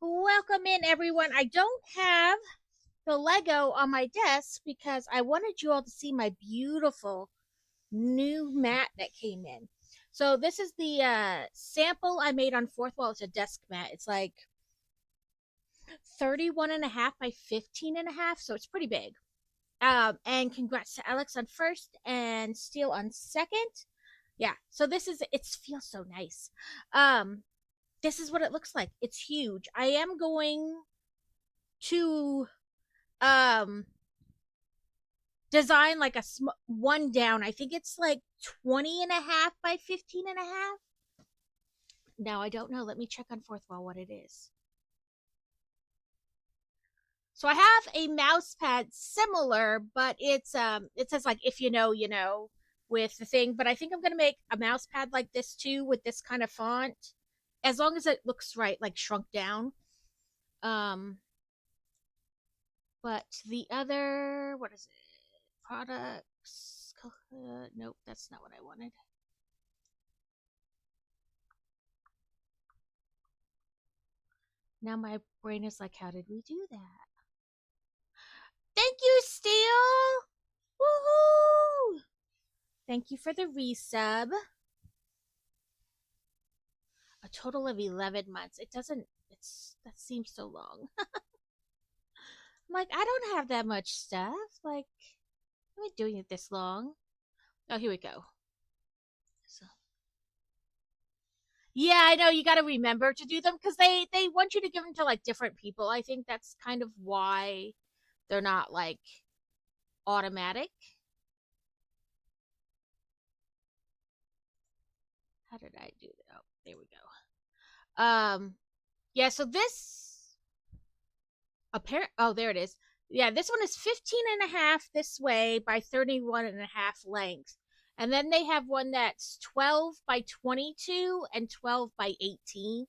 Welcome in, everyone. I don't have the Lego on my desk because I wanted you all to see my beautiful new mat that came in. So this is the sample I made on fourth wall. It's a desk mat. It's like 31 and a half by 15 and a half, so it's pretty big. And congrats to Alex on first and Steele on second. Yeah, so this is it feels so nice. Um, this is what it looks like. It's huge. I am going to um design like one down. I think it's like 20 and a half by 15 and a half. Now I don't know. Let me check on fourth wall what it is. So I have a mouse pad similar, but it says like if you know, you know, with the thing, but I think I'm going to make a mouse pad like this too with this kind of font as long as it looks right, like shrunk down. Um but the other, what is it? Products. Nope, that's not what I wanted. Now my brain is like, how did we do that? Thank you, Steele! Woohoo! Thank you for the resub. A total of 11 months. It doesn't, that seems so long. I'm like, I don't have that much stuff. Like, am I doing it this long? Oh, here we go. So, yeah, I know you got to remember to do them because they want you to give them to like different people. I think that's kind of why they're not like automatic. How did I do that? Oh, there we go. Yeah, so this apparent oh, there it is. Yeah, this one is 15 and a half this way by 31 and a half length. And then they have one that's 12 by 22 and 12 by 18.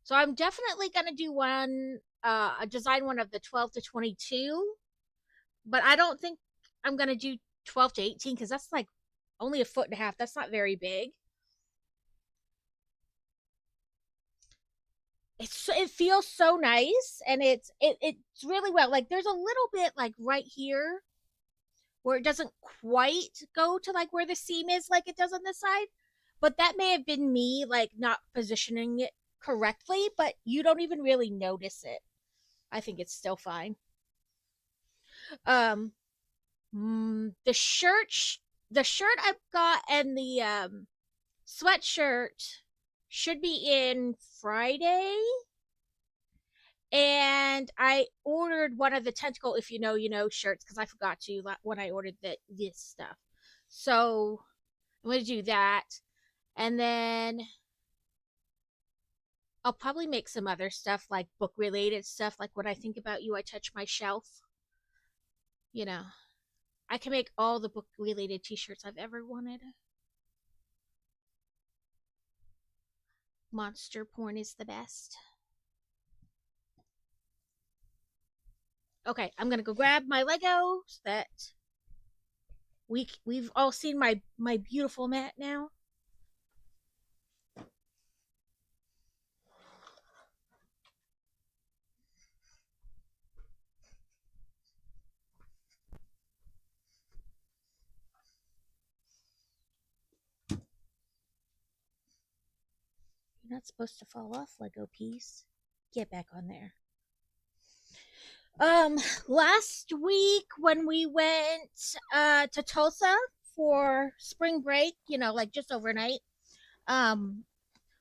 So I'm definitely going to do one a design one of the 12 to 22, but I don't think I'm going to do 12 to 18 cuz that's like only a foot and a half. That's not very big. It feels so nice and it's really well. Like there's a little bit like right here where it doesn't quite go to like where the seam is like it does on this side, but that may have been me like not positioning it correctly, but you don't even really notice it. I think it's still fine. um the shirt I've got and the sweatshirt should be in Friday. And I ordered one of the tentacle, if you know, you know, shirts because I forgot to when I ordered this stuff. So I'm gonna do that, and then I'll probably make some other stuff like book related stuff, like when I think about you, I touch my shelf. You know, I can make all the book related T-shirts I've ever wanted. Monster porn is the best. Okay, I'm gonna go grab my Legos that we've all seen my beautiful mat now. You're not supposed to fall off, Lego piece. Get back on there. Um, Last week when we went to Tulsa for spring break, you know, like just overnight, um,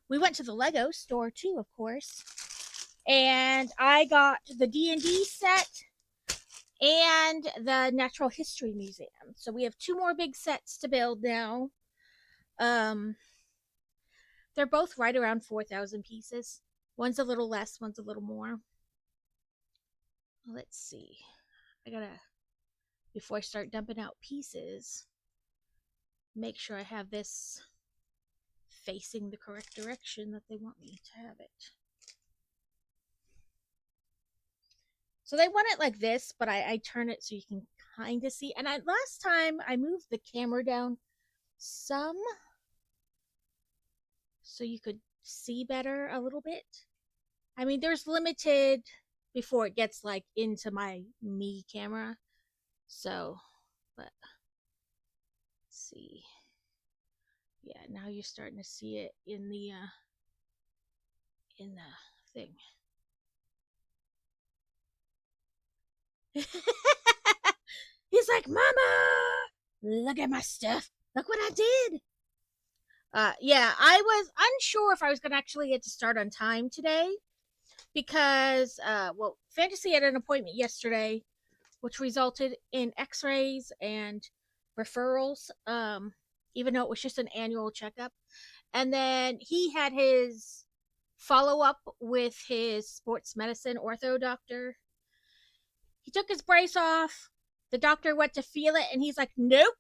we went to the Lego store too, of course. And I got the D&D set and the Natural History Museum. So we have two more big sets to build now. Um, they're both right around 4,000 pieces. One's a little less, one's a little more. Let's see. I gotta, before I start dumping out pieces, make sure I have this facing the correct direction that they want me to have it. So they want it like this, but I turn it so you can kind of see. And last time I moved the camera down some so you could see better a little bit. I mean, there's limited before it gets like into my me camera. So, but let's see. Yeah, now you're starting to see it in the thing. He's like, "Mama, look at my stuff. Look what I did." Yeah, I was unsure if I was going to actually get to start on time today because, well, Fantasy had an appointment yesterday, which resulted in X-rays and referrals. Even though it was just an annual checkup, and then he had his follow up with his sports medicine ortho doctor. He took his brace off. The doctor went to feel it, and he's like, "Nope."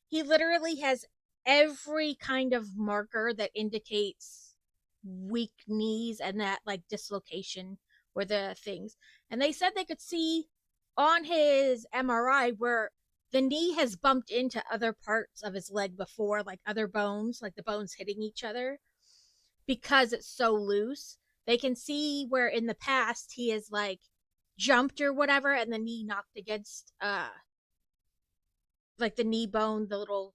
He literally has every kind of marker that indicates weak knees and that like dislocation were the things. And they said they could see on his MRI where the knee has bumped into other parts of his leg before, like other bones, like the bones hitting each other because it's so loose. They can see where in the past he has like jumped or whatever and the knee knocked against like the knee bone, the little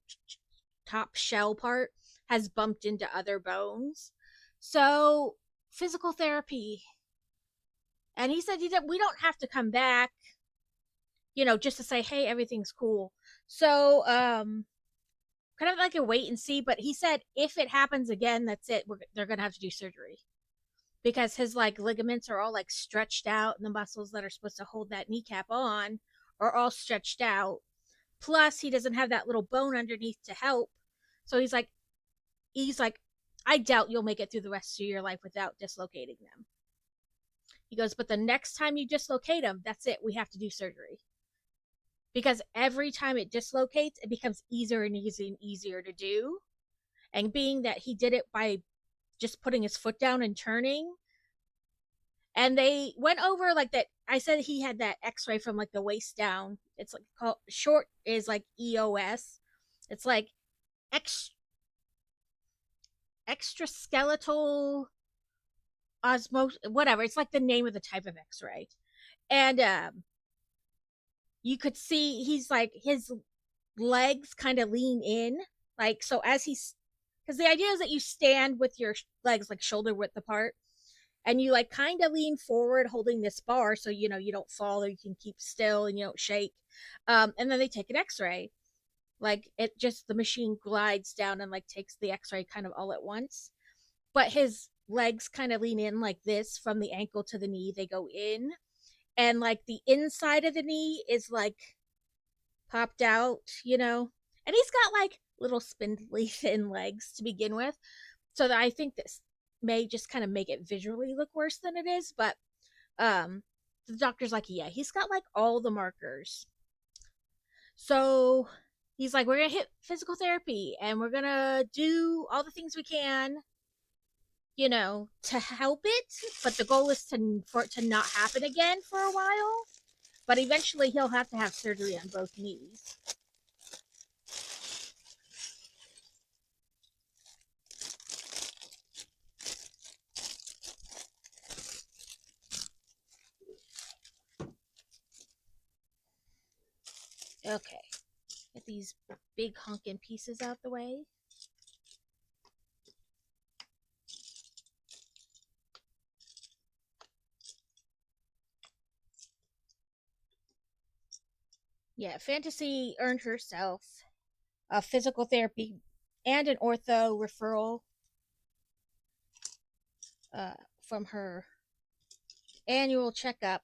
top shell part has bumped into other bones. So physical therapy. And he said we don't have to come back, just to say, hey, everything's cool. So kind of like a wait and see. But he said if it happens again, that's it. They're gonna have to do surgery because his like ligaments are all like stretched out, and the muscles that are supposed to hold that kneecap on are all stretched out. Plus, he doesn't have that little bone underneath to help. So he's like, I doubt you'll make it through the rest of your life without dislocating them. He goes, but the next time you dislocate them, that's it. We have to do surgery. Because every time it dislocates, it becomes easier and easier and easier to do. And being that he did it by just putting his foot down and turning, and they went over like that. I said he had that X-ray from like the waist down. It's like called short is like EOS. It's like ex, extra skeletal osmosis, whatever. It's like the name of the type of X-ray, and you could see he's like his legs kind of lean in, like so as he's because the idea is that you stand with your legs like shoulder width apart and you like kind of lean forward holding this bar so you don't fall or you can keep still and you don't shake. And then they take an X-ray, like it just the machine glides down and like takes the X-ray kind of all at once, but his legs kind of lean in like this from the ankle to the knee. They go in, and like the inside of the knee is like popped out. And he's got like little spindly thin legs to begin with. So that I think this may just kind of make it visually look worse than it is. But um the doctor's like, yeah, he's got like all the markers. So he's like, we're gonna hit physical therapy and we're gonna do all the things we can, to help it. But the goal is for it to not happen again for a while. But eventually he'll have to have surgery on both knees. Okay. Get these big honking pieces out the way. Yeah, Fantasy earned herself a physical therapy and an ortho referral from her annual checkup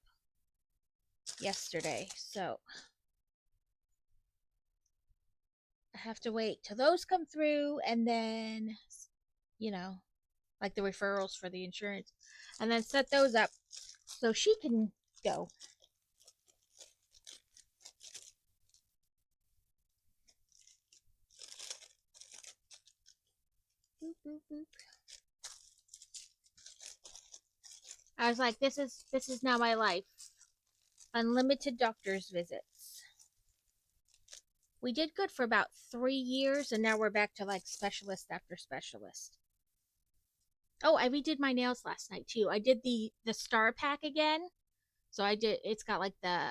yesterday. So I have to wait till those come through and then, you know, like the referrals for the insurance, and then set those up so she can go. Boop, boop, boop. I was like, this is now my life. Unlimited doctor's visits. We did good for about 3 years, and now we're back to like specialist after specialist. Oh, I redid my nails last night too. I did the star pack again. So I did. It's got like the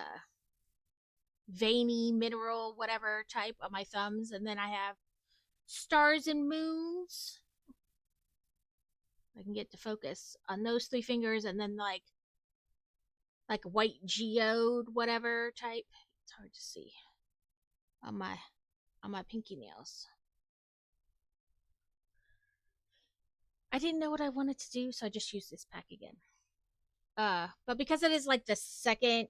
veiny mineral whatever type on my thumbs, and then I have stars and moons. I can get to focus on those three fingers, and then like white geode whatever type. It's hard to see on my pinky nails. I didn't know what I wanted to do, so I just used this pack again. But because it is like the second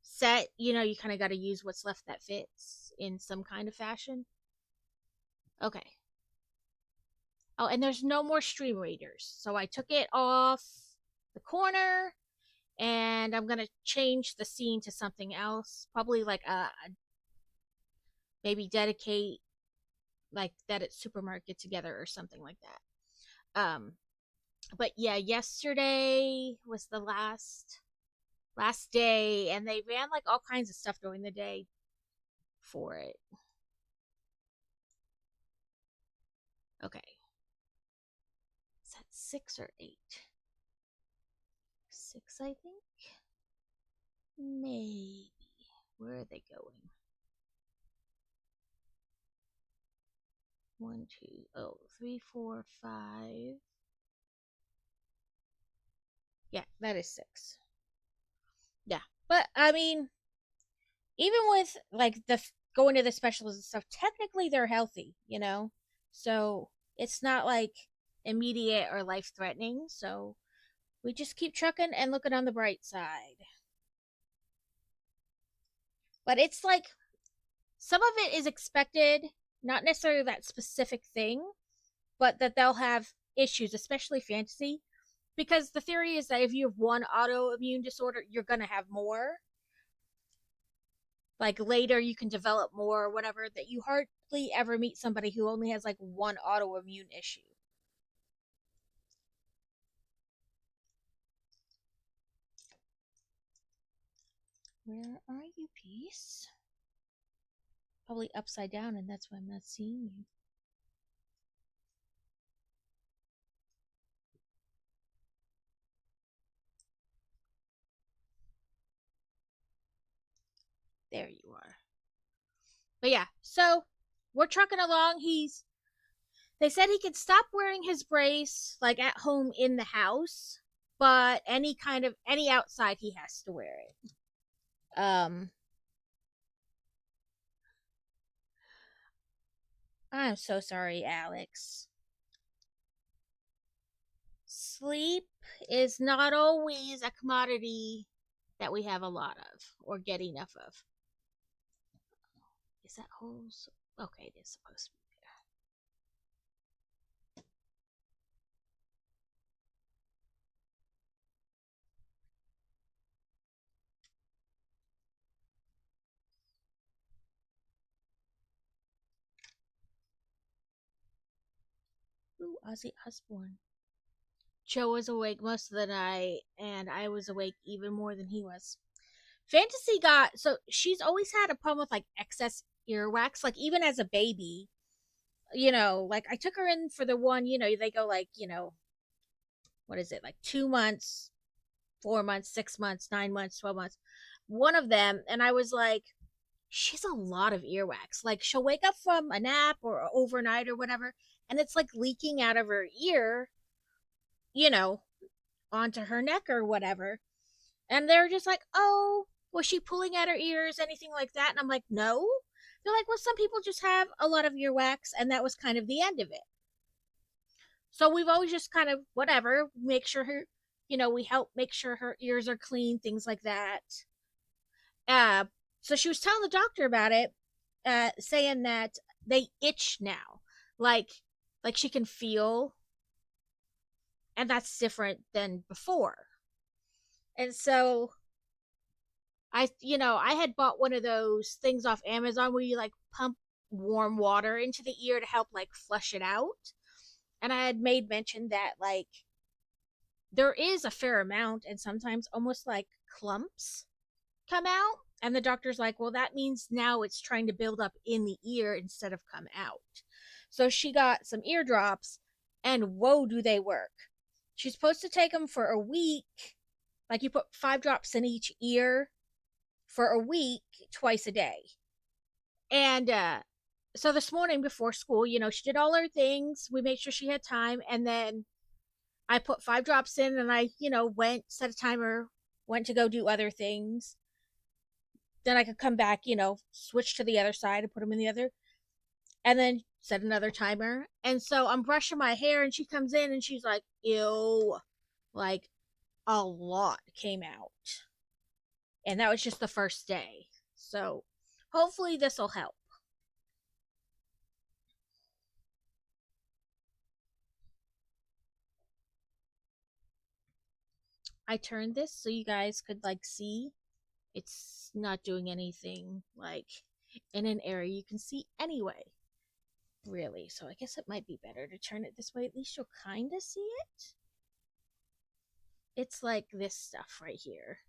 set, you kind of got to use what's left that fits in some kind of fashion. Okay. Oh, and there's no more stream readers. So I took it off the corner and I'm going to change the scene to something else. Probably like maybe dedicate like that at supermarket together or something like that. But yeah, yesterday was the last day and they ran like all kinds of stuff during the day for it. Okay. Is that 6 or 8? 6, I think. Maybe. Where are they going? 1, 2, oh, 3, 4, 5. Yeah, that is 6. Yeah, but I mean, even with like the going to the specialists and stuff, technically they're healthy. So it's not like immediate or life threatening. So we just keep trucking and looking on the bright side. But it's like some of it is expected, not necessarily that specific thing, but that they'll have issues, especially fantasy. Because the theory is that if you have one autoimmune disorder, you're going to have more. Like later, you can develop more or whatever, that you hardly ever meet somebody who only has like one autoimmune issue. Where are you, Peace? Probably upside down, and that's why I'm not seeing you. There you are. But yeah, so we're trucking along. They said he could stop wearing his brace like at home in the house, but any outside he has to wear it. Um I'm so sorry, Alex. Sleep is not always a commodity that we have a lot of or get enough of. Is that holes? Okay, it is supposed to be. Ooh, Ozzy Osbourne. Joe was awake most of the night, and I was awake even more than he was. Fantasy got so she's always had a problem with like excess earwax, like even as a baby. Like I took her in for the one. They go like what is it, like 2 months, 4 months, 6 months, 9 months, 12 months. One of them, and I was like, she's a lot of earwax. Like she'll wake up from a nap or overnight or whatever, and it's like leaking out of her ear, you know, onto her neck or whatever. And they're just like, oh, was she pulling at her ears, anything like that? And I'm like, no. They're like, well, some people just have a lot of earwax, and that was kind of the end of it. So we've always just kind of, whatever, make sure we help make sure her ears are clean, things like that. Uh, so she was telling the doctor about it, saying that they itch now, like like she can feel, and that's different than before. And so I had bought one of those things off Amazon where you like pump warm water into the ear to help like flush it out. And I had made mention that like there is a fair amount and sometimes almost like clumps come out. And the doctor's like, well, that means now it's trying to build up in the ear instead of come out. So she got some eardrops and whoa, do they work. She's supposed to take them for a week. Like you put 5 drops in each ear for a week, twice a day. And so this morning before school, she did all her things. We made sure she had time. And then I put 5 drops in and I, went, set a timer, went to go do other things. Then I could come back, switch to the other side and put them in the other, and then set another timer. And so I'm brushing my hair and she comes in and she's like, ew, like a lot came out. And that was just the first day. So hopefully this will help. I turned this so you guys could like see it's not doing anything like in an area you can see anyway. Really. So I guess it might be better to turn it this way. At least you'll kind of see it. It's like this stuff right here.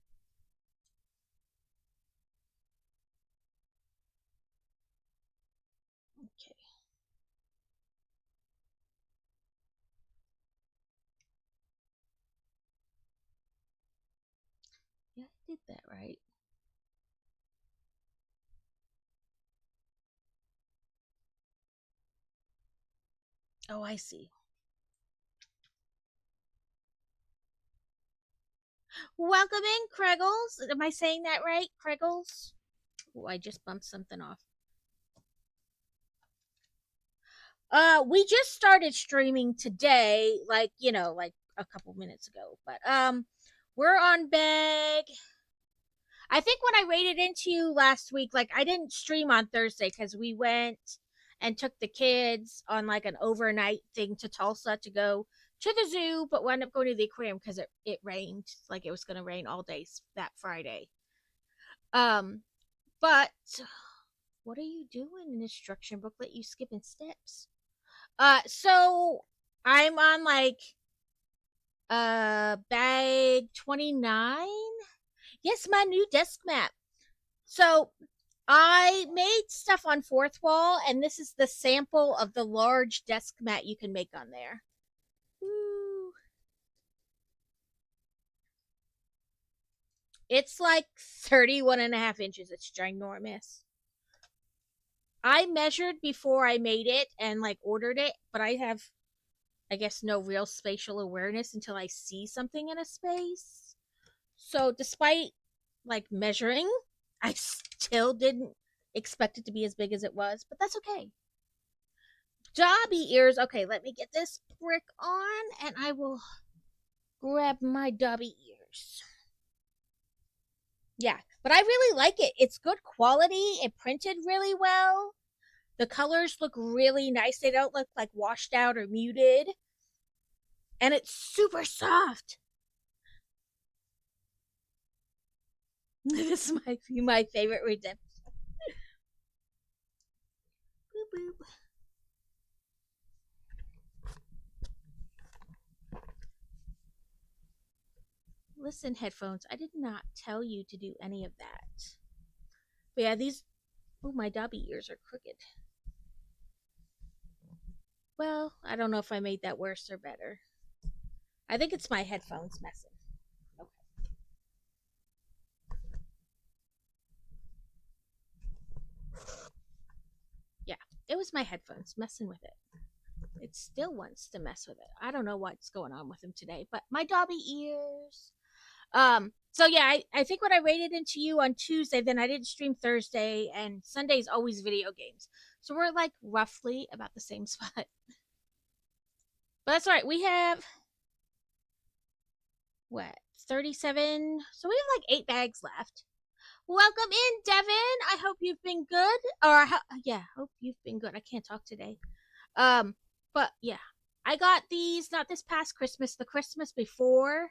Okay. Yeah, I did that right. Oh, I see. Welcome in, Kreggles. Am I saying that right, Kreggles? Oh, I just bumped something off. We just started streaming today, like, like a couple minutes ago. But we're on bag. I think when I rated into you last week, like I didn't stream on Thursday because we went and took the kids on like an overnight thing to Tulsa to go to the zoo, but wound up going to the aquarium because it rained. Like it was gonna rain all day that Friday. Um, but what are you doing in instruction booklet? You skipping steps. So I'm on like bag 29. Yes, my new desk map. So I made stuff on fourth wall, and this is the sample of the large desk mat you can make on there. Ooh. It's like 31 and a half inches. It's ginormous. I measured before I made it and like ordered it, but I have, I guess, no real spatial awareness until I see something in a space. So despite like measuring, I still didn't expect it to be as big as it was, but that's okay. Dobby ears. Okay, let me get this brick on and I will grab my Dobby ears. Yeah, but I really like it. It's good quality. It printed really well. The colors look really nice. They don't look like washed out or muted. And it's super soft. This might be my favorite redemption. Boop, boop. Listen, headphones, I did not tell you to do any of that. But yeah, these. Oh, my Dobby ears are crooked. Well, I don't know if I made that worse or better. I think it's my headphones messing. Okay. Yeah, it was my headphones messing with it. It still wants to mess with it. I don't know what's going on with him today, but my Dobby ears. So yeah, I think when I rated into you on Tuesday, then I didn't stream Thursday, and Sunday's always video games. So we're like roughly about the same spot. But that's all right. We have what 37. So we have like 8 bags left. Welcome in, Devin. I hope you've been good. Or yeah, hope you've been good. I can't talk today. Um, but yeah, I got these not this past Christmas, the Christmas before.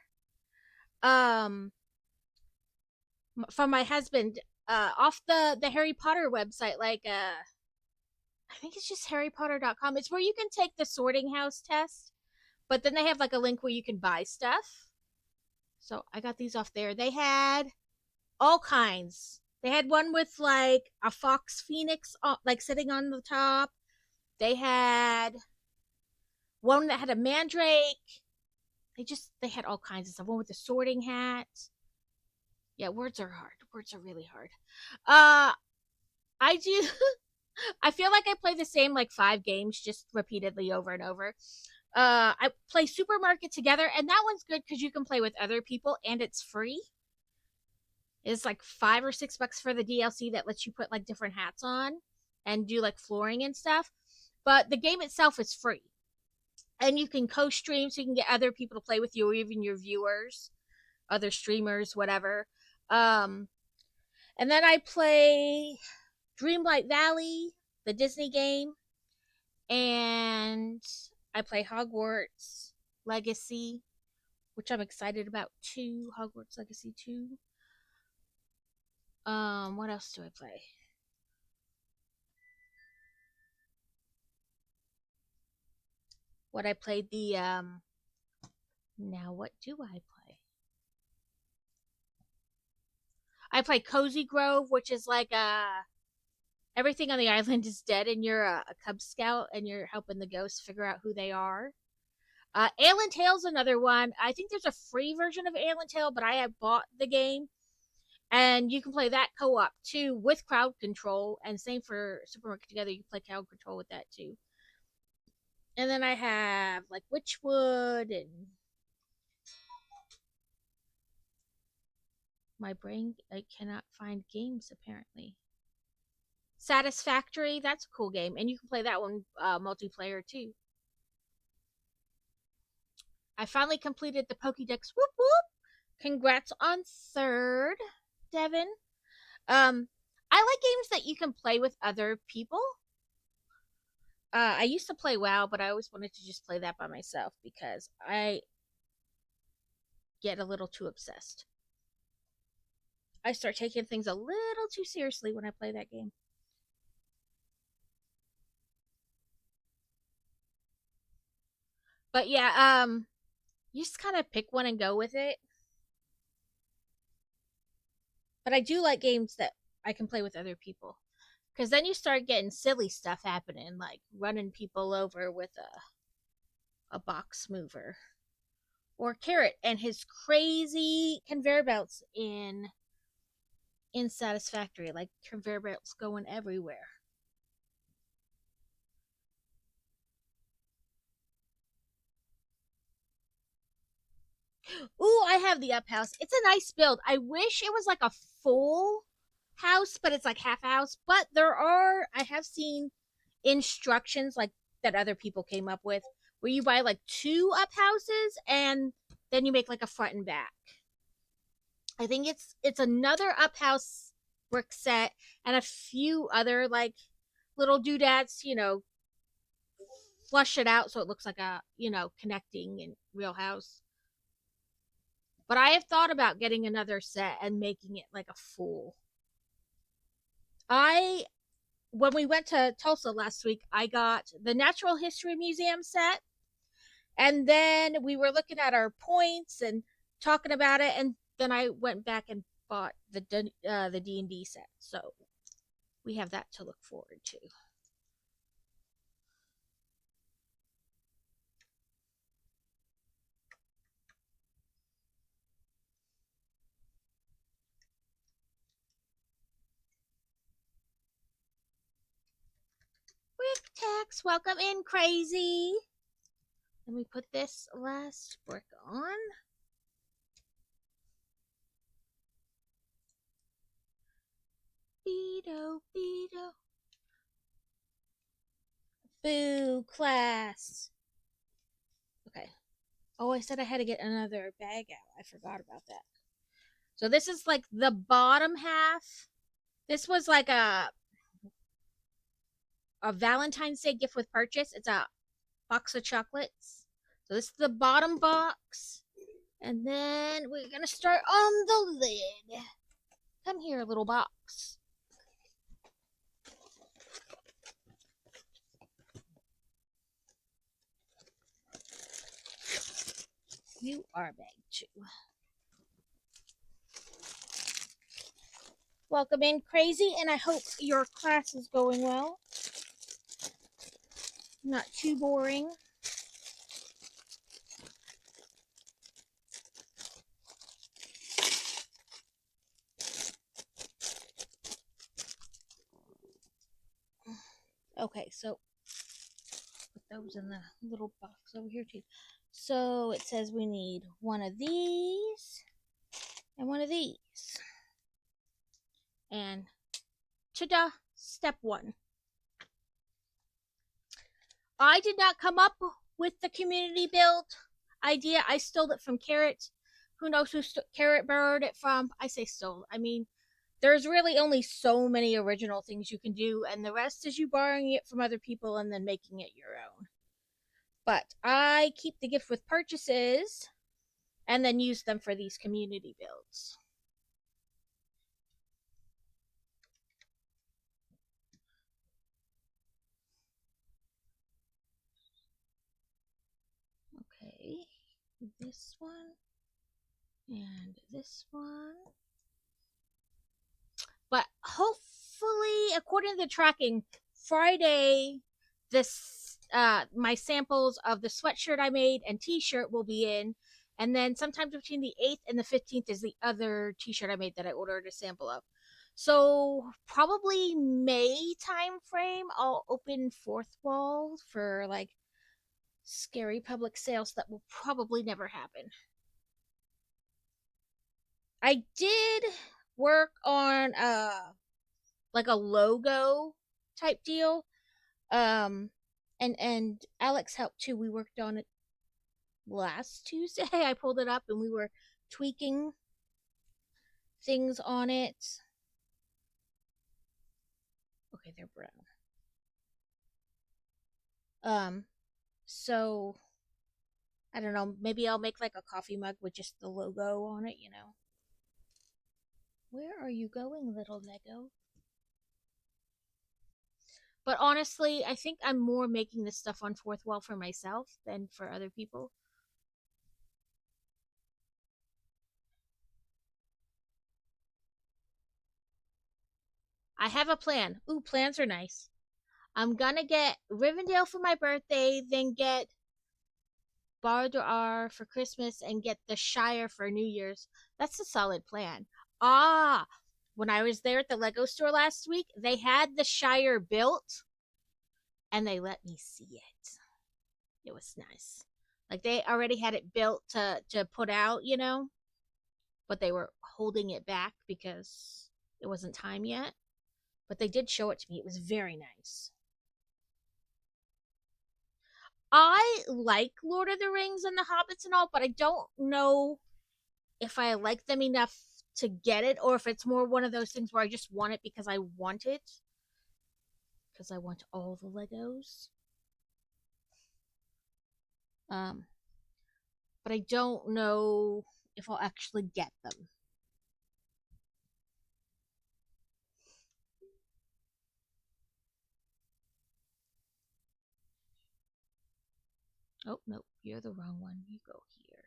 Um, from my husband. Off the Harry Potter website, like I think it's just harrypotter.com. It's where you can take the sorting house test, but then they have like a link where you can buy stuff. So I got these off there. They had all kinds. They had one with like a fox phoenix like sitting on the top. They had one that had a mandrake. They had all kinds of stuff. One with the sorting hat. Yeah, words are hard. Words are really hard. Uh I do I feel like I play the same like 5 games just repeatedly over and over. I play Supermarket Together, and that one's good because you can play with other people and it's free. It's like $5 or $6 for the DLC that lets you put like different hats on and do like flooring and stuff. But the game itself is free. And you can co-stream so you can get other people to play with you or even your viewers, other streamers, whatever. Um and then I play Dreamlight Valley, the Disney game, and I play Hogwarts Legacy, which I'm excited about too. Hogwarts Legacy 2. What else do I play? What I played the now what do I play? I play Cozy Grove, which is like everything on the island is dead and you're a Cub Scout and you're helping the ghosts figure out who they are. Alan Tale's another one. I think there's a free version of Alan Tale, but I have bought the game. And you can play that co-op too with crowd control. And same for Supermarket Together, you can play crowd control with that too. And then I have like Witchwood and my brain I cannot find games apparently. Satisfactory, that's a cool game, and you can play that one multiplayer too. I finally completed the Pokédex. Whoop whoop! Congrats on third, Devin. I like games that you can play with other people. I used to play WoW, but I always wanted to just play that by myself because I get a little too obsessed. I start taking things a little too seriously when I play that game. But yeah, you just kind of pick one and go with it. But I do like games that I can play with other people. Because then you start getting silly stuff happening, like running people over with a box mover. Or Carrot and his crazy conveyor belts in Satisfactory, like conveyor belts going everywhere. Ooh, I have the up house. It's a nice build. I wish it was like a full house, but it's like half house. But I have seen instructions like that other people came up with where you buy like 2 up houses and then you make like a front and back. I think it's another up house brick set and a few other like little doodads, flush it out so it looks like a, connecting in real house. But I have thought about getting another set and making it like a full. I When we went to Tulsa last week, I got the Natural History Museum set, and then we were looking at our points and talking about it, and then I went back and bought the D&D set. So we have that to look forward to. Brick Tax, welcome in, crazy. Let me put this last brick on. Beto, Beto. Boo, class. Okay. Oh, I said I had to get another bag out. I forgot about that. So this is like the bottom half. This was like a Valentine's Day gift with purchase. It's a box of chocolates. So this is the bottom box. And then we're going to start on the lid. Come here, little box. You are bag 2. Welcome in, crazy, and I hope your class is going well. Not too boring. Okay, so put those in the little box over here too. So it says we need one of these and one of these. And ta-da! Step one. I did not come up with the community build idea. I stole it from Carrot. Who knows who Carrot borrowed it from? I say stole. I mean, there's really only so many original things you can do, and the rest is you borrowing it from other people and then making it your own. But I keep the gift with purchases and then use them for these community builds. Okay, this one and this one. But hopefully, according to the tracking, Friday, this my samples of the sweatshirt I made and T-shirt will be in, and then sometime between the 8th and the 15th is the other T-shirt I made that I ordered a sample of. So probably May time frame, I'll open fourth wall for like scary public sales that will probably never happen. I did work on like a logo type deal. Um and Alex helped too. We worked on it last Tuesday. I pulled it up and we were tweaking things on it. Okay, they're brown. Um so I don't know, maybe I'll make like a coffee mug with just the logo on it, you know. Where are you going, little Lego? But honestly, I think I'm more making this stuff on fourth wall for myself than for other people. I have a plan. Ooh, plans are nice. I'm gonna get Rivendell for my birthday, then get Bardoar for Christmas, and get the Shire for New Year's. That's a solid plan. Ah, when I was there at the Lego store last week, they had the Shire built and they let me see it. It was nice. Like they already had it built to put out, you know, but they were holding it back because it wasn't time yet. But they did show it to me. It was very nice. I like Lord of the Rings and the Hobbits and all, but I don't know if I like them enough to get it or if it's more one of those things where I just want it because I want it. Because I want all the Legos. Um, but I don't know if I'll actually get them. Oh, no, you're the wrong one. You go here.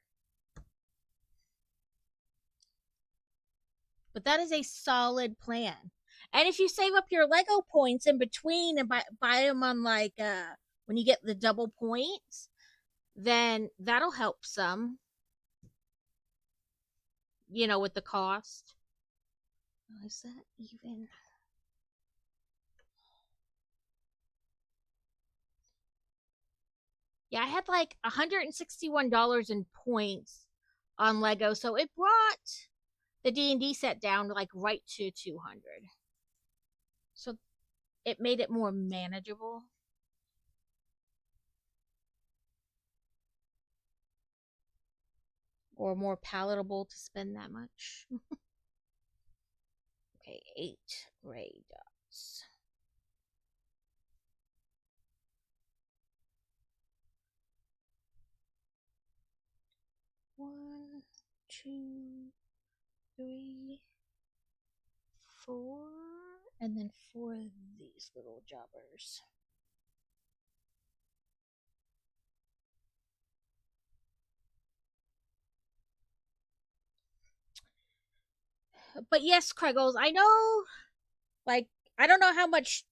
But that is a solid plan. And if you save up your Lego points in between and buy them on like when you get the double points, then that'll help some, you know, with the cost. Oh, is that even? Yeah, I had like $161 in points on Lego, so it brought the D&D set down like right to 200. So it made it more manageable or more palatable to spend that much. Okay, 8 gray dots. One, two, three, four, and then four of these little jobbers. But yes, Kreggles, I know, like, I don't know how much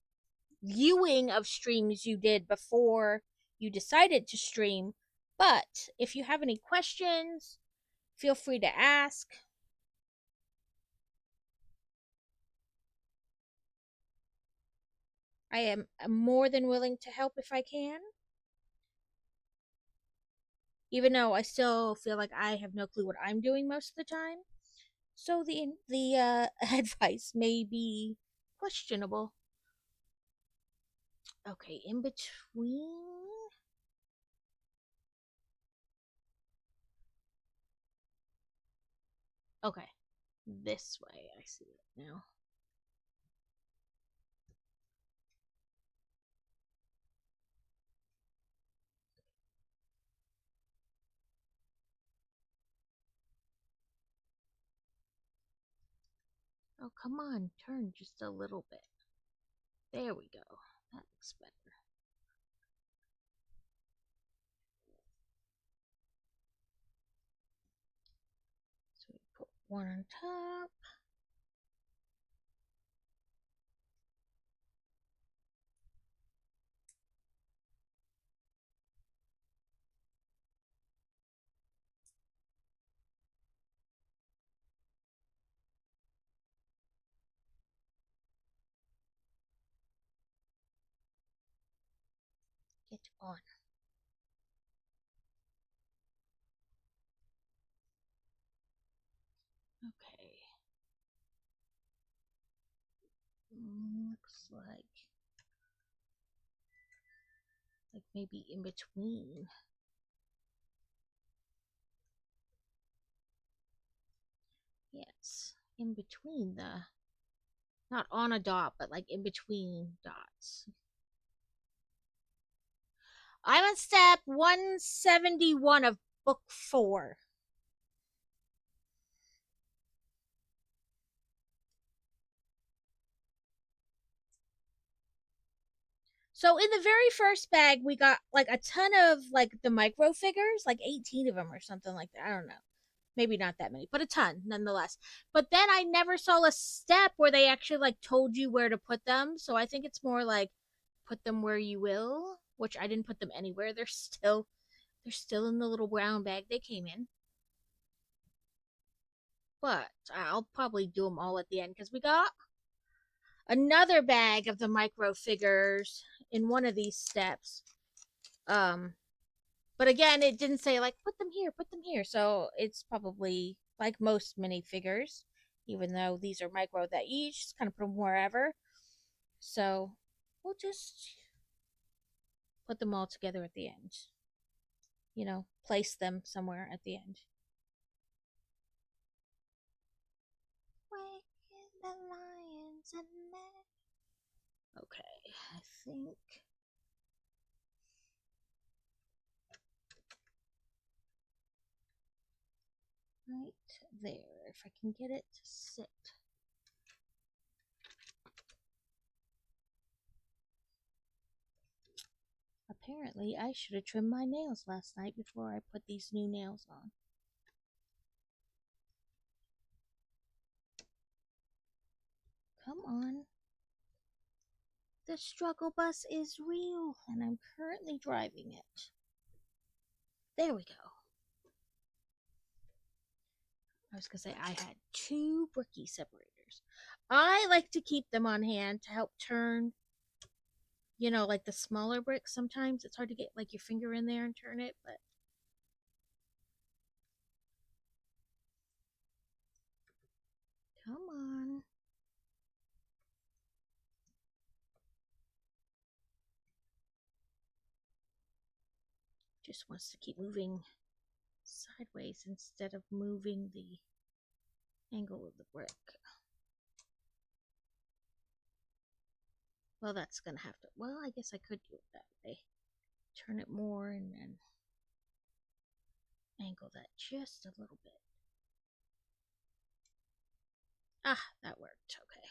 viewing of streams you did before you decided to stream, but if you have any questions, feel free to ask. I am more than willing to help if I can, even though I still feel like I have no clue what I'm doing most of the time. So the advice may be questionable. Okay, in between. Okay, this way. I see it now. Oh, come on, turn just a little bit. There we go. That looks better. So we put one on top. Get on. Okay. Looks like maybe in between. Yes, in between the, not on a dot, but like in between dots. I'm on step 171 of book 4. So in the very first bag, we got like a ton of like the micro figures, like 18 of them or something like that. I don't know. Maybe not that many, but a ton nonetheless. But then I never saw a step where they actually like told you where to put them. So I think it's more like put them where you will, which I didn't put them anywhere. They're still in the little brown bag they came in. But I'll probably do them all at the end because we got another bag of the micro figures in one of these steps. Um, but again, it didn't say like put them here, put them here. So it's probably like most minifigures, even though these are micro that you just kind of put them wherever. So we'll just put them all together at the end. Place them somewhere at the end. Where the lions and men? Okay, I think right there, if I can get it to sit. Apparently, I should have trimmed my nails last night before I put these new nails on. Come on. The struggle bus is real, and I'm currently driving it. There we go. I was going to say I had 2 bricky separators. I like to keep them on hand to help turn, like the smaller bricks. Sometimes it's hard to get like your finger in there and turn it, but come on. Just wants to keep moving sideways instead of moving the angle of the brick. Well, that's gonna have to. Well, I guess I could do it that way. Turn it more and then angle that just a little bit. Ah, that worked. Okay.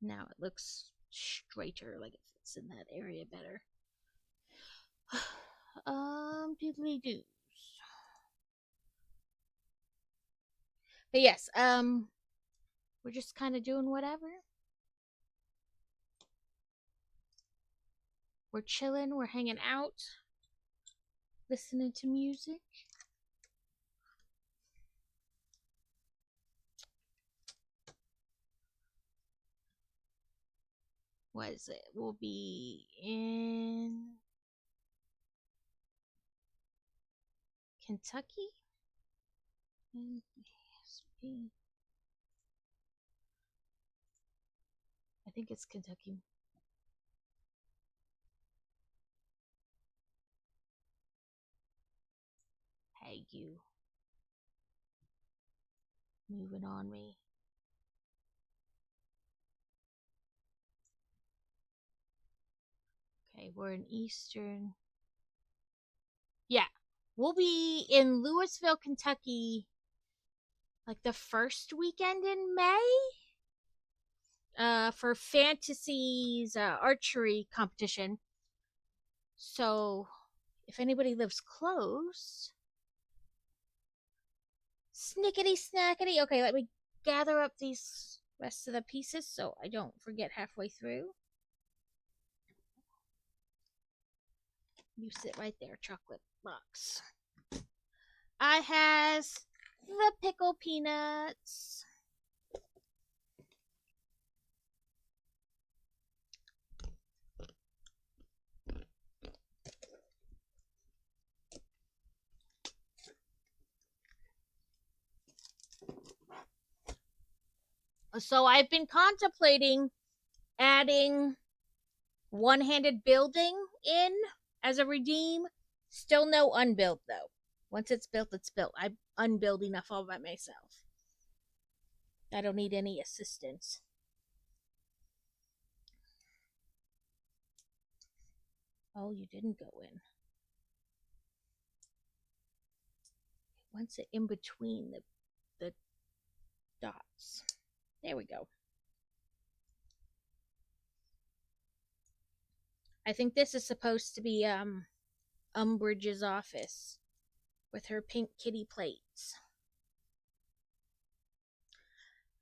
Now it looks straighter, like it fits in that area better. Diddly doos. But yes, we're just kind of doing whatever. We're chilling, we're hanging out, listening to music. what is it? We'll be in Kentucky? I think it's Kentucky. Hey, you. Moving on me. Okay, we're in Eastern. Yeah, we'll be in Louisville, Kentucky, like the first weekend in May. For Fantasy's archery competition. So, if anybody lives close, snickety snackety. Okay, let me gather up these rest of the pieces so I don't forget halfway through. You sit right there, chocolate box. I has the pickle peanuts. So I've been contemplating adding one-handed building in as a redeem. Still no unbuild though. Once it's built, it's built. I unbuild enough all by myself. I don't need any assistance. Oh, you didn't go in. Once it in between the dots. There we go. I think this is supposed to be Umbridge's office with her pink kitty plates.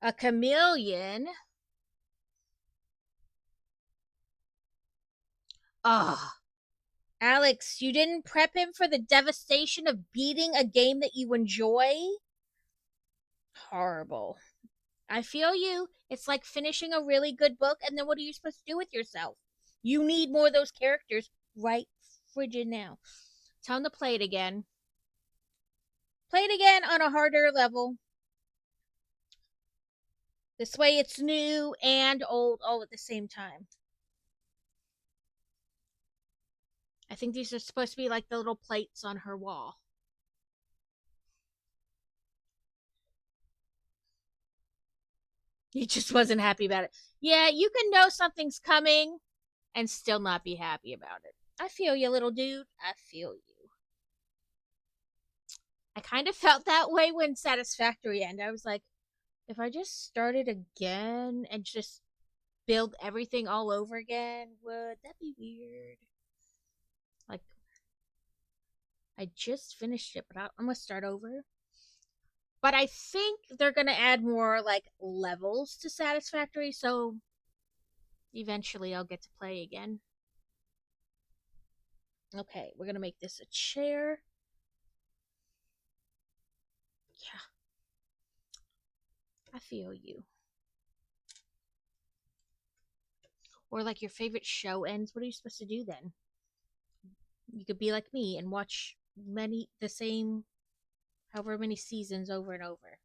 A chameleon. Ah, Alex, you didn't prep him for the devastation of beating a game that you enjoy? Horrible. I feel you. It's like finishing a really good book, and then what are you supposed to do with yourself? You need more of those characters right frigid now. Tell him to play it again. Play it again on a harder level. This way it's new and old all at the same time. I think these are supposed to be like the little plates on her wall. He just wasn't happy about it. Yeah, you can know something's coming and still not be happy about it. I feel you, little dude. I feel you. I kind of felt that way when Satisfactory ended. I was like, if I just started again and just build everything all over again, would that be weird? Like, I just finished it, but I'm gonna start over. But I think they're gonna add more like levels to Satisfactory, so eventually I'll get to play again. Okay, we're gonna make this a chair. Yeah. I feel you. Or like your favorite show ends, what are you supposed to do then? You could be like me and watch the same however many seasons over and over.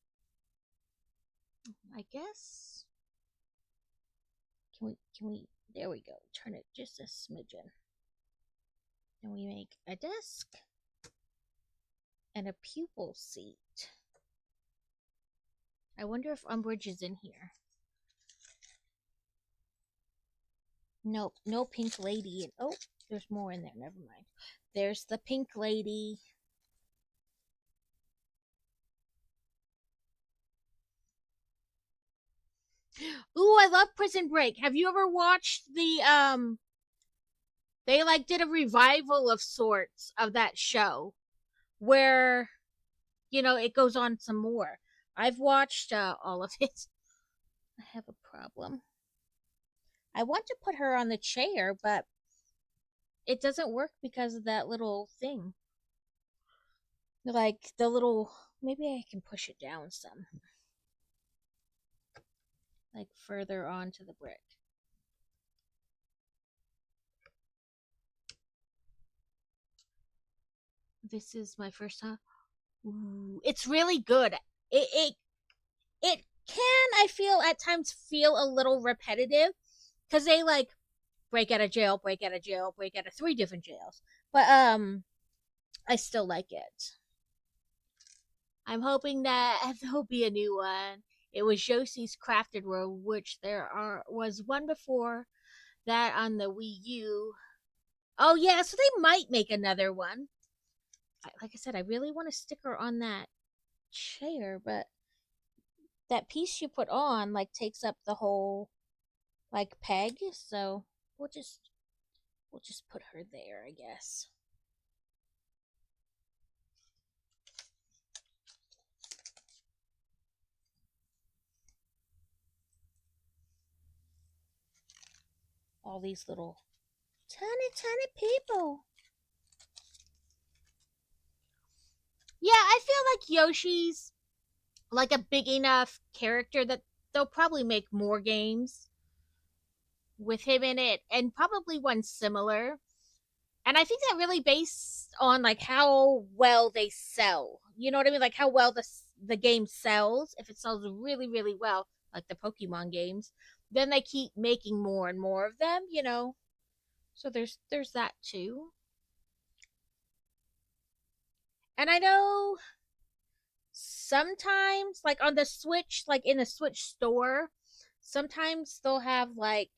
I guess. Can we there we go. Turn it just a smidgen. Then we make a desk and a pupil seat. I wonder if Umbridge is in here. Nope, no pink lady. Oh, there's more in there. Never mind. There's the pink lady. Ooh, I love Prison Break. Have you ever watched the they like did a revival of sorts of that show where it goes on some more. I've watched all of it. I have a problem. I want to put her on the chair, but it doesn't work because of that little thing. Like the little maybe I can push it down some. Like further onto the brick. This is my first time. Ooh, it's really good. It can, I feel, at times feel a little repetitive because they like break out of jail, break out of jail, break out of three different jails. But I still like it. I'm hoping that there'll be a new one. It was Yoshi's Crafted World, which was one before that on the Wii U. Oh yeah, so they might make another one. Like I said, I really want a sticker on that chair, but that piece you put on like takes up the whole like peg, so we'll just we'll just put her there, I guess. All these little tiny tiny people. Yeah, I feel like Yoshi's like a big enough character that they'll probably make more games with him in it and probably one similar. And I think that really based on like how well they sell. You know what I mean? Like how well the game sells. If it sells really really well, like the Pokemon games, then they keep making more and more of them. So there's that too. And I know sometimes like on the Switch, like in the Switch store, sometimes they'll have like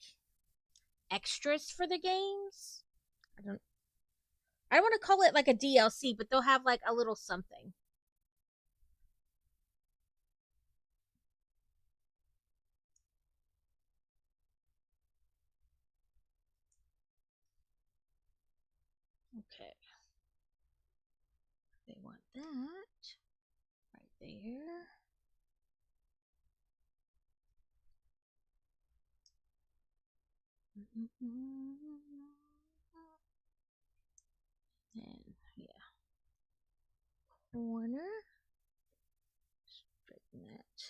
extras for the games. I don't I want to call it like a DLC, but they'll have like a little something. Okay. They want that right there. And yeah, corner. Straighten that.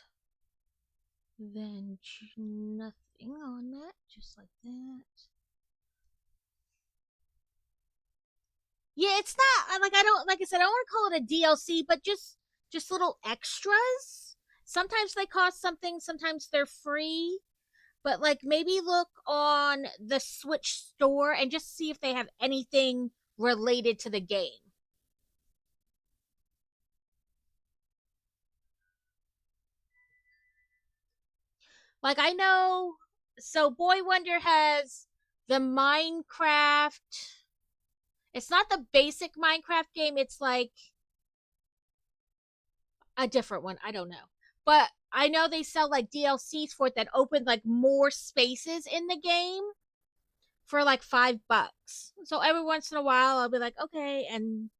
Then nothing on that, just like that. Yeah, it's not like I don't like I said I don't want to call it a DLC, but just little extras. Sometimes they cost something, sometimes they're free. But like maybe look on the Switch store and just see if they have anything related to the game. Like I know so Boy Wonder has the Minecraft. It's not the basic Minecraft game, it's like a different one. I don't know. But I know they sell like DLCs for it that open like more spaces in the game for like $5. So every once in a while I'll be like, okay, and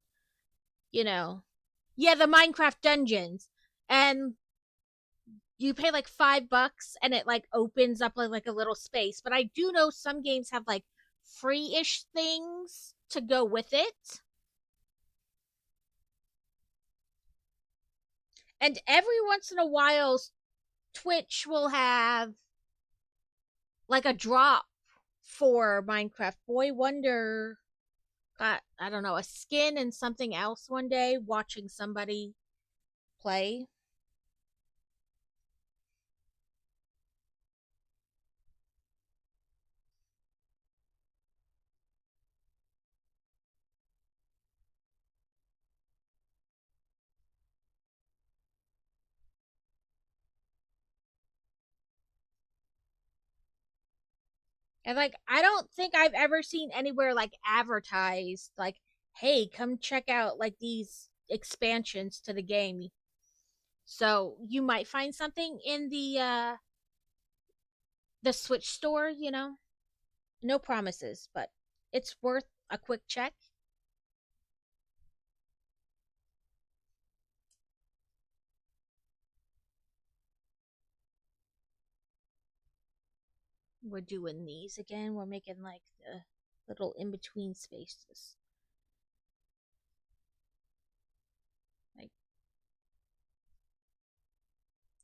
you know, yeah, the Minecraft dungeons. And you pay like $5 and it like opens up like a little space. But I do know some games have like free ish things to go with it. And every once in a while, Twitch will have like a drop for Minecraft. Boy Wonder got, I don't know, a skin and something else one day watching somebody play. And like I don't think I've ever seen anywhere like advertised like, hey, come check out like these expansions to the game. So you might find something in the Switch store. No promises, but it's worth a quick check. We're doing these again. We're making like the little in between spaces. Like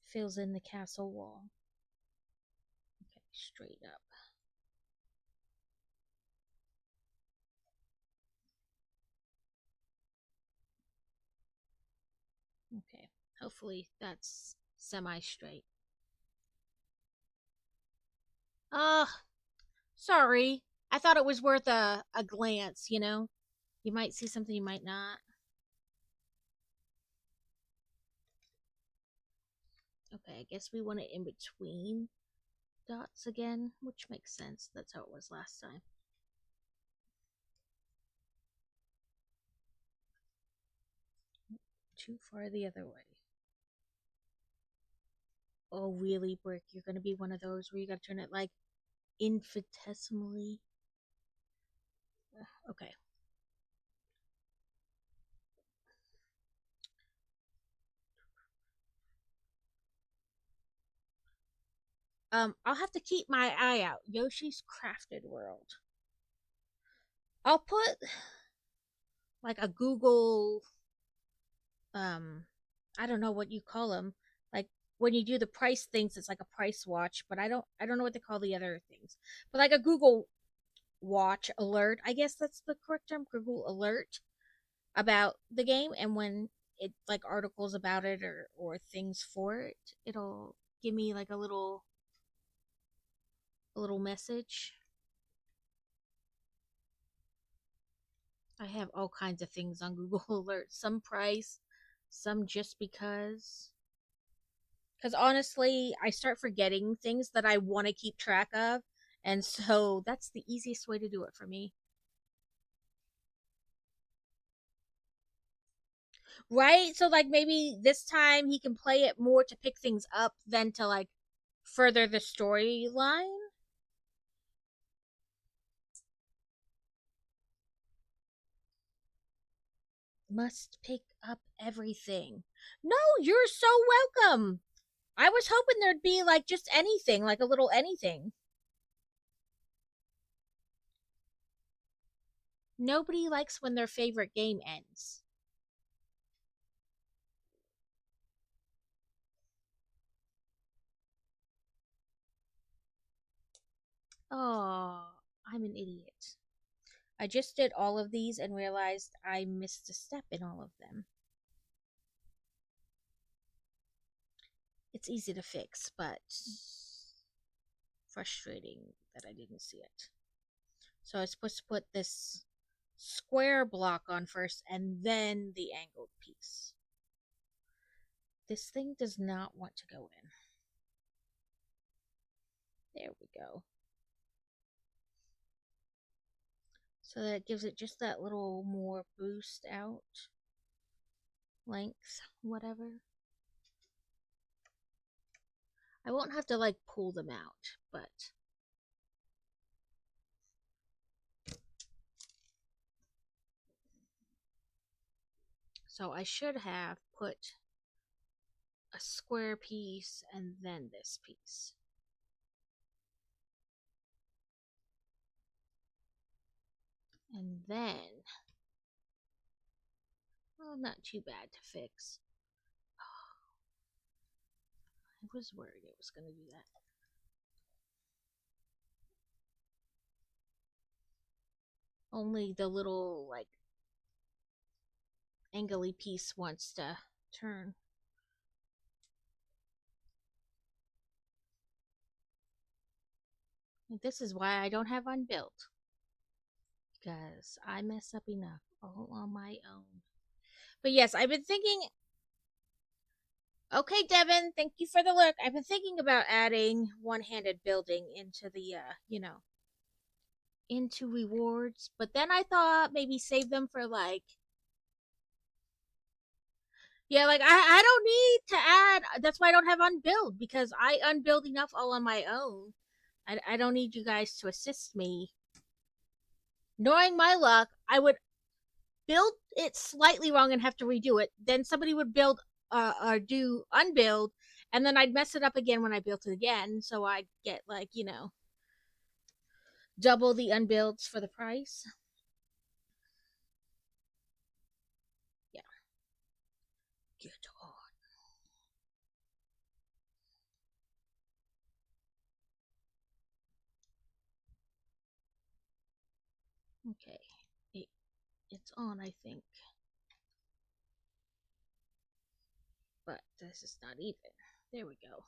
fills in the castle wall. Okay, straight up. Okay. Hopefully that's semi straight. Uh, sorry. I thought it was worth a glance, you know? You might see something, you might not. Okay, I guess we want it in between dots again, which makes sense. That's how it was last time. Too far the other way. Oh, really, Brick? You're gonna be one of those where you gotta turn it like infinitesimally. Okay. I'll have to keep my eye out. Yoshi's Crafted World. I'll put like a Google, um, I don't know what you call them. Like when you do the price things, it's like a price watch, but I don't know what they call the other things. But like a Google watch alert, I guess that's the correct term. Google alert about the game, and when it like articles about it or things for it, it'll give me like a little message. I have all kinds of things on Google Alerts. Some price, some just because. Because honestly, I start forgetting things that I want to keep track of. And so that's the easiest way to do it for me. Right? So, like, maybe this time he can play it more to pick things up than to, like, further the storyline. Must pick up everything. No, you're so welcome. I was hoping there'd be, like, just anything, like a little anything. Nobody likes when their favorite game ends. Oh, I'm an idiot. I just did all of these and realized I missed a step in all of them. It's easy to fix, but frustrating that I didn't see it. So I was supposed to put this square block on first and then the angled piece. This thing does not want to go in. There we go. So that gives it just that little more boost out. Length, whatever. I won't have to like pull them out, but so I should have put a square piece and then this piece. And then, well, not too bad to fix. I was worried it was going to do that. Only the little, like, angly piece wants to turn. And this is why I don't have unbuilt. Because I mess up enough all on my own. But yes, I've been thinking. Okay, Devin, thank you for the look. I've been thinking about adding one-handed building into the, into rewards. But then I thought maybe save them for like, yeah, like I don't need to add. That's why I don't have unbuild because I unbuild enough all on my own. I don't need you guys to assist me. Knowing my luck, I would build it slightly wrong and have to redo it. Then somebody would build or do unbuild, and then I'd mess it up again when I built it again. So I'd get like double the unbuilds for the price. Yeah, get on. Okay, it, it's on. I think. But this is not even. There we go.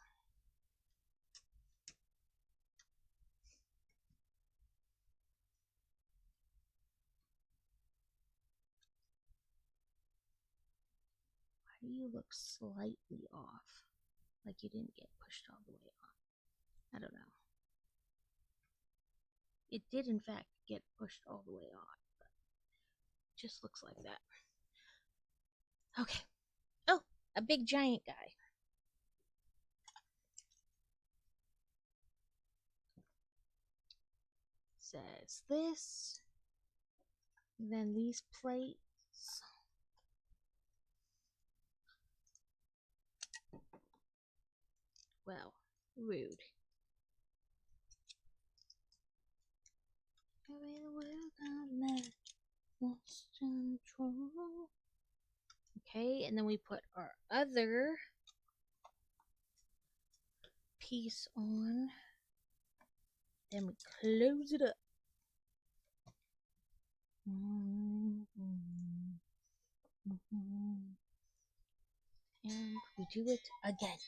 Why do you look slightly off? Like you didn't get pushed all the way off. I don't know. It did, in fact, get pushed all the way off, but it just looks like that. Okay. Oh, a big giant guy. Says this. Then these plates. Well, rude. Okay, and then we put our other piece on. Then we close it up. And we do it again.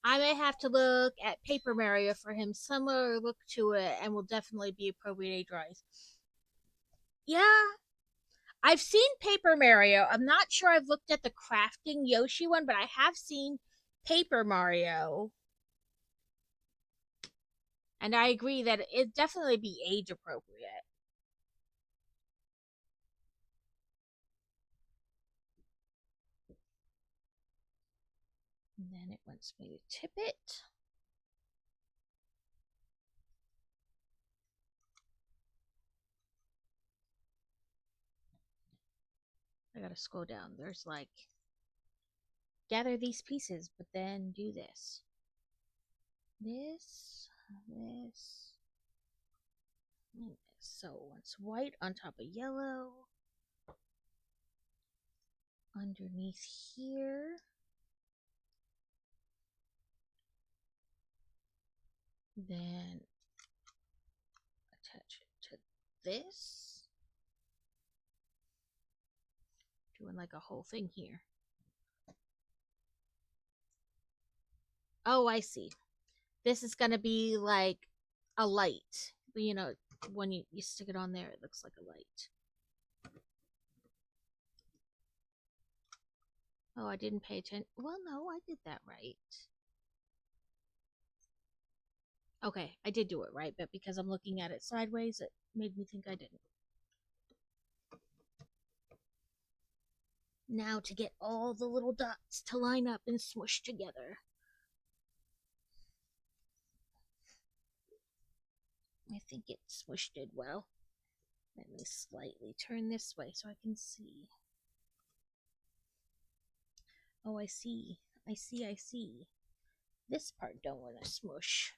I may have to look at Paper Mario for him, similar look to it, and will definitely be appropriate age-wise. Yeah, I've seen Paper Mario. I'm not sure I've looked at the crafting Yoshi one, but I have seen Paper Mario. And I agree that it'd definitely be age appropriate. And then it wants me to tip it. I gotta scroll down. There's like, gather these pieces, but then do this. This. So it's white on top of yellow. Underneath here. Then attach it to this. Doing like a whole thing here. Oh, I see. This is gonna be like a light. You know, when you stick it on there, it looks like a light. Oh, I didn't pay attention. Well, no, I did that right. Okay, I did do it right, but because I'm looking at it sideways, it made me think I didn't. Now to get all the little dots to line up and smush together. I think it smushed it well. Let me slightly turn this way so I can see. Oh, I see. I see. This part don't want to smush.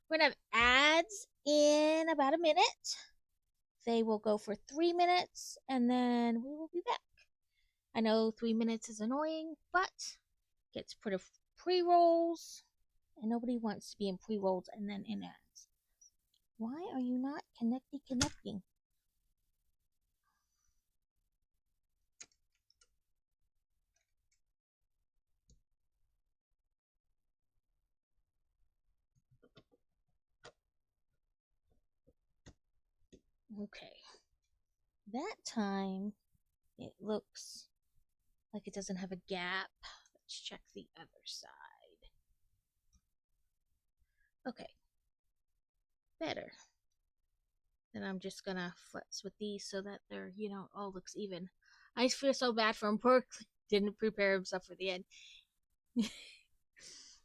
We're going to have ads in about a minute. They will go for 3 minutes, and then we will be back. I know 3 minutes is annoying, but gets rid of pre-rolls, and nobody wants to be in pre-rolls and then in ads. Why are you not connecting? Okay. That time, it looks like it doesn't have a gap. Let's check the other side. Okay. Better. Then I'm just gonna futz with these so that they're, all looks even. I feel so bad for him. Poor didn't prepare himself for the end. Maybe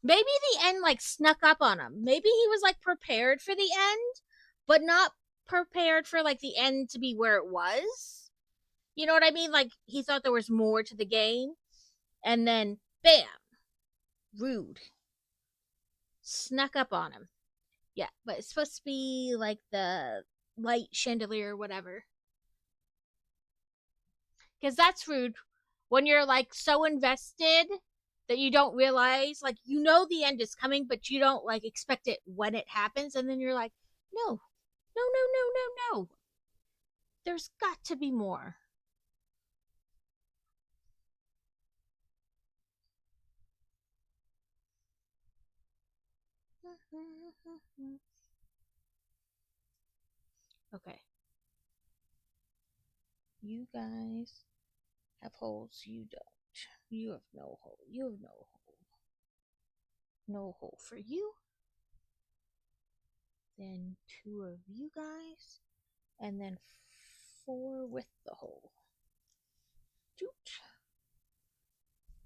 the end like snuck up on him. Maybe he was like prepared for the end, but not prepared for like the end to be where it was. You know what I mean? Like he thought there was more to the game, and then bam, rude, snuck up on him. Yeah, but it's supposed to be like the light chandelier or whatever. Because that's rude when you're like so invested that you don't realize, like, the end is coming, but you don't like expect it when it happens, and then you're like, no. There's got to be more. Okay. You guys have holes. You don't. You have no hole. You have no hole. No hole for you. Then two of you guys. And then four with the hole. Doot.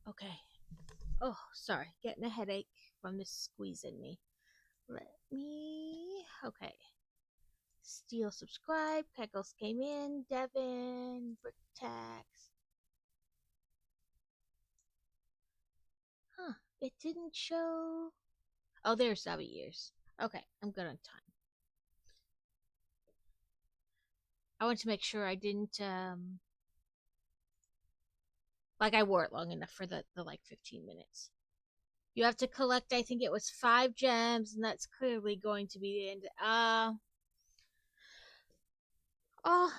Okay. Oh, sorry. Getting a headache from this squeezing me. Let me. Okay. Steel subscribe. Kegels came in. Devin. Brick tax. Huh. It didn't show. Oh, there's Zavi years. Okay. I'm good on time. I want to make sure I didn't. Like I wore it long enough for the like 15 minutes. You have to collect, I think it was 5 gems, and that's clearly going to be the end. Oh,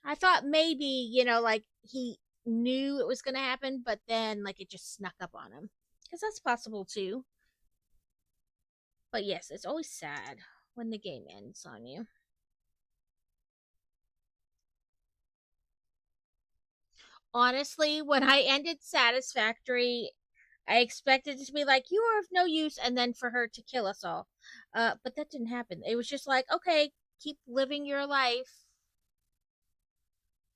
I thought maybe, like he knew it was going to happen, but then like it just snuck up on him. Because that's possible too. But yes, it's always sad when the game ends on you. Honestly, when I ended Satisfactory, I expected it to be like, you are of no use, and then for her to kill us all. But that didn't happen. It was just like, okay, keep living your life.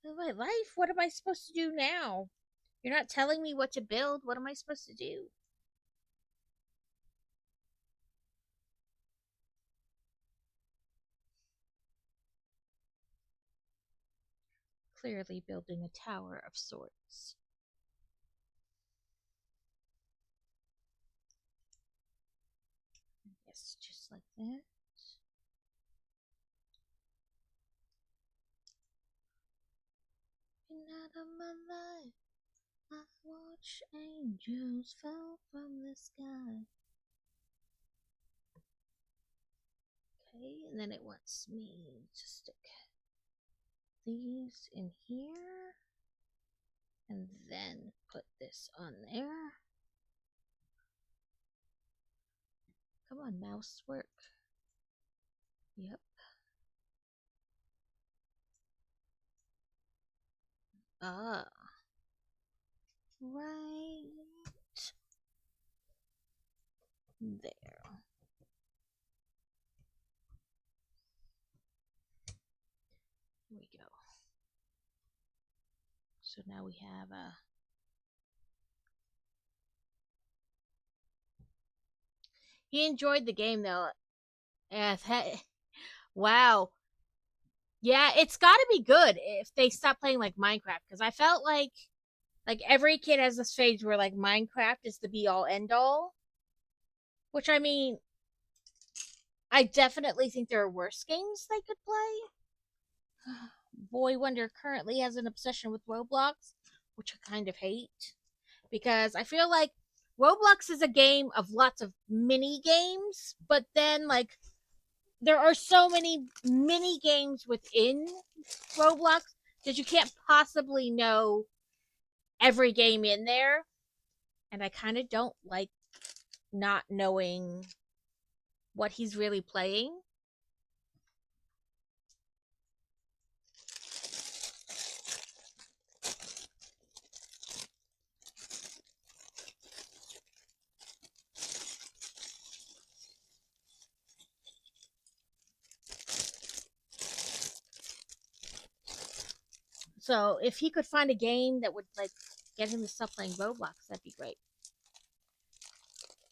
My life? What am I supposed to do now? You're not telling me what to build. What am I supposed to do? Clearly building a tower of sorts. Yes, just like that. And out of my life, I watch angels fall from the sky. Okay, and then it wants me to stick these in here. And then put this on there. Come on, mouse, work. Yep. Ah. Right there. Here we go. So now we have a. He enjoyed the game though. Yeah, wow. Yeah, it's got to be good if they stop playing like Minecraft, because I felt like every kid has this phase where like Minecraft is the be all end all. Which I mean, I definitely think there are worse games they could play. Boy Wonder currently has an obsession with Roblox, which I kind of hate, because I feel like Roblox is a game of lots of mini games, but then like there are so many mini games within Roblox that you can't possibly know every game in there. And I kind of don't like not knowing what he's really playing. So if he could find a game that would like get him to stop playing Roblox, that'd be great.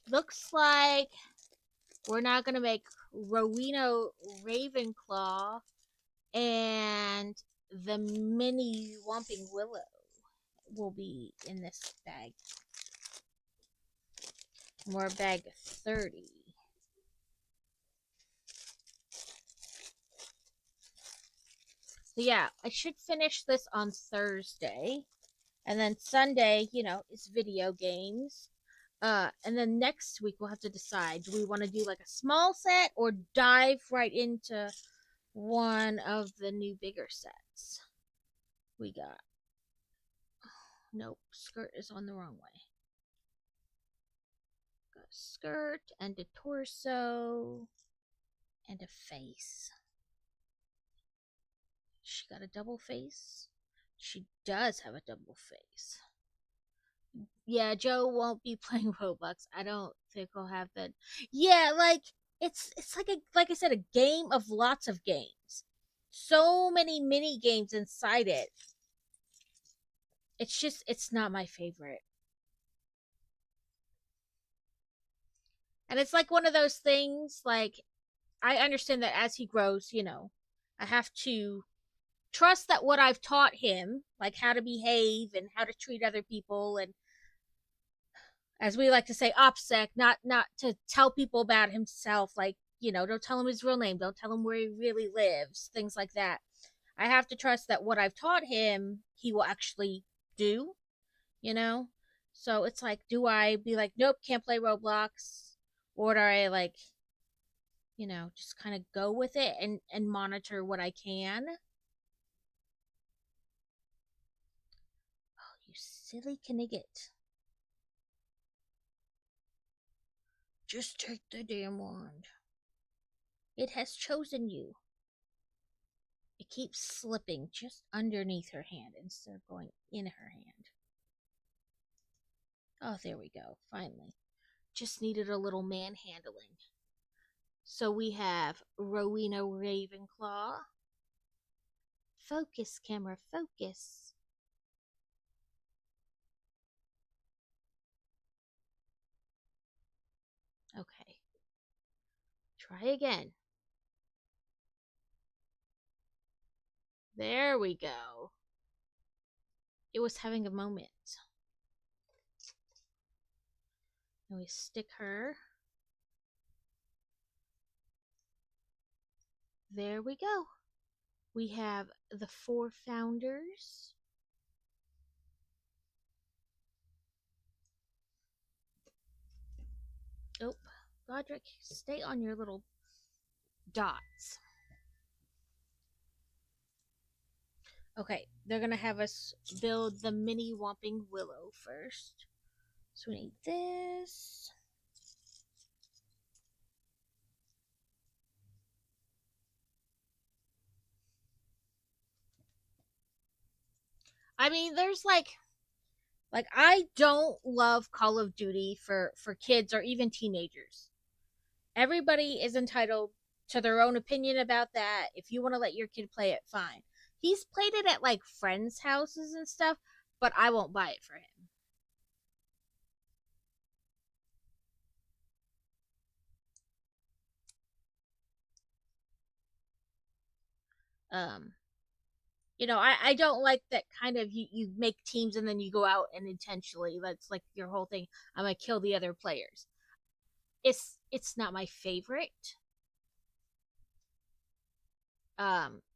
Looks like we're not gonna make Rowena Ravenclaw and the mini Whomping Willow will be in this bag. More bag 30. So yeah, I should finish this on Thursday. And then Sunday, is video games. And then next week we'll have to decide, do we want to do like a small set or dive right into one of the new bigger sets we got? Nope, skirt is on the wrong way. Got skirt and a torso and a face. She got a double face. She does have a double face. Yeah, Joe won't be playing Roblox. I don't think he'll have that. Yeah, like it's like I said, a game of lots of games. So many mini games inside it. It's not my favorite. And it's like one of those things like I understand that as he grows, I have to trust that what I've taught him, like how to behave and how to treat other people and as we like to say, OPSEC, not to tell people about himself, like, don't tell him his real name, don't tell him where he really lives, things like that. I have to trust that what I've taught him, he will actually do, you know? So it's like, do I be like, nope, can't play Roblox? Or do I like, just kind of go with it and monitor what I can? Oh, you silly Knigget. Just take the damn wand. It has chosen you. It keeps slipping just underneath her hand instead of going in her hand. Oh, there we go. Finally. Just needed a little manhandling. So we have Rowena Ravenclaw. Focus, camera, focus. Okay. Try again. There we go. It was having a moment. And we stick her. There we go. We have the 4 founders. Oh, Godric, stay on your little dots. Okay, they're gonna have us build the mini Whomping Willow first. So we need this. I mean, there's like I don't love Call of Duty for kids or even teenagers. Everybody is entitled to their own opinion about that. If you want to let your kid play it, fine. He's played it at like friends' houses and stuff, but I won't buy it for him. Um, I don't like that kind of you make teams and then you go out and intentionally that's like your whole thing. I'm gonna kill the other players. It's not my favorite.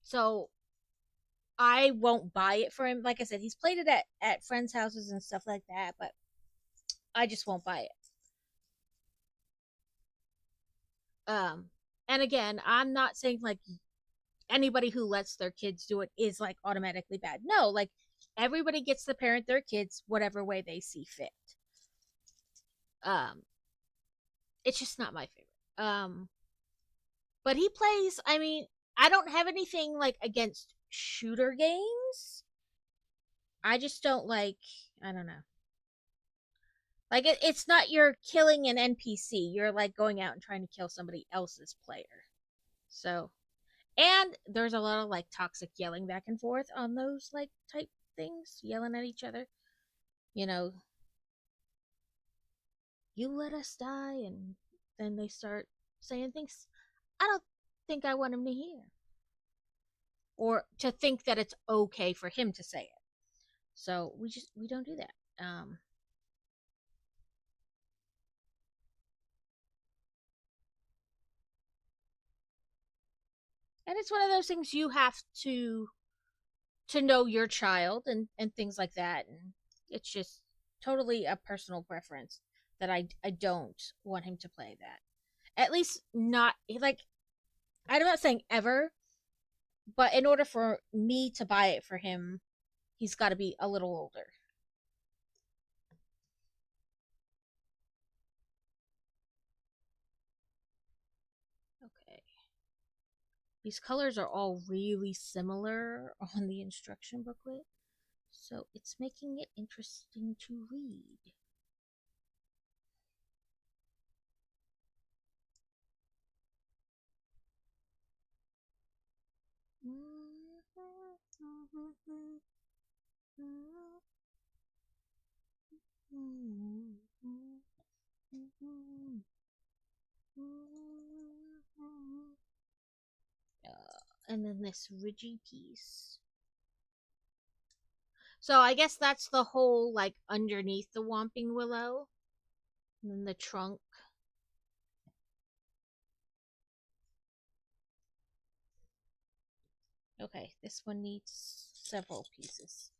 So I won't buy it for him. Like I said, he's played it at friends' houses and stuff like that, but I just won't buy it. Um, and again, I'm not saying like anybody who lets their kids do it is like automatically bad. No, like everybody gets to parent their kids whatever way they see fit. Um, it's just not my favorite. But he plays. I mean, I don't have anything like against shooter games. I just don't like. I don't know. Like it's not you're killing an NPC. You're like going out and trying to kill somebody else's player. So, and there's a lot of like toxic yelling back and forth on those like type things, yelling at each other. You know, you let us die, and then they start saying things I don't think I want him to hear, or to think that it's okay for him to say it. So we don't do that. And it's one of those things you have to know your child and things like that, and it's just totally a personal preference that I don't want him to play that. At least not like I'm not saying ever, but in order for me to buy it for him, he's got to be a little older. These colors are all really similar on the instruction booklet, so it's making it interesting to read. And then this ridgy piece. So I guess that's the whole, like, underneath the Whomping Willow. And then the trunk. Okay, this one needs several pieces.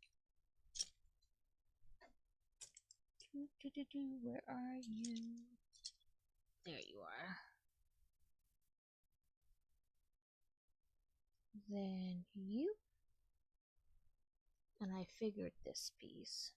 Where are you? There you are. Then you. And I figured this piece.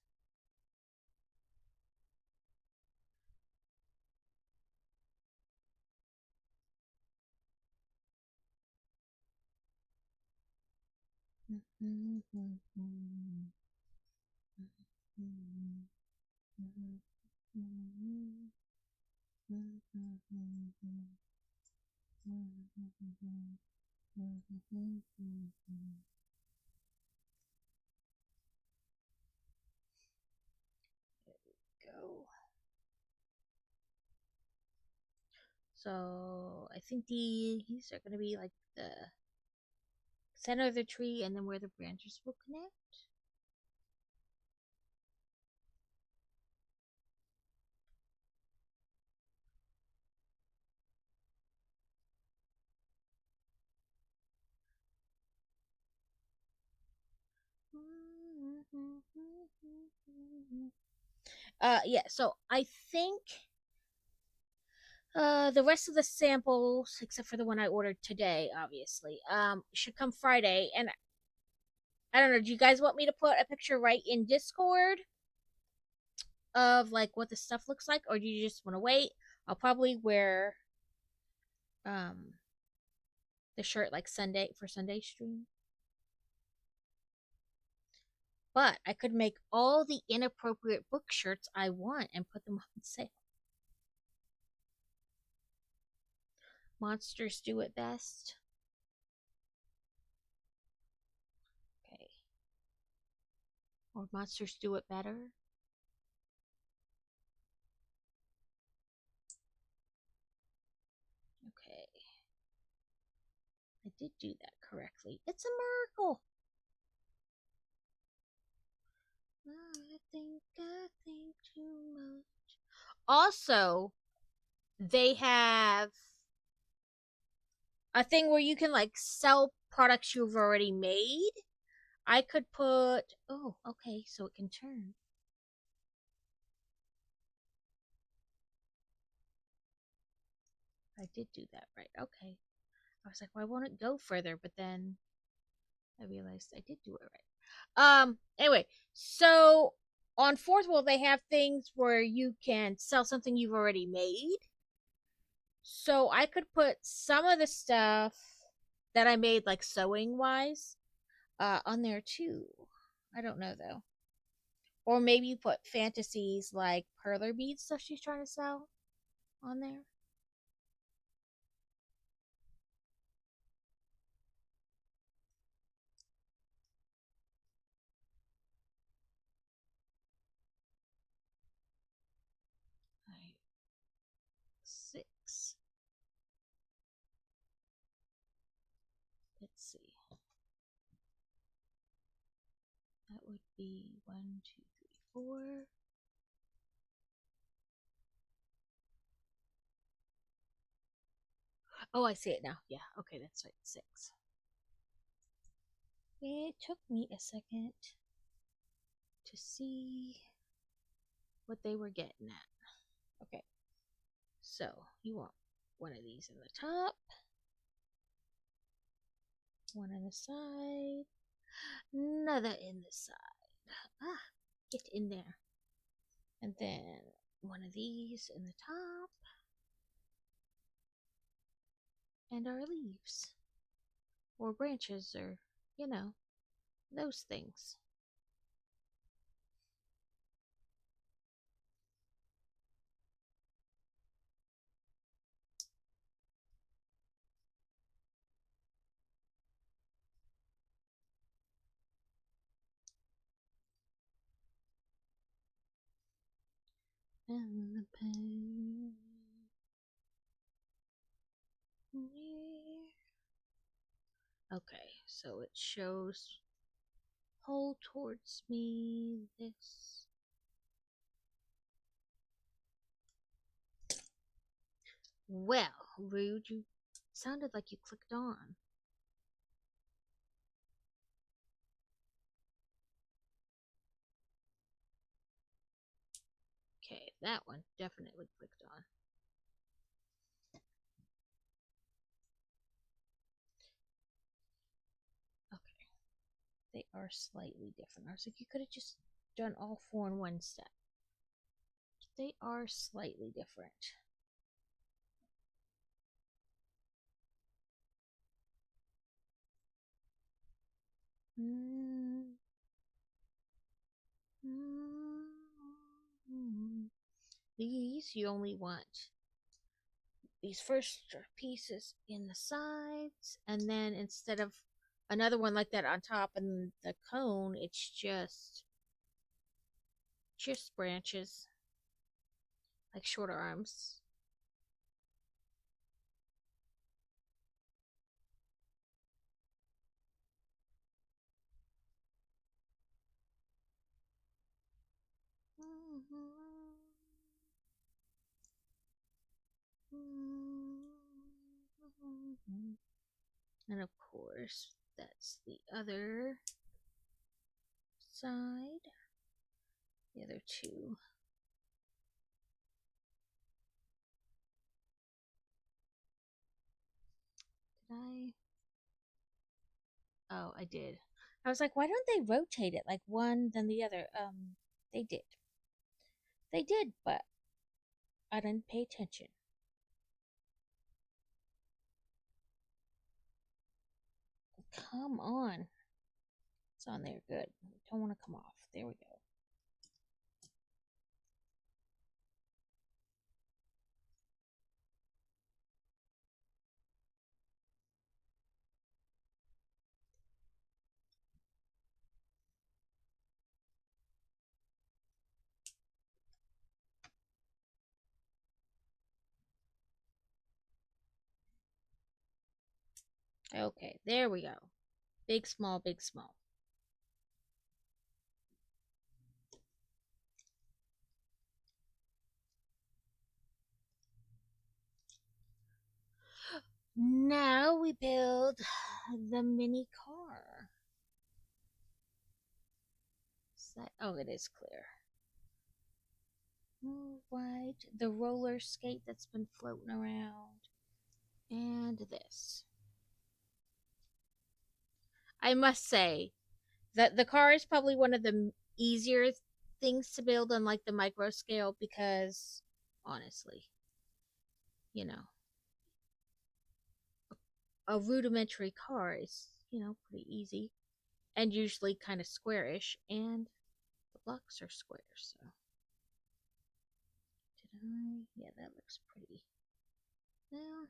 Go. So I think these are going to be like the center of the tree and then where the branches will connect. Yeah, so I think the rest of the samples, except for the one I ordered today, obviously, should come Friday. And I don't know, do you guys want me to put a picture right in Discord of like what the stuff looks like, or do you just want to wait? I'll probably wear um the shirt like Sunday for Sunday stream. But I could make all the inappropriate book shirts I want and put them on sale. Monsters do it best. Okay. Or monsters do it better. Okay. I did do that correctly. It's a miracle. I think too much. Also, they have a thing where you can like sell products you've already made. I could put, oh, okay, so it can turn. I did do that right. Okay. I was like, why won't it go further? But then I realized I did do it right. Anyway, so on Fourth Wall they have things where you can sell something you've already made. So I could put some of the stuff that I made, like sewing wise, on there too. I don't know though. Or maybe put fantasies like perler beads stuff she's trying to sell on there. Right. 6. Let's see. That would be 1, 2, 3, 4. Oh, I see it now. Yeah, okay, that's right. 6. It took me a second to see what they were getting at. Okay, so you want one of these in the top, one on the side, another in the side. Ah, get in there. And then one of these in the top, and our leaves. or branches or, you know, those things. And the pain. Okay, so it shows pull towards me this. Well, rude, you sounded like you clicked on. Okay, that one definitely clicked on. Okay, they are slightly different. I was like, you could have just done all four in one step. They are slightly different. Mm. Mm. These you only want these first pieces in the sides, and then instead of another one like that on top and the cone, it's just branches, like shorter arms. And of course, that's the other side. The other two. Did I? Oh, I did. I was like, why don't they rotate it like one then the other? They did. They did, but I didn't pay attention. Come on. It's on there. Good. Don't want to come off. There we go. Okay, there we go. Big, small, big, small. Now we build the mini car. Oh, it is clear. Right, the roller skate that's been floating around, and this. I must say that the car is probably one of the easier things to build on like the micro scale because honestly, you know, a rudimentary car is, pretty easy and usually kind of squarish, and the blocks are square, so. Did I? Yeah, that looks pretty. Well,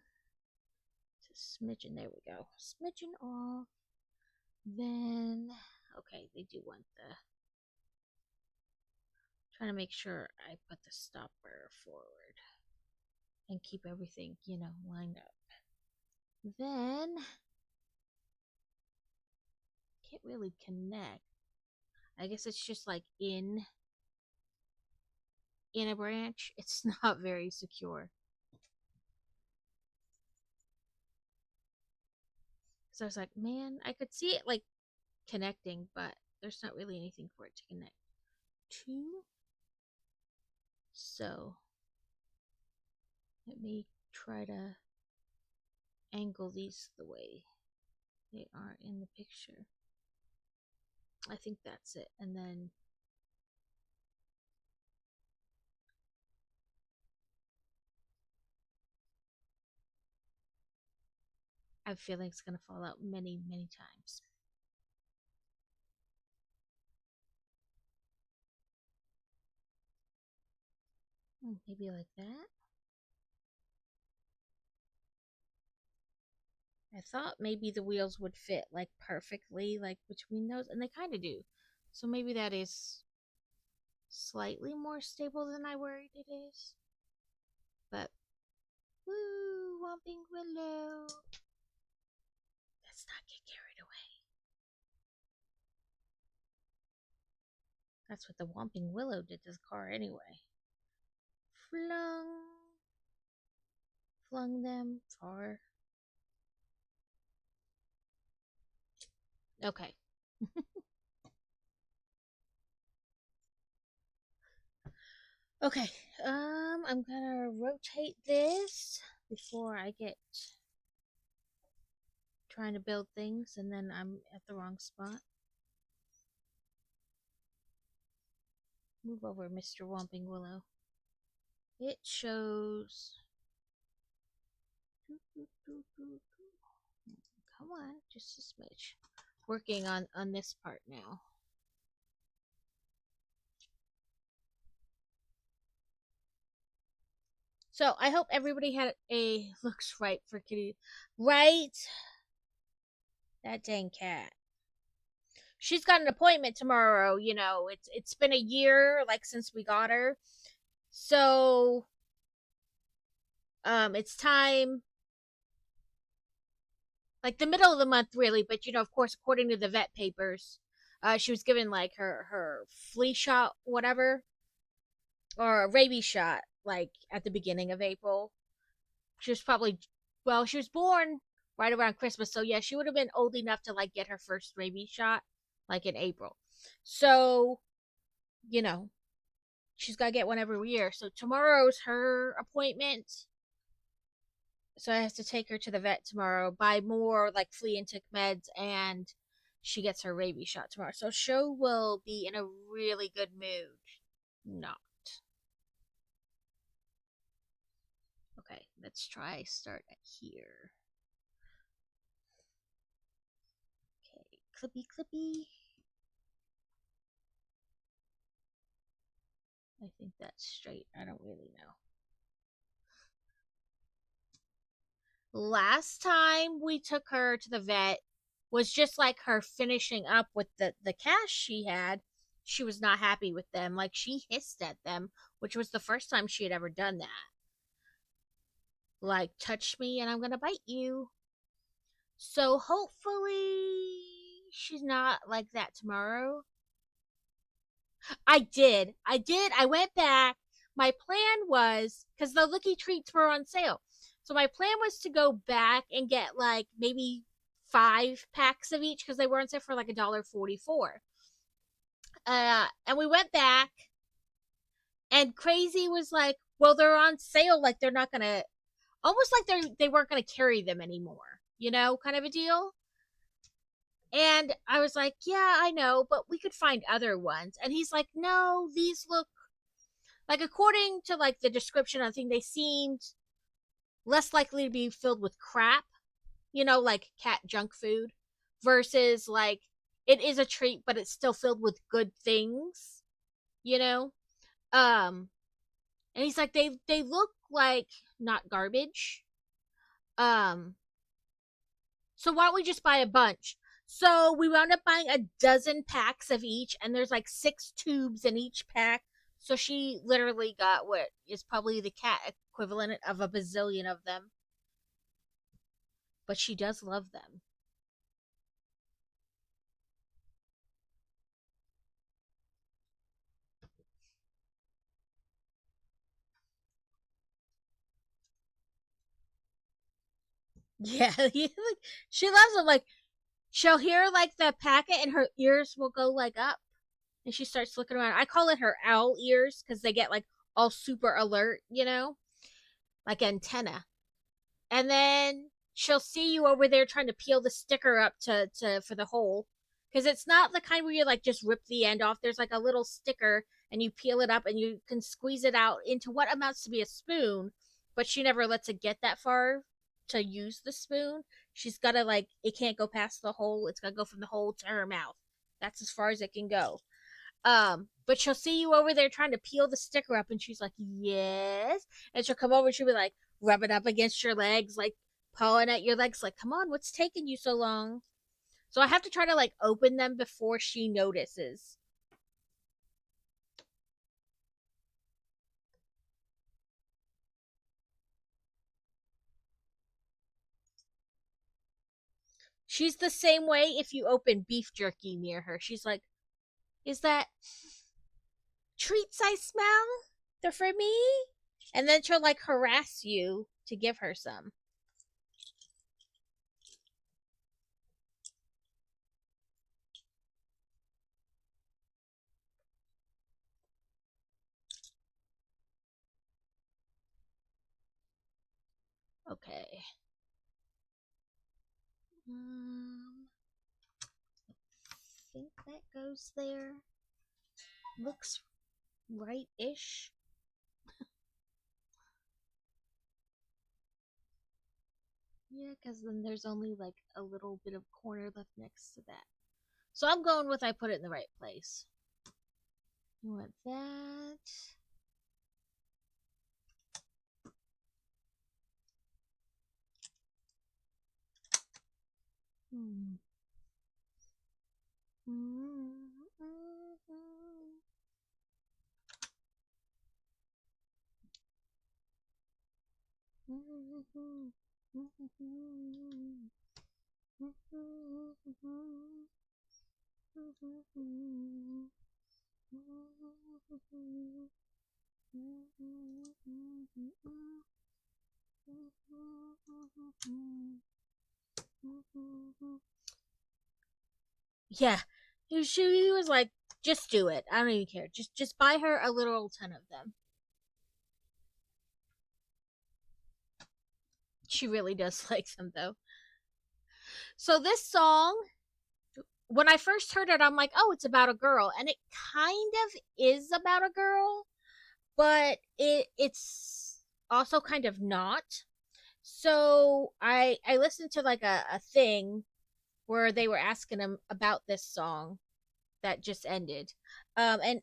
it's a smidgen. There we go. Smidgen off. Then, okay, they do want the. Trying to make sure I put the stopper forward and keep everything, lined up. Then, can't really connect. I guess it's just like in a branch. It's not very secure. So I was like, man, I could see it like connecting, but there's not really anything for it to connect to. So let me try to angle these the way they are in the picture. I think that's it. And then have a feeling it's going to fall out many, many times. Maybe like that. I thought maybe the wheels would fit like perfectly like between those, and they kind of do. So maybe that is slightly more stable than I worried it is. But woo, Whomping Willow. Let's not get carried away. That's what the Whomping Willow did to the car anyway. Flung them far. Okay. Okay. I'm gonna rotate this before I get trying to build things and then I'm at the wrong spot. Move over, Mr. Whomping Willow. It shows. Come on, just a smidge. Working on this part now. So I hope everybody had a looks right for Kitty. Right? That dang cat. She's got an appointment tomorrow, you know. It's been a year like since we got her. So it's time like the middle of the month really, but you know, of course, according to the vet papers, she was given like her flea shot, whatever, or a rabies shot, like at the beginning of April. She was probably, well, she was born right around Christmas, so yeah, she would have been old enough to like get her first rabies shot, like in April. So, you know, she's got to get one every year. So tomorrow's her appointment. So I have to take her to the vet tomorrow, buy more like flea and tick meds, and she gets her rabies shot tomorrow. So Show will be in a really good mood. Not. Okay, let's try start at here. Okay, clippy clippy. I think that's straight. I don't really know. Last time we took her to the vet was just like her finishing up with the cash she had. She was not happy with them. Like she hissed at them, which was the first time she had ever done that. Like, touch me and I'm going to bite you. So hopefully she's not like that tomorrow. I did. I went back. My plan was, because the Licky treats were on sale. So my plan was to go back and get like maybe 5 packs of each because they were on sale for like $1.44. And we went back, and Crazy was like, well, they're on sale. Like, they're not going to, almost like they weren't going to carry them anymore, you know, kind of a deal. And I was like, yeah, I know, but we could find other ones. And he's like, no, these look like, according to like the description, I think they seemed less likely to be filled with crap, you know, like cat junk food, versus like it is a treat, but it's still filled with good things, you know. Um, and he's like, they look like not garbage. Um, so why don't we just buy a bunch? So we wound up buying a dozen packs of each, and there's like 6 tubes in each pack. So she literally got what is probably the cat equivalent of a bazillion of them. But she does love them. Yeah, she loves them. Like, she'll hear like the packet, and her ears will go like up, and she starts looking around. I call it her owl ears because they get like all super alert, you know, like antenna. And then she'll see you over there trying to peel the sticker up to for the hole, because it's not the kind where you like just rip the end off. There's like a little sticker, and you peel it up, and you can squeeze it out into what amounts to be a spoon, but she never lets it get that far to use the spoon, she's gotta like it can't go past the hole. It's gotta go from the hole to her mouth. That's as far as it can go. But she'll see you over there trying to peel the sticker up, and she's like, "Yes," and she'll come over and she'll be like rubbing up against your legs, like pawing at your legs, like, "Come on, what's taking you so long?" So I have to try to like open them before she notices. She's the same way if you open beef jerky near her. She's like, "Is that treats I smell? They're for me?" And then she'll like harass you to give her some. Okay. I think that goes there. Looks right ish. Yeah, because then there's only like a little bit of corner left next to that. So I'm going with I put it in the right place. You want that? Hmm. Yeah, she was like, just do it. I don't even care. Just buy her a literal ton of them. She really does like them though. So this song, when I first heard it, I'm like, oh, it's about a girl, and it kind of is about a girl, but it's also kind of not. So I listened to like a thing where they were asking him about this song that just ended, and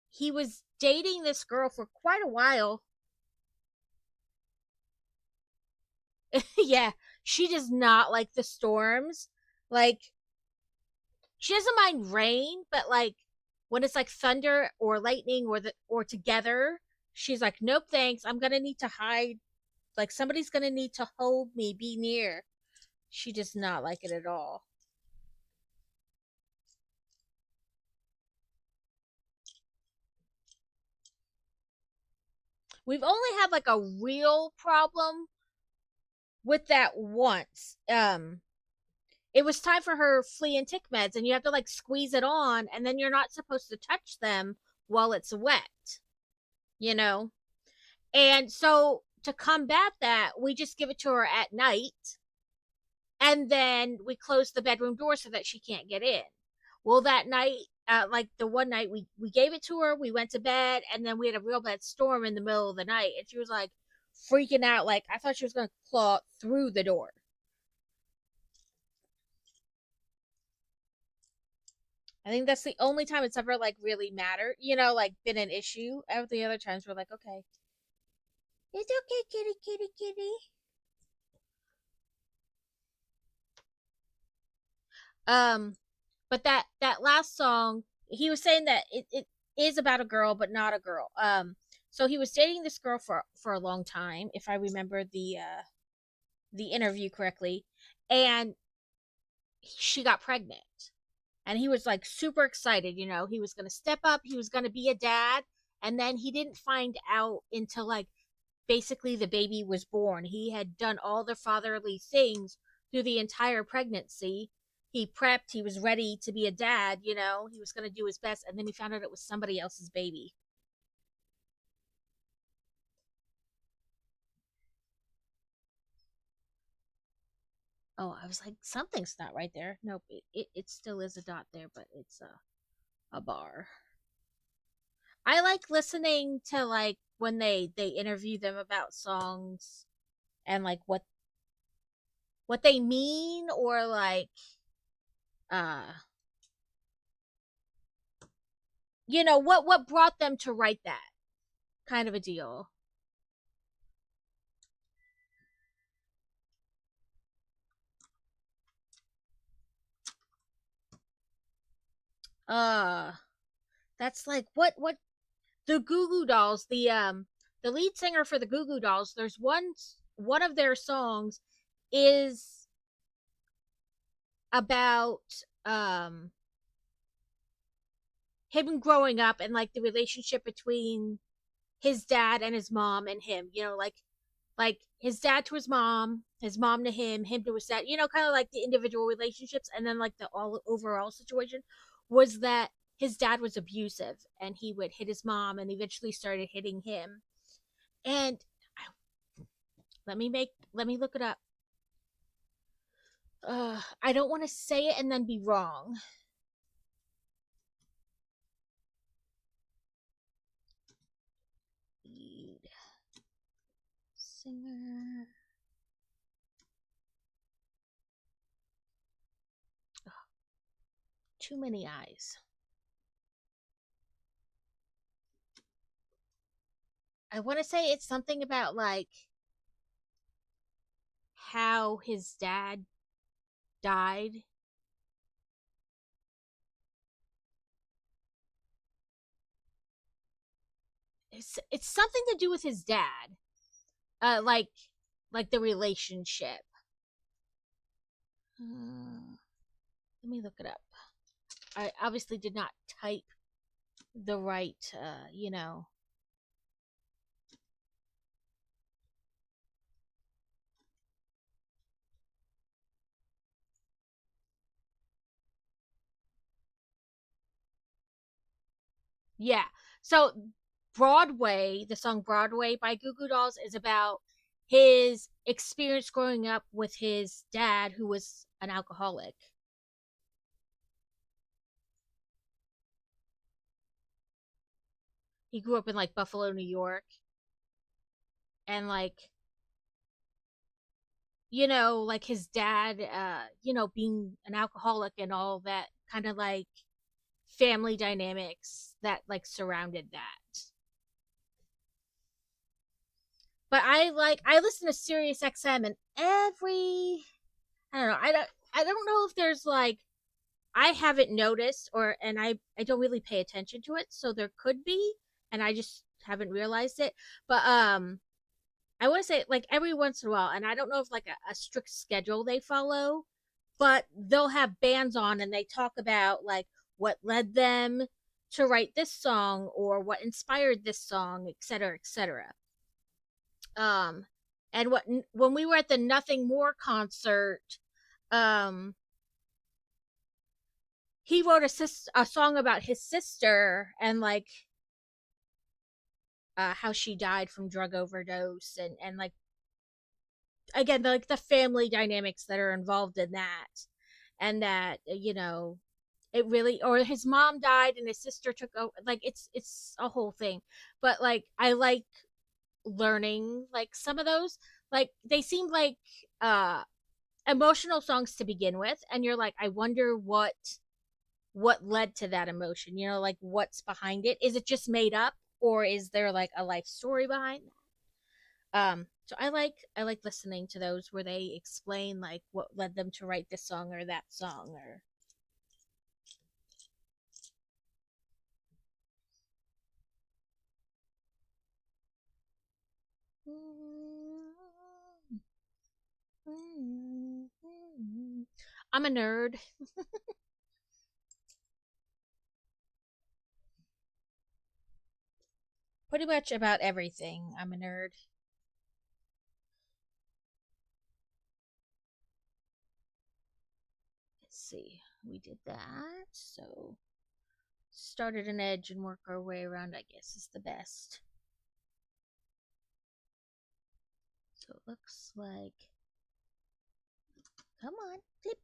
he was dating this girl for quite a while. Yeah, she does not like the storms. Like she doesn't mind rain, but like when it's like thunder or lightning or together, she's like, nope, thanks. I'm gonna need to hide. Like somebody's gonna need to hold me, be near. She does not like it at all. We've only had like a real problem with that once. It was time for her flea and tick meds, and you have to like squeeze it on, and then you're not supposed to touch them while it's wet, you know? And so to combat that, we just give it to her at night, and then we close the bedroom door so that she can't get in. Well, that night, like the one night we gave it to her, we went to bed, and then we had a real bad storm in the middle of the night, and she was like freaking out, like I thought she was gonna claw through the door. I think that's the only time it's ever like really mattered, like been an issue. Every the other times we're like, okay, it's okay, kitty, kitty, kitty. Um, but that last song, he was saying that it is about a girl, but not a girl. So he was dating this girl for a long time, if I remember the interview correctly, and she got pregnant, and he was like super excited. He was gonna step up, he was gonna be a dad, and then he didn't find out until like basically the baby was born. He had done all the fatherly things through the entire pregnancy. He prepped, he was ready to be a dad, he was going to do his best, and then he found out it was somebody else's baby. Oh, I was like, something's not right there. Nope, it still is a dot there, but it's a bar. I like listening to like when they interview them about songs and like what what they mean, or like uh what brought them to write that kind of a deal. Uh that's like what the Goo Goo Dolls, the lead singer for the Goo Goo Dolls, there's one of their songs is about him growing up and like the relationship between his dad and his mom and him, like his dad to his mom to him to his dad, kind of like the individual relationships, and then like the all overall situation was that his dad was abusive and he would hit his mom and eventually started hitting him. And let me look it up. I don't want to say it and then be wrong. Lead singer. Oh, too many eyes. I want to say it's something about like how his dad died. It's something to do with his dad. Like the relationship. Let me look it up. I obviously did not type the right, Yeah. So Broadway, the song Broadway by Goo Goo Dolls is about his experience growing up with his dad who was an alcoholic. He grew up in like Buffalo, New York, and like like his dad being an alcoholic and all that kind of like family dynamics that like surrounded that. But I listen to Sirius XM, and every I don't know. I don't know if there's like I haven't noticed, or and I don't really pay attention to it, so there could be, and I just haven't realized it. But I want to say like every once in a while, and I don't know if like a strict schedule they follow, but they'll have bands on and they talk about like what led them to write this song or what inspired this song, et cetera, et cetera. Um, and when we were at the Nothing More concert, um, he wrote a song about his sister and like how she died from drug overdose, and like again like the family dynamics that are involved in that, and that it really, or his mom died and his sister took over, like it's a whole thing. But like I like learning like some of those, like they seem like uh emotional songs to begin with, and you're like I wonder what led to that emotion, like what's behind it. Is it just made up, or is there like a life story behind that? So I like listening to those where they explain like what led them to write this song or that song, or I'm a nerd. Pretty much about everything. I'm a nerd. Let's see. We did that. So start at an edge and work our way around, I guess, is the best. So it looks like. Come on, flip.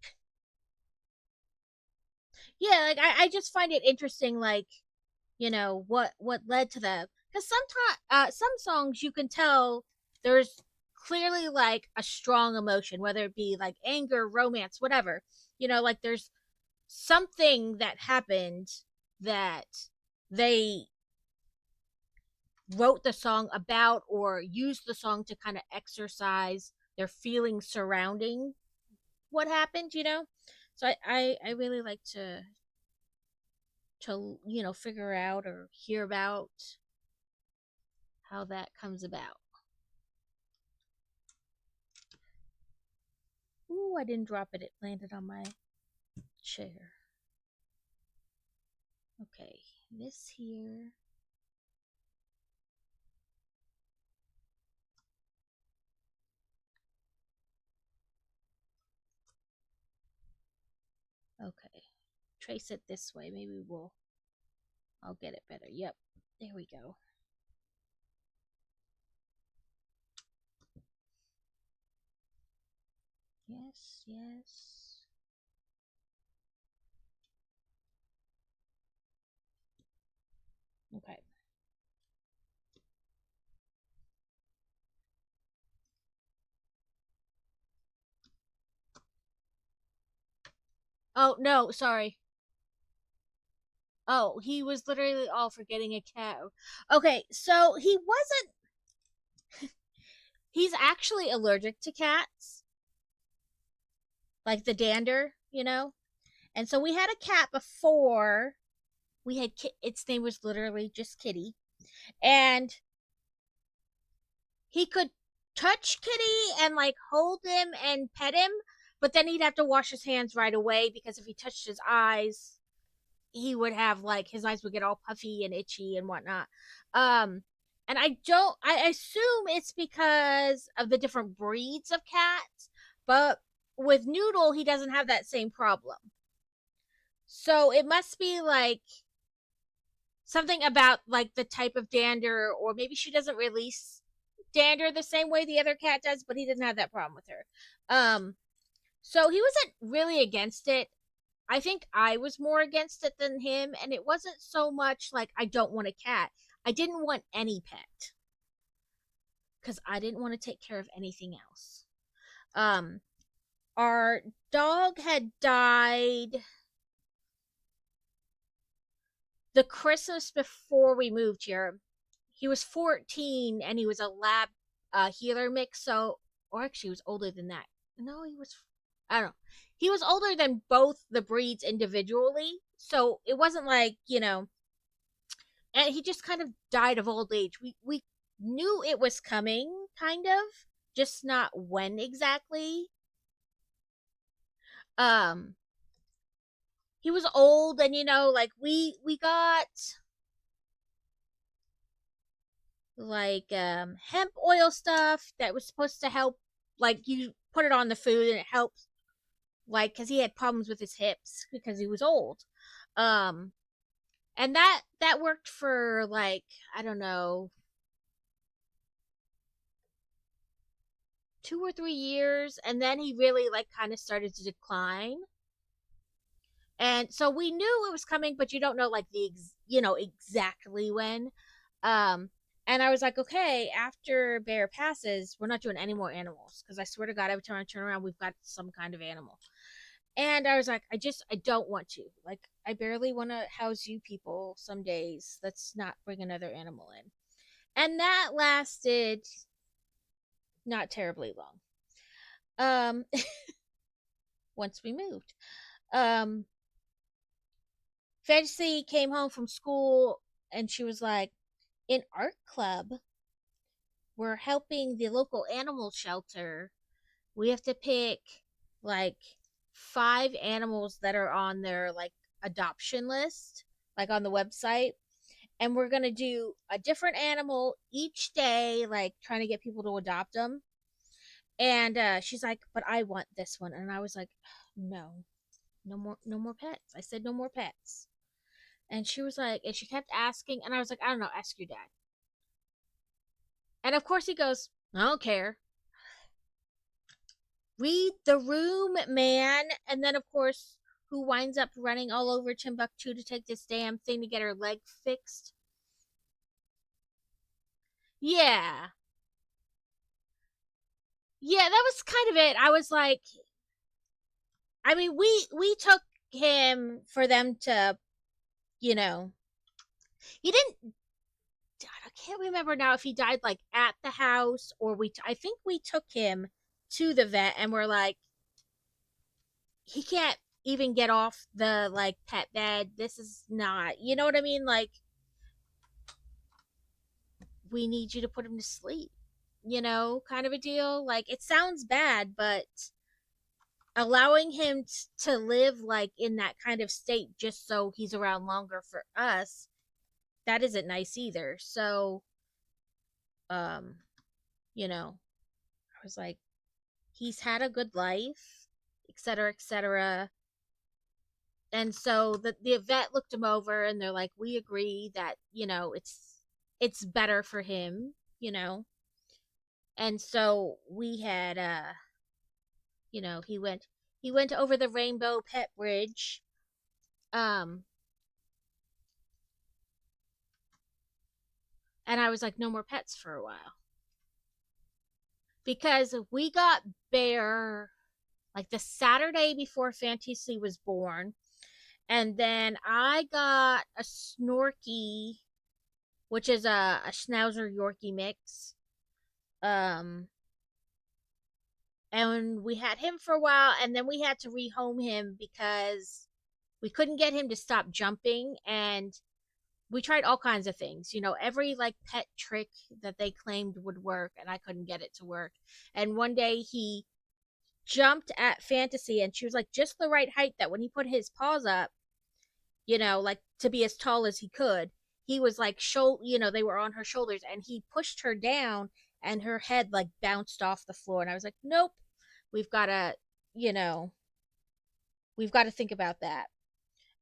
Yeah, like I just find it interesting, like what led to the, because sometimes some songs you can tell there's clearly like a strong emotion, whether it be like anger, romance, whatever. Like there's something that happened that they wrote the song about or used the song to kind of exercise their feelings surrounding what happened. So I really like to figure out or hear about how that comes about. Ooh, I didn't drop it. It landed on my chair. Okay, this here. Okay, trace it this way. Maybe I'll get it better. Yep, there we go. Yes, yes. Okay. Oh, no, sorry. Oh, he was literally all for getting a cat. Okay, so he's actually allergic to cats, like the dander. And so we had a cat before. Its name was literally just Kitty. And he could touch Kitty and like hold him and pet him, but then he'd have to wash his hands right away because if he touched his eyes, he would have like his eyes would get all puffy and itchy and whatnot. Um, and I assume it's because of the different breeds of cats, but with Noodle, he doesn't have that same problem. So it must be like something about like the type of dander, or maybe she doesn't release dander the same way the other cat does, but he didn't have that problem with her. So he wasn't really against it. I think I was more against it than him, and it wasn't so much like I don't want a cat. I didn't want any pet because I didn't want to take care of anything else. Um, our dog had died the Christmas before we moved here. He was 14 and he was a lab healer mix. So, or actually, he was older than that. No, he was, I don't know. He was older than both the breeds individually. So it wasn't like, and he just kind of died of old age. We knew it was coming, kind of, just not when exactly. Um, he was old, and like we got like hemp oil stuff that was supposed to help, like you put it on the food and it helps, like because he had problems with his hips because he was old. um and that worked for like, I don't know, 2 or 3 years, and then he really like kind of started to decline. And so we knew it was coming, but you don't know like exactly when. um and I was like, okay, after Bear passes, we're not doing any more animals, because I swear to God, every time I turn around, we've got some kind of animal. And I was like, I don't want to. Like, I barely want to house you people some days. Let's not bring another animal in. And that lasted not terribly long. Um, once we moved. Um, Fantasy came home from school and she was like, in art club, we're helping the local animal shelter. We have to pick like 5 animals that are on their like adoption list, like on the website. And we're going to do a different animal each day, like trying to get people to adopt them. And she's like, but I want this one. And I was like, no, no more pets. I said, no more pets. And she was like, and she kept asking. And I was like, I don't know, ask your dad. And of course he goes, I don't care. Read the room, man. And then, of course, who winds up running all over Timbuktu to take this damn thing to get her leg fixed? Yeah. yeah, that was kind of it. I was like, I mean, we took him for them to, you know, he didn't. I can't remember now if he died like at the house or we. I think we took him to the vet and we're like, he can't even get off the like pet bed. This is not, you know what I mean? Like, we need you to put him to sleep, kind of a deal. Like, it sounds bad, but allowing him to live like in that kind of state just so he's around longer for us, that isn't nice either. So, um, I was like, he's had a good life, et cetera, et cetera. And so the vet looked him over and they're like, we agree that, it's better for him, and so we had he went over the rainbow pet bridge. um and I was like, no more pets for a while, because we got Bear like the Saturday before Fantasy was born, and then I got a Snorky, which is a Schnauzer Yorkie mix. um and we had him for a while, and then we had to rehome him because we couldn't get him to stop jumping. And we tried all kinds of things, every like pet trick that they claimed would work, and I couldn't get it to work. And one day he jumped at Fantasy, and she was like just the right height that when he put his paws up, like to be as tall as he could, he was like they were on her shoulders, and he pushed her down, and her head like bounced off the floor. And I was like, nope, we've got to, you know, we've got to think about that.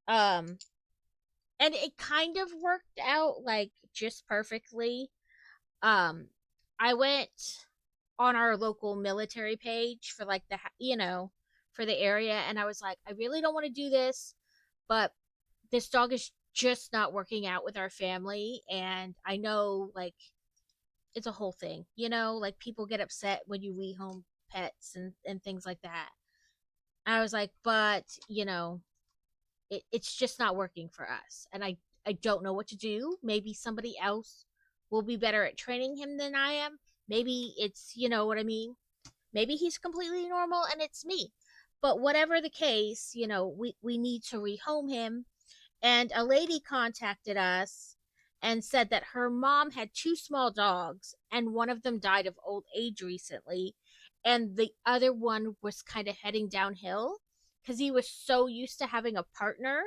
Um, and it kind of worked out like just perfectly. Um, I went on our local military page for like for the area, and I was like, I really don't want to do this, but this dog is just not working out with our family, and I know like it's a whole thing, like people get upset when you rehome pets and things like that. I was like, but it's just not working for us, and I don't know what to do. Maybe somebody else will be better at training him than I am. Maybe it's, what I mean, maybe he's completely normal and it's me. But whatever the case, we need to rehome him. And a lady contacted us and said that her mom had two small dogs, and one of them died of old age recently, and the other one was kind of heading downhill because he was so used to having a partner,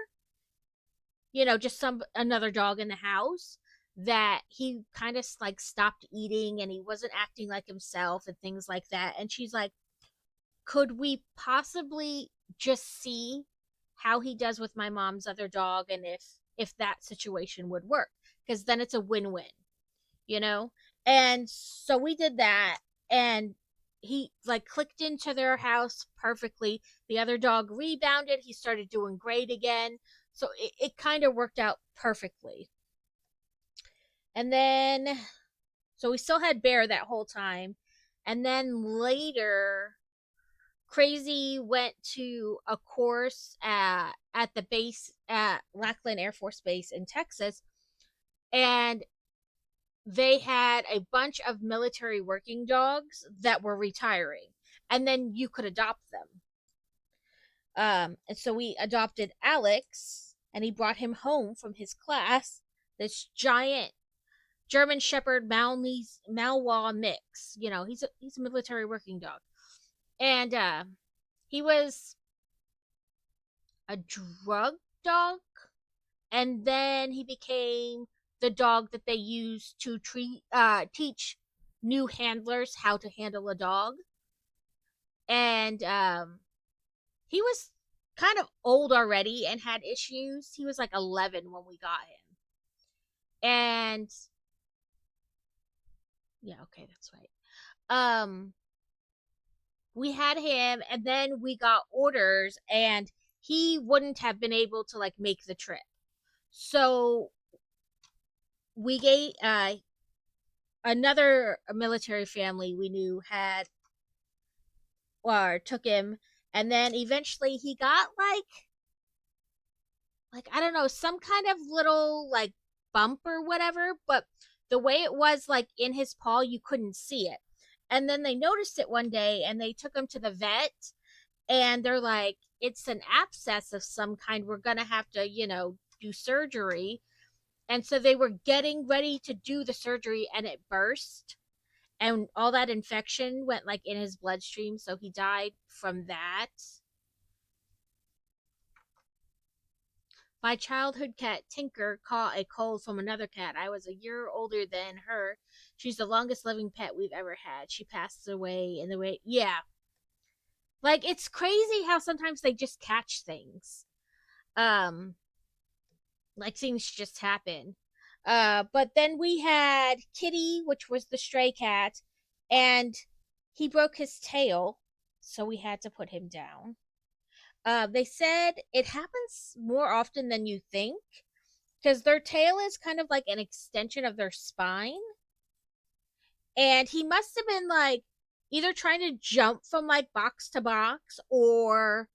just some another dog in the house, that he kind of like stopped eating and he wasn't acting like himself and things like that. And she's like, could we possibly just see how he does with my mom's other dog, and if that situation would work, because then it's a win-win, you know and so we did that, and he like clicked into their house perfectly. The other dog rebounded, he started doing great again, so it kind of worked out perfectly. And then, so we still had Bear that whole time, and then later Crazy went to a course at the base at Lackland Air Force Base in Texas, and they had a bunch of military working dogs that were retiring, and then you could adopt them. And so we adopted Alex, and he brought him home from his class. This giant German Shepherd Malinois mix. He's a military working dog, and he was a drug dog, and then he became the dog that they use to teach new handlers how to handle a dog. And he was kind of old already and had issues. He was like 11 when we got him. And yeah, okay, that's right. Um we had him, and then we got orders, and he wouldn't have been able to like make the trip. So we gave another military family we knew had or took him, and then eventually he got like I don't know, some kind of little like bump or whatever, but the way it was like in his paw, you couldn't see it. And then they noticed it one day and they took him to the vet, and they're like, it's an abscess of some kind. We're going to have to, do surgery. And so they were getting ready to do the surgery and it burst, and all that infection went like in his bloodstream, so he died from that. My childhood cat Tinker caught a cold from another cat. I was a year older than her. She's the longest living pet we've ever had. She passed away in the way. Yeah. Like it's crazy how sometimes they just catch things. Um like things just happen. But then we had Kitty, which was the stray cat, and he broke his tail, so we had to put him down. They said it happens more often than you think because their tail is kind of like an extension of their spine. And he must have been like either trying to jump from like box to box, or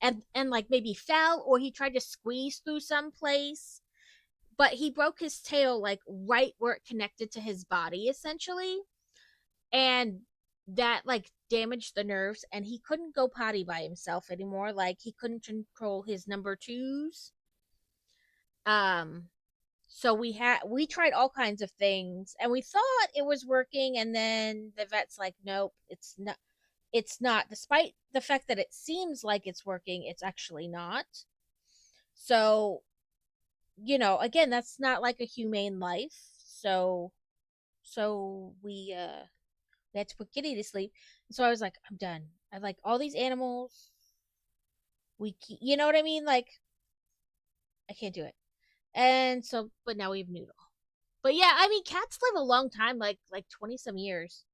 and like maybe fell, or he tried to squeeze through some place, but he broke his tail like right where it connected to his body essentially, and that like damaged the nerves, and he couldn't go potty by himself anymore. Like he couldn't control his number twos. um so we tried all kinds of things and we thought it was working, and then the vet's like, nope, it's not, despite the fact that it seems like it's working, it's actually not. So again, that's not like a humane life. So we had to put Kitty to sleep. And so I was like, I'm done. I like all these animals. You know what I mean? Like I can't do it. And so, but now we have Noodle. But yeah, I mean, cats live a long time, like 20 some years.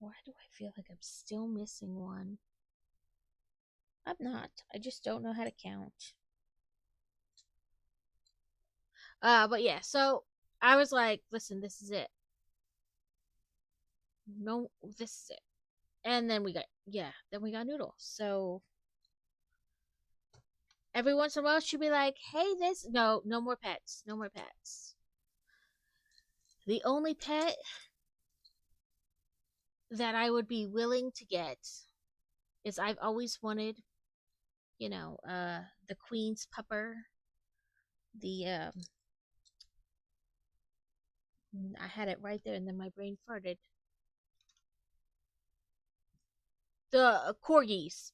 Why do I feel like I'm still missing one? I'm not. I just don't know how to count. But yeah, so I was like, listen, this is it. No, this is it. And then we got Noodle. So every once in a while she'd be like, hey, this no more pets. No more pets. The only pet that I would be willing to get is I've always wanted, the Queen's pupper. The I had it right there and then my brain farted. The corgis.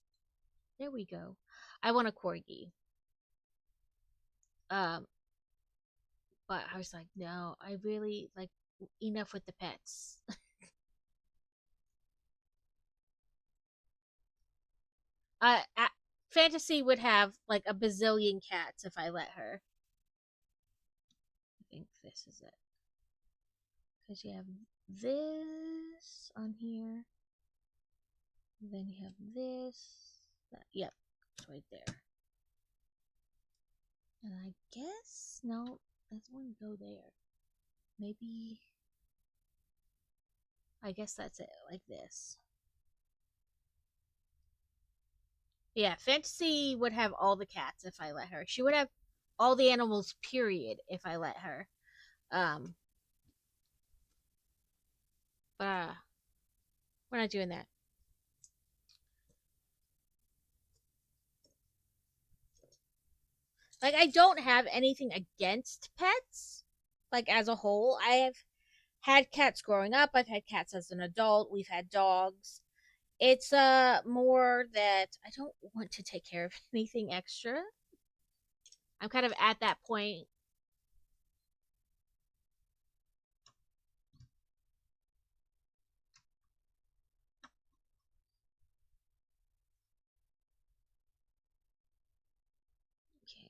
There we go. I want a corgi. Um, but I was like, no, I really like enough with the pets. uh, Fantasy would have like a bazillion cats if I let her. I think this is it. Because you have this on here. Then you have this. Yep, it's right there. And I guess, no, that's one go there. Maybe, I guess that's it, like this. Yeah, Fantasy would have all the cats if I let her. She would have all the animals, period, if I let her. Um, but we're not doing that. Like, I don't have anything against pets, like as a whole. I have had cats growing up. I've had cats as an adult. We've had dogs. It's more that I don't want to take care of anything extra. I'm kind of at that point. Okay.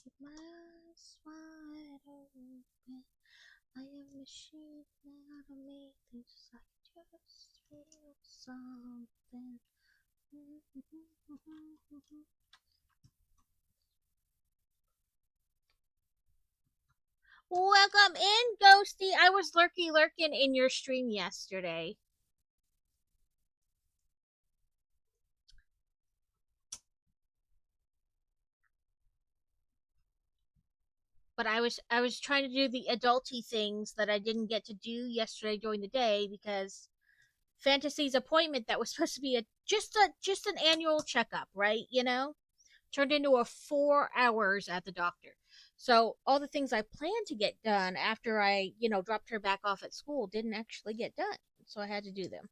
Keep my eyes wide open. I am a machine now to make things like just feel something. Welcome in, Ghosty. I was lurking in your stream yesterday. But I was trying to do the adulty things that I didn't get to do yesterday during the day because Fantasy's appointment that was supposed to be just an annual checkup, right? Turned into a 4 hours at the doctor. So all the things I planned to get done after I dropped her back off at school didn't actually get done. So I had to do them.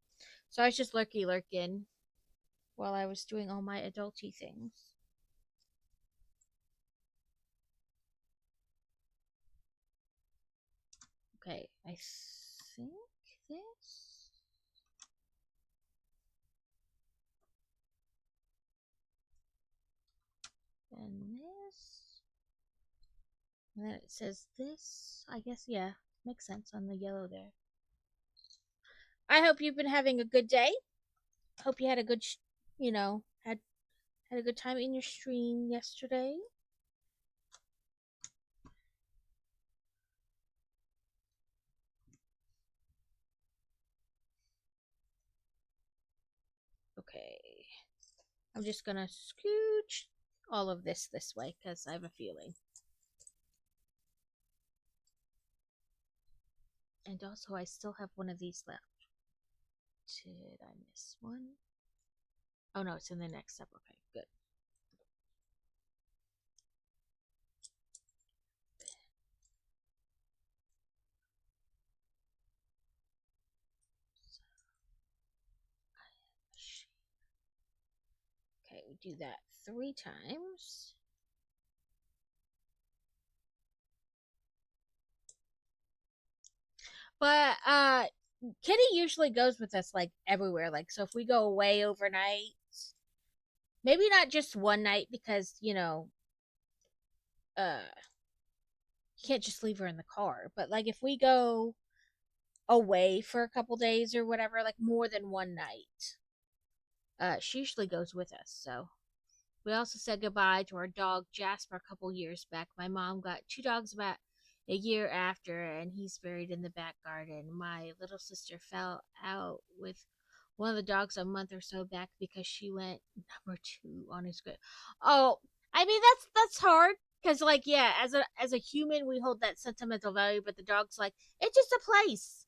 So I was just lurking while I was doing all my adulty things. Okay, I think this. And this. And then it says this. I guess, yeah, makes sense on the yellow there. I hope you've been having a good day. Hope you had a good, had a good time in your stream yesterday. Okay. I'm just gonna scooch all of this way because I have a feeling. And also, I still have one of these left. Did I miss one? Oh no, it's in the next step. Okay, good. Okay, we do that 3 times. But Kitty usually goes with us like everywhere. Like, so if we go away overnight, maybe not just one night because you can't just leave her in the car. But like if we go away for a couple days or whatever, like more than one night, she usually goes with us. So we also said goodbye to our dog Jasper a couple years back. My mom got 2 dogs about a year after, and he's buried in the back garden. My little sister fell out with one of the dogs a month or so back because she went number 2 on his grave. Oh, I mean that's hard because like yeah, as a human we hold that sentimental value, but the dog's like it's just a place,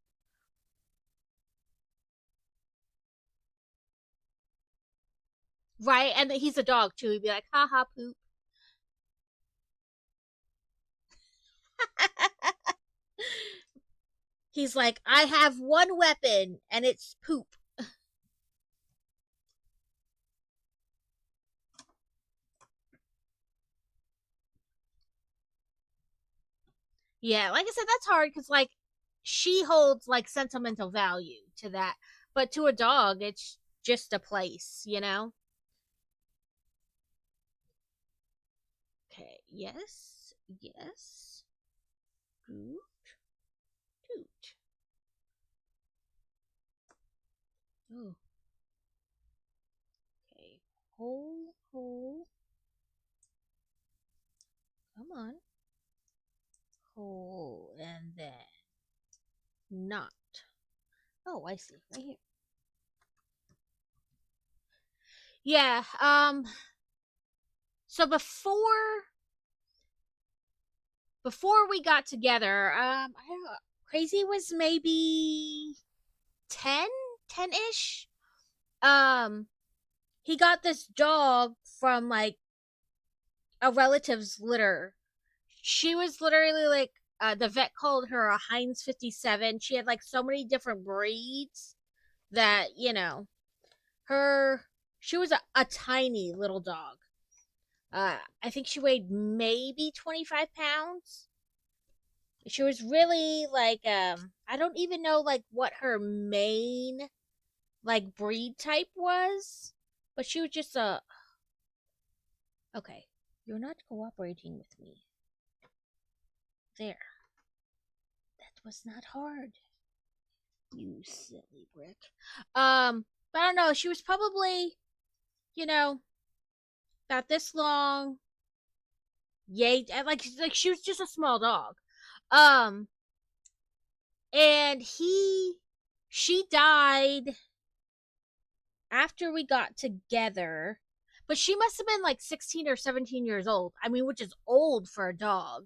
right? And he's a dog too. He'd be like, ha ha, poop. He's like, I have one weapon and it's poop. Yeah, like I said, that's hard because like she holds like sentimental value to that, but to a dog, it's just a place. Okay, yes, yes, toot, toot. Oh, okay, hole, hole. Come on, hole, and then not. Oh, I see, right here. Yeah. So before we got together, I don't know, Crazy was maybe 10, 10-ish. Um, he got this dog from like a relative's litter. She was literally like the vet called her a Heinz 57. She had like so many different breeds that, her she was a tiny little dog. I think she weighed maybe 25 pounds. She was really like I don't even know like what her main like breed type was, but she was just a okay. You're not cooperating with me. There. That's was not hard. You silly brick. But I don't know. She was probably, you know, about this long. Yay, like she was just a small dog. Um, and she died after we got together, but she must have been like 16 or 17 years old. I mean, which is old for a dog.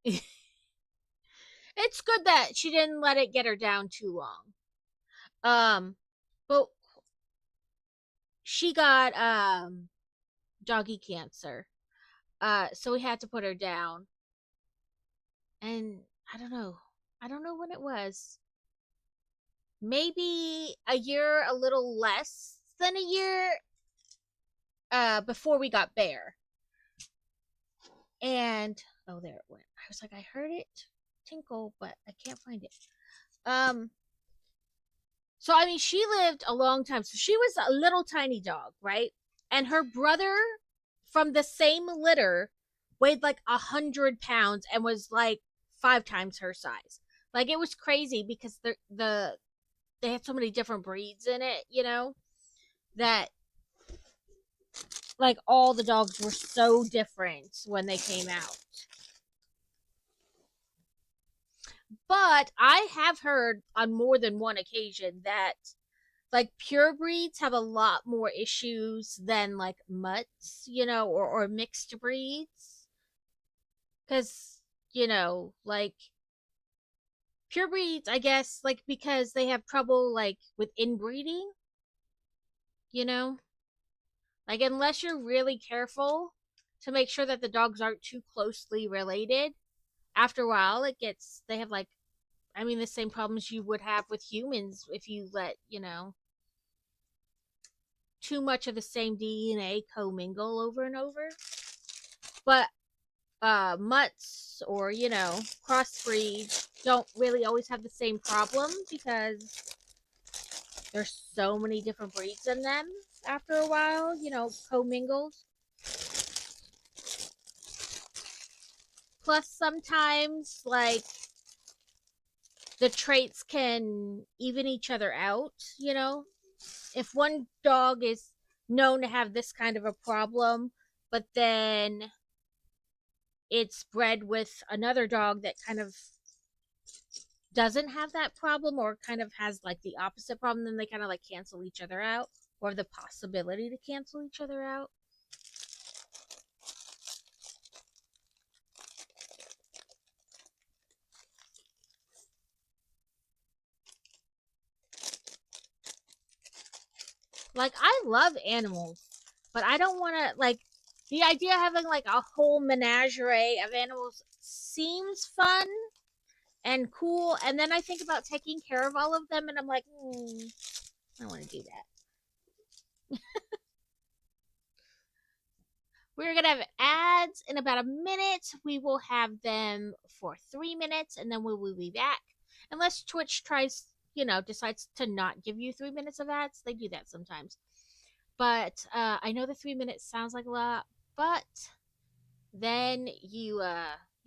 It's good that she didn't let it get her down too long. But she got doggy cancer. So we had to put her down. And I don't know. I don't know when it was. Maybe a year, a little less than a year before we got Bear. And oh, there it went. I was like, I heard it tinkle, but I can't find it. Um, so I mean, she lived a long time. So she was a little tiny dog, right? And her brother from the same litter weighed like 100 pounds and was like 5 times her size. Like it was crazy because they had so many different breeds in it, that like all the dogs were so different when they came out. But I have heard on more than one occasion that like pure breeds have a lot more issues than like mutts, or mixed breeds. Because, like pure breeds, I guess, like because they have trouble like with inbreeding, you know? Like unless you're really careful to make sure that the dogs aren't too closely related, after a while they have like I mean the same problems you would have with humans if you let, too much of the same DNA commingle over and over. But mutts or, crossbreeds don't really always have the same problem because there's so many different breeds in them after a while, commingled. Plus sometimes like the traits can even each other out, if one dog is known to have this kind of a problem, but then it's bred with another dog that kind of doesn't have that problem or kind of has like the opposite problem, then they kind of like cancel each other out or the possibility to cancel each other out. Like I love animals, but I don't want to like the idea of having like a whole menagerie of animals seems fun and cool, and then I think about taking care of all of them and I'm like, I don't want to do that. We're gonna have ads in about a minute. We will have them for 3 minutes and then we will be back, unless Twitch decides to not give you 3 minutes of ads. They do that sometimes. But I know the 3 minutes sounds like a lot, but then you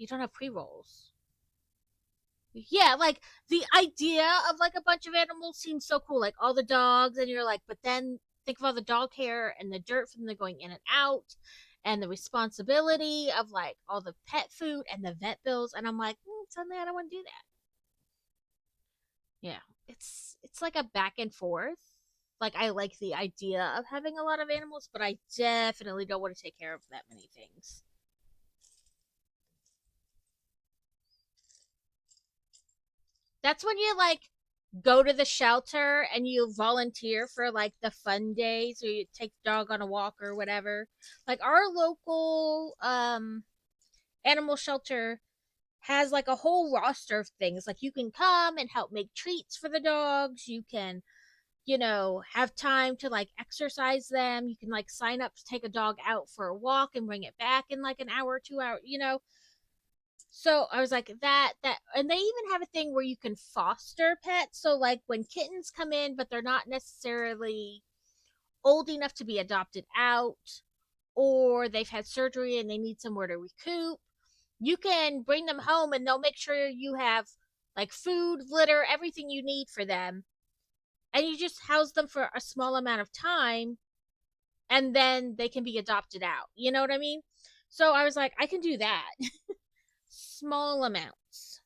don't have pre-rolls. Yeah, like the idea of like a bunch of animals seems so cool, like all the dogs, and you're like, but then think of all the dog hair and the dirt from them going in and out, and the responsibility of like all the pet food and the vet bills, and I'm like, suddenly I don't want to do that. Yeah, it's like a back and forth. Like I like the idea of having a lot of animals, but I definitely don't want to take care of that many things. That's when you like go to the shelter and you volunteer for like the fun days or you take the dog on a walk or whatever. Like our local animal shelter has like a whole roster of things. Like you can come and help make treats for the dogs. You can, have time to like exercise them. You can like sign up to take a dog out for a walk and bring it back in like an hour or 2 hours. So I was like that and they even have a thing where you can foster pets. So like when kittens come in but they're not necessarily old enough to be adopted out, or they've had surgery and they need somewhere to recoup, You can bring them home and they'll make sure you have like food, litter, everything you need for them. And you just house them for a small amount of time and then they can be adopted out. You know what I mean? So I was like, I can do that. Small amounts.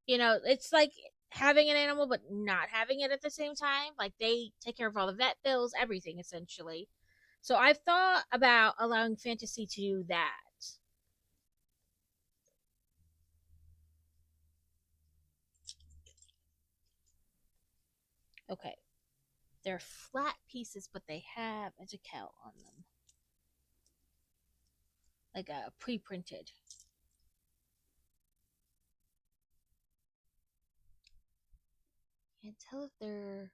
It's like having an animal but not having it at the same time. Like they take care of all the vet bills, everything essentially. So I've thought about allowing Fantasy to do that. Okay. They're flat pieces, but they have a decal on them. Like a pre printed. Can't tell if they're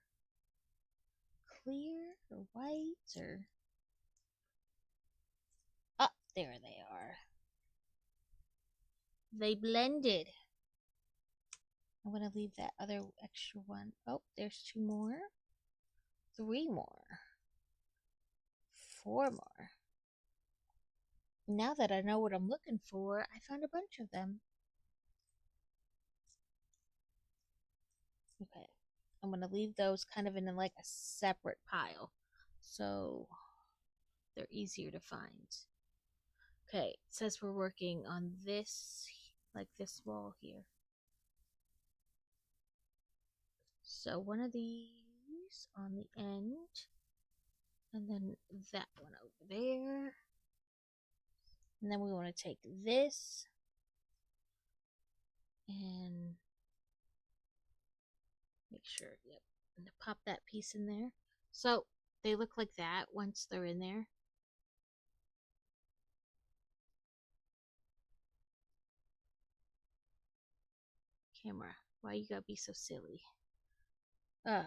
clear or white or. Oh, there they are. They blended. I'm gonna leave that other extra one. Oh, there's two more. Three more. Four more. Now that I know what I'm looking for, I found a bunch of them. Okay. I'm gonna leave those kind of in like a separate pile. So they're easier to find. Okay, it says we're working on this, like this wall here. So one of these on the end, and then that one over there. And then we want to take this and make sure, yep, and pop that piece in there. So they look like that once they're in there. Camera, why you gotta be so silly? There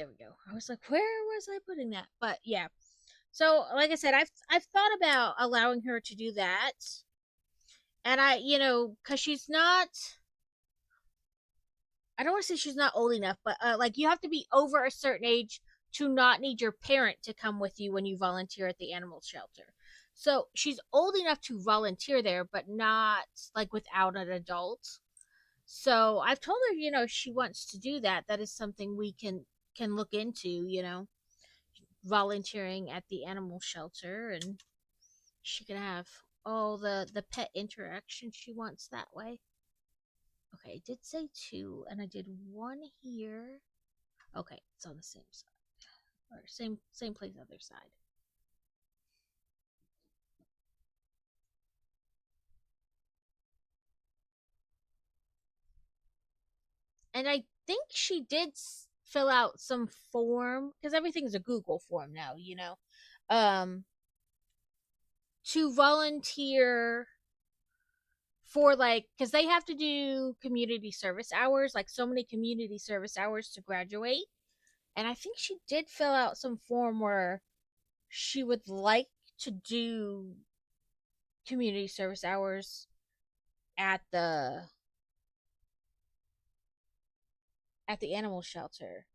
we go. I was like, where was I putting that? But yeah. So, like I said, I've thought about allowing her to do that, and because she's not. I don't want to say she's not old enough, but like you have to be over a certain age to not need your parent to come with you when you volunteer at the animal shelter. So she's old enough to volunteer there, but not like without an adult. So I've told her, if she wants to do that, that is something we can look into. Volunteering at the animal shelter, and she can have all the pet interaction she wants that way. Okay, I did say two, and I did one here. Okay, it's on the same side, or same place, other side. And I think she did fill out some form because everything's a Google form now, to volunteer for like because they have to do community service hours, like so many community service hours to graduate. And I think she did fill out some form where she would like to do community service hours at the animal shelter.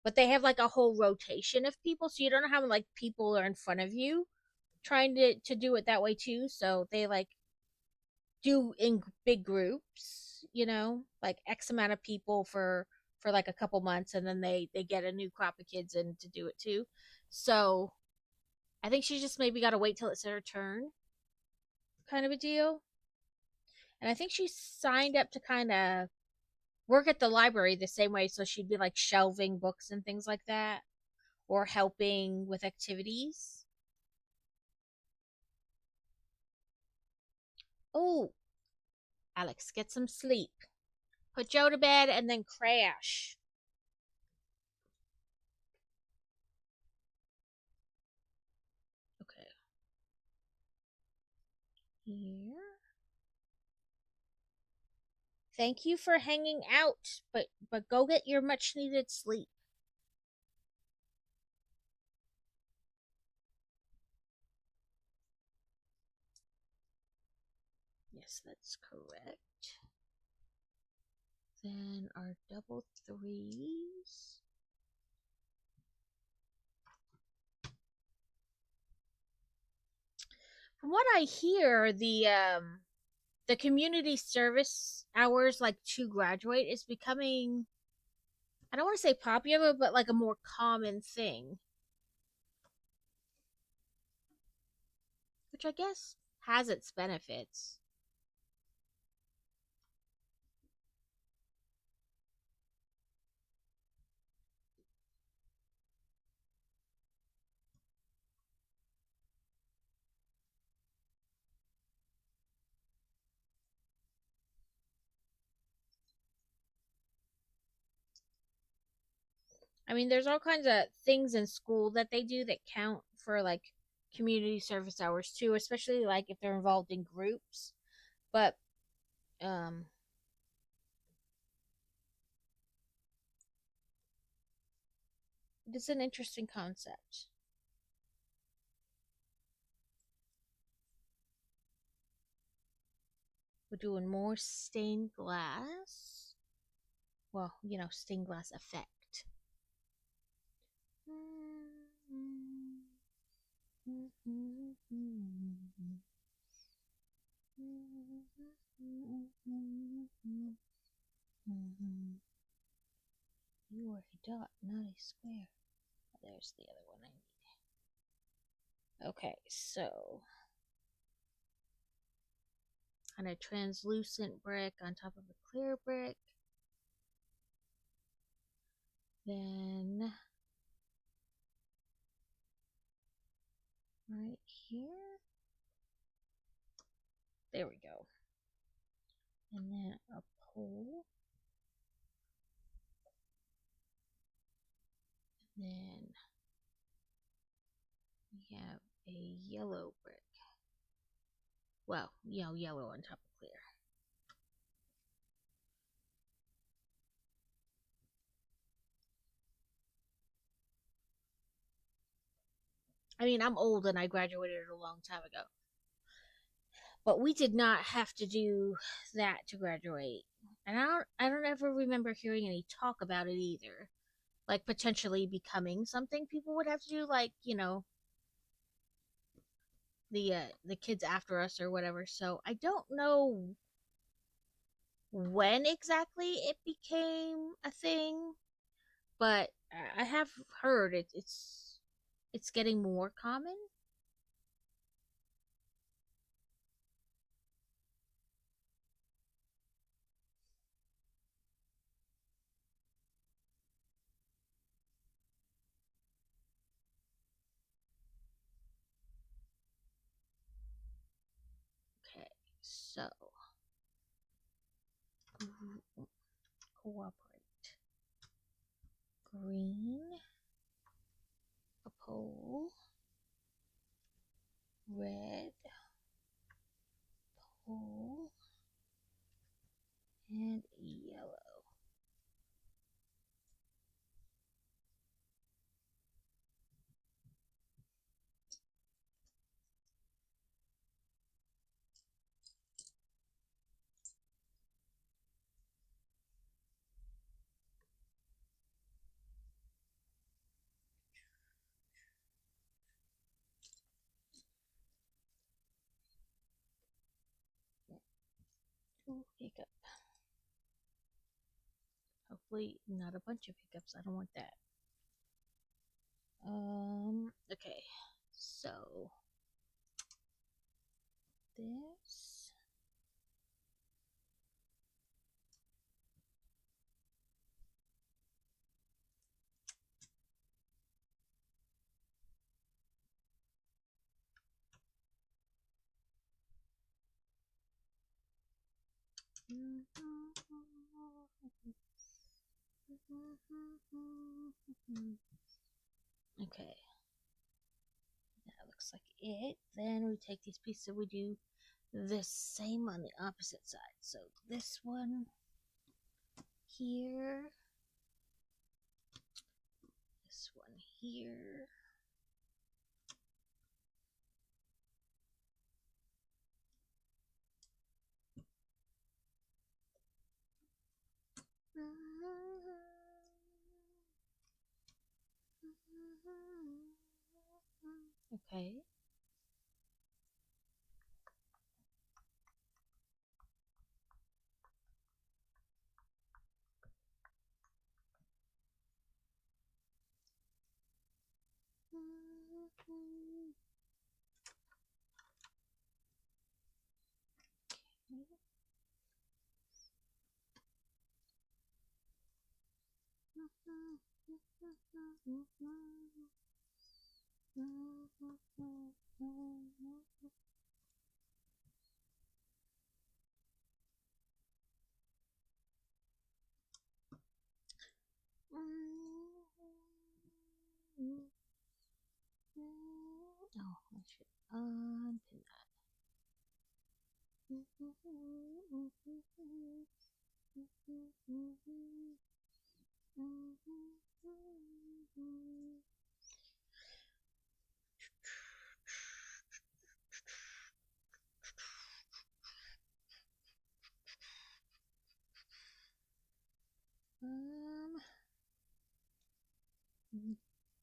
But they have like a whole rotation of people, so you don't know how like people are in front of you trying to do it that way too. So they like do in big groups, like X amount of people for like a couple months, and then they get a new crop of kids in to do it too. So I think she just maybe got to wait till it's her turn, kind of a deal. And I think she signed up to kind of work at the library the same way, so she'd be like shelving books and things like that, or helping with activities. Oh, Alex, get some sleep. Put Joe to bed and then crash. Okay. Here. Thank you for hanging out, but go get your much needed sleep. Yes, that's correct. Then our double threes. From what I hear, the community service hours like to graduate is becoming, I don't want to say popular, but like a more common thing, which I guess has its benefits. I mean, there's all kinds of things in school that they do that count for like community service hours too, especially like if they're involved in groups. But um it's an interesting concept. We're doing more stained glass. Well, stained glass effect. You are a dot, not a square. There's the other one I need. Okay, so on a translucent brick on top of a clear brick. Then right here. There we go. And then a pole. Then we have a yellow brick. Well, yellow on top of clear. I mean, I'm old and I graduated a long time ago. But we did not have to do that to graduate. And I don't ever remember hearing any talk about it either. Like potentially becoming something people would have to do, like, the kids after us or whatever. So I don't know when exactly it became a thing, but I have heard it's getting more common. Okay, so cooperate. Green, a pole, red, pole, and yellow. Ooh, hiccup. Hopefully not a bunch of hiccups. I don't want that. Okay. So this. Okay. That looks like it. Then we take these pieces and we do the same on the opposite side. So this one here, this one here. Okay. Oh, I should unpin that.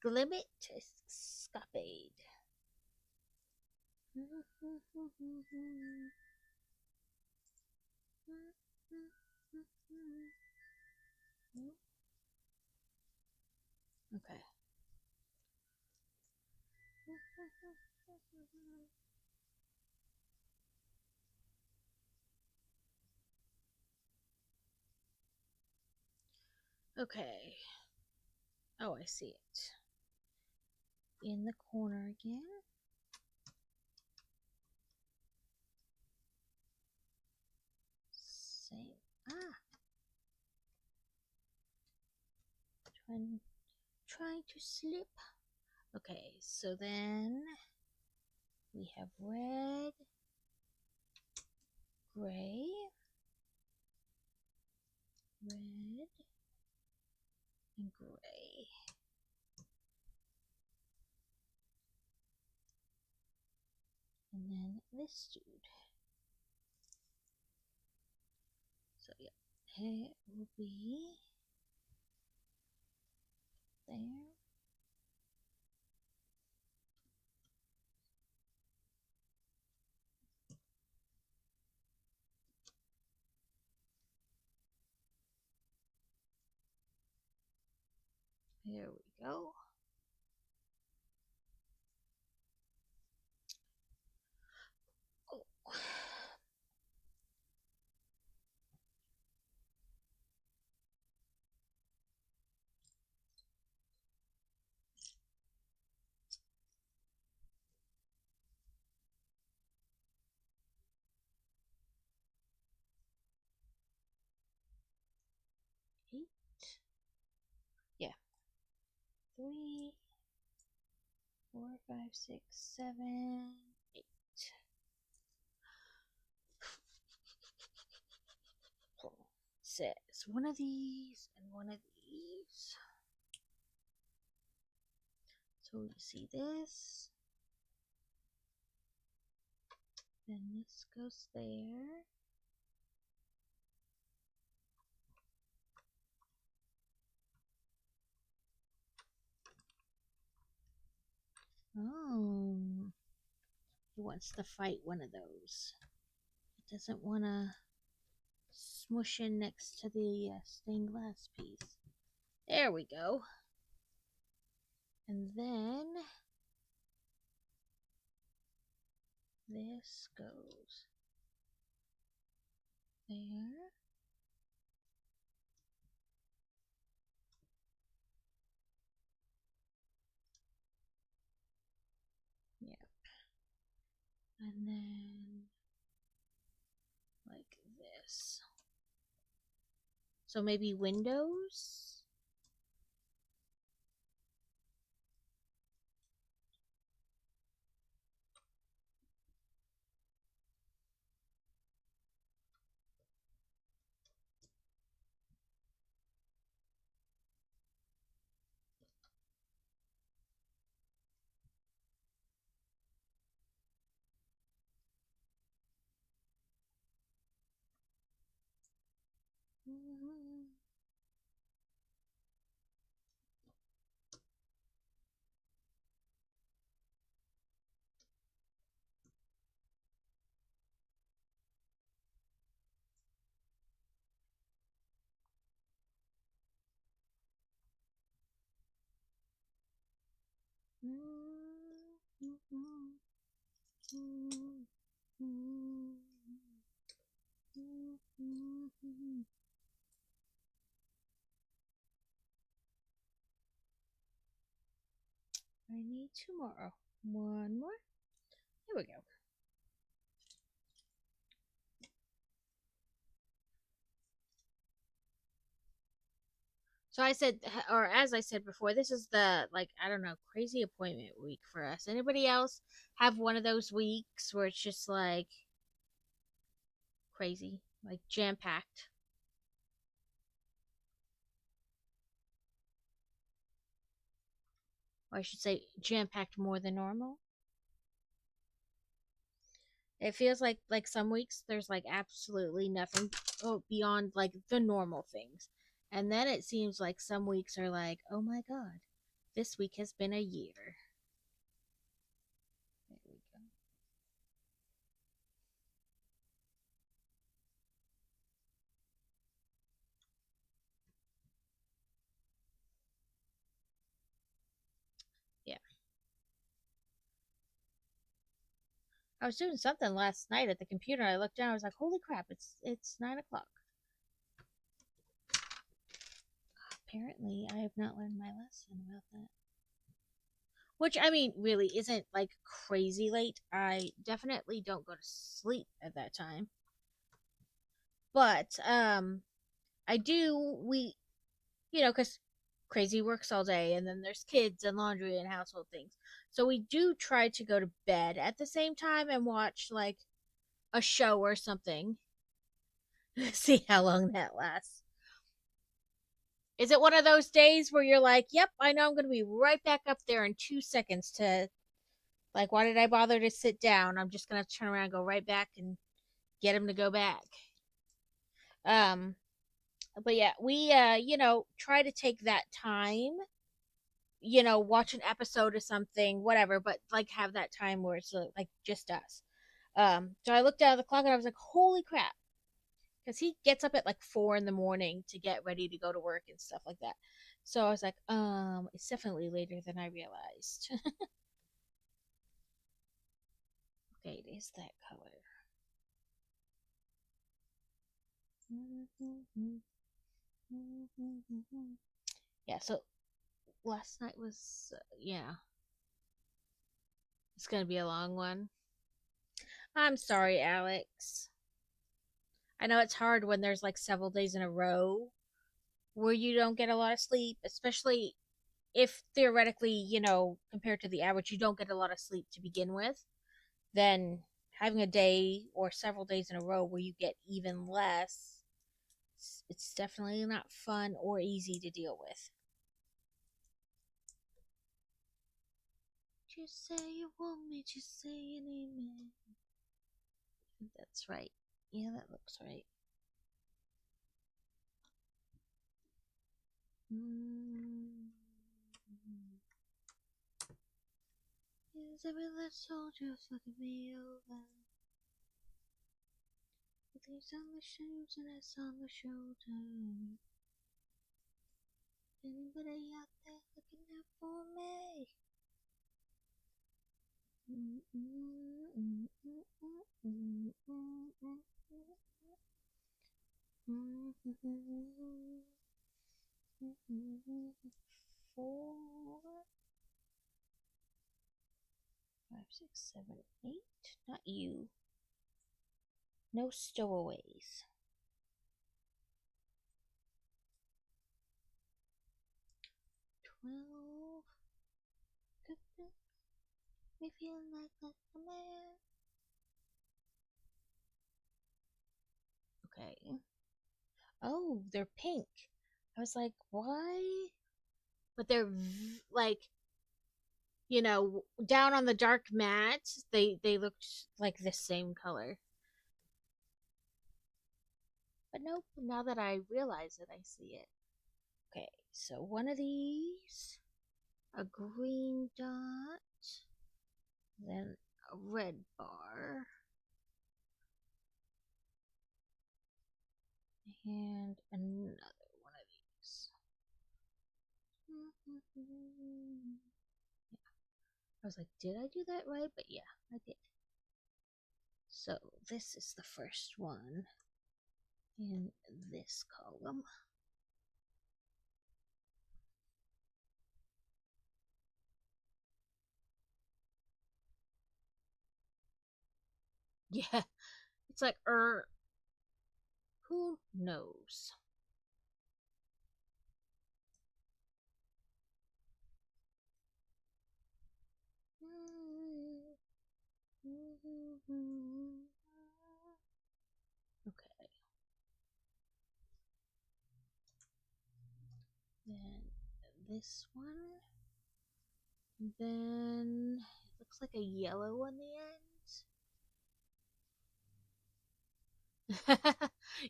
Glimmet escapade. Okay. Okay. Oh, I see it. In the corner again. Same. Trying to slip. Okay, so then we have red, gray, red, and gray. And then this dude. So yeah, it will be there. There we go. Oh. Eight. Yeah. 3, 4, 5, 6, 7, 8. Says one of these and one of these. So you see this. Then this goes there. Oh. He wants to fight one of those. It doesn't want to smush in next to the stained glass piece. There we go. And then this goes there. Yep. And then like this. So maybe windows? I need two more. Oh, one more. Here we go. So I said, or as I said before, this is the, like, I don't know, crazy appointment week for us. Anybody else have one of those weeks where it's just like crazy, like jam packed? Or I should say jam packed more than normal. It feels like some weeks there's like absolutely nothing beyond like the normal things. And then it seems like some weeks are like, oh my god, this week has been a year. There we go. Yeah. I was doing something last night at the computer. I looked down. I was like, "Holy crap! It's 9 o'clock." Apparently, I have not learned my lesson about that. Which I mean, really isn't like crazy late. I definitely don't go to sleep at that time, but I do. Because crazy works all day, and then there's kids and laundry and household things. So we do try to go to bed at the same time and watch like a show or something. See how long that lasts. Is it one of those days where you're like, yep, I know I'm going to be right back up there in 2 seconds to, like, why did I bother to sit down? I'm just going to turn around and go right back and get him to go back. Um, but yeah, we, try to take that time, watch an episode or something, whatever, but like have that time where it's like just us. So I looked down at the clock and I was like, holy crap. Because he gets up at like 4 in the morning to get ready to go to work and stuff like that. So I was like, it's definitely later than I realized. Okay, it is that color. Yeah, so last night was, yeah, it's gonna be a long one. I'm sorry, Alex. I know it's hard when there's like several days in a row where you don't get a lot of sleep, especially if theoretically, compared to the average, you don't get a lot of sleep to begin with. Then having a day or several days in a row where you get even less, it's definitely not fun or easy to deal with. Just say you want me, just say an amen. I think that's right. Yeah, that looks right. Mm-hmm. Yes, every last soldier fucking me over. With these on the shoes and that's on the shoulder. Anybody out there looking out for me? Four, 5, 6, 7, 8. Not you. No stowaways. 12. Me feeling like a man. Okay. Oh, they're pink. I was like, why? But they're like, down on the dark mat, they looked like the same color. But nope, now that I realize it, I see it. Okay, so one of these, a green dot, then a red bar, and another one of these. Yeah. I was like, did I do that right? But yeah, I did. So this is the first one in this column. Yeah, it's like, who knows? Okay. Then this one. Then it looks like a yellow on the end.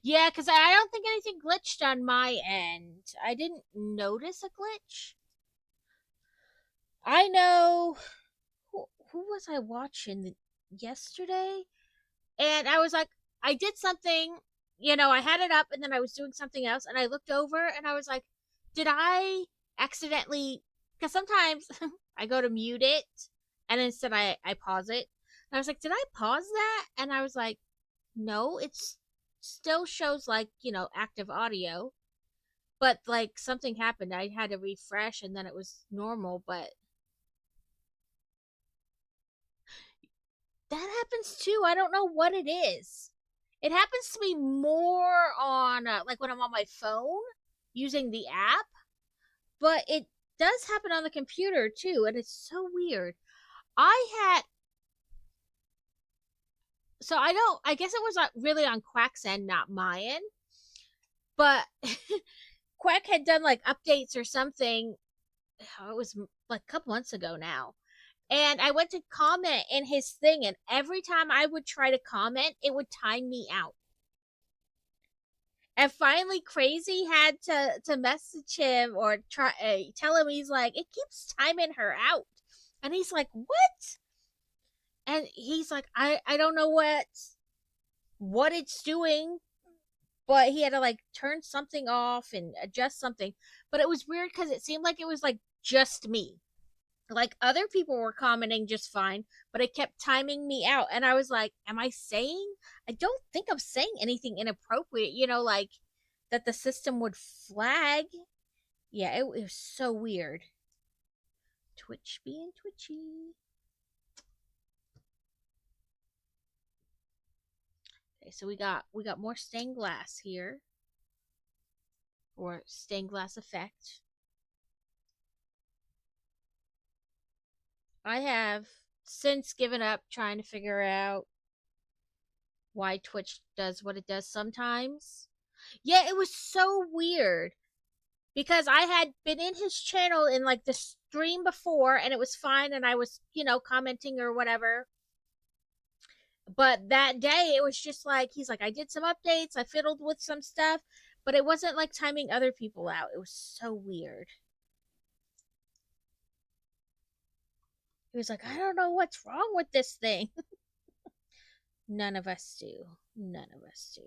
Yeah, because I don't think anything glitched on my end. I didn't notice a glitch. I know who was I watching yesterday? And I was like, I did something, I had it up and then I was doing something else and I looked over and I was like, did I accidentally? Because sometimes I go to mute it and instead I pause it. And I was like, did I pause that? And I was like, no, it's still shows like, active audio. But like something happened. I had to refresh and then it was normal. But that happens too. I don't know what it is. It happens to me more on like when I'm on my phone using the app, but it does happen on the computer too, and it's so weird. I had so I don't. I guess it was really on Quack's end, not my end, but Quack had done like updates or something. It was like a couple months ago now. And I went to comment in his thing, and every time I would try to comment, it would time me out. And finally, Crazy had to message him or try tell him, he's like, it keeps timing her out, and he's like, what? And he's like, I don't know what it's doing, but he had to like turn something off and adjust something. But it was weird because it seemed like it was like just me. Like other people were commenting just fine, but it kept timing me out, and I was like, am I saying? I don't think I'm saying anything inappropriate, like that the system would flag. Yeah, it was so weird. Twitch being twitchy. Okay, so we got more stained glass here, or stained glass effect. I have since given up trying to figure out why Twitch does what it does sometimes. Yeah, it was so weird because I had been in his channel in like the stream before and it was fine and I was, commenting or whatever. But that day it was just like he's like, I did some updates, I fiddled with some stuff, but it wasn't like timing other people out. It was so weird. He was like, I don't know what's wrong with this thing. None of us do. None of us do.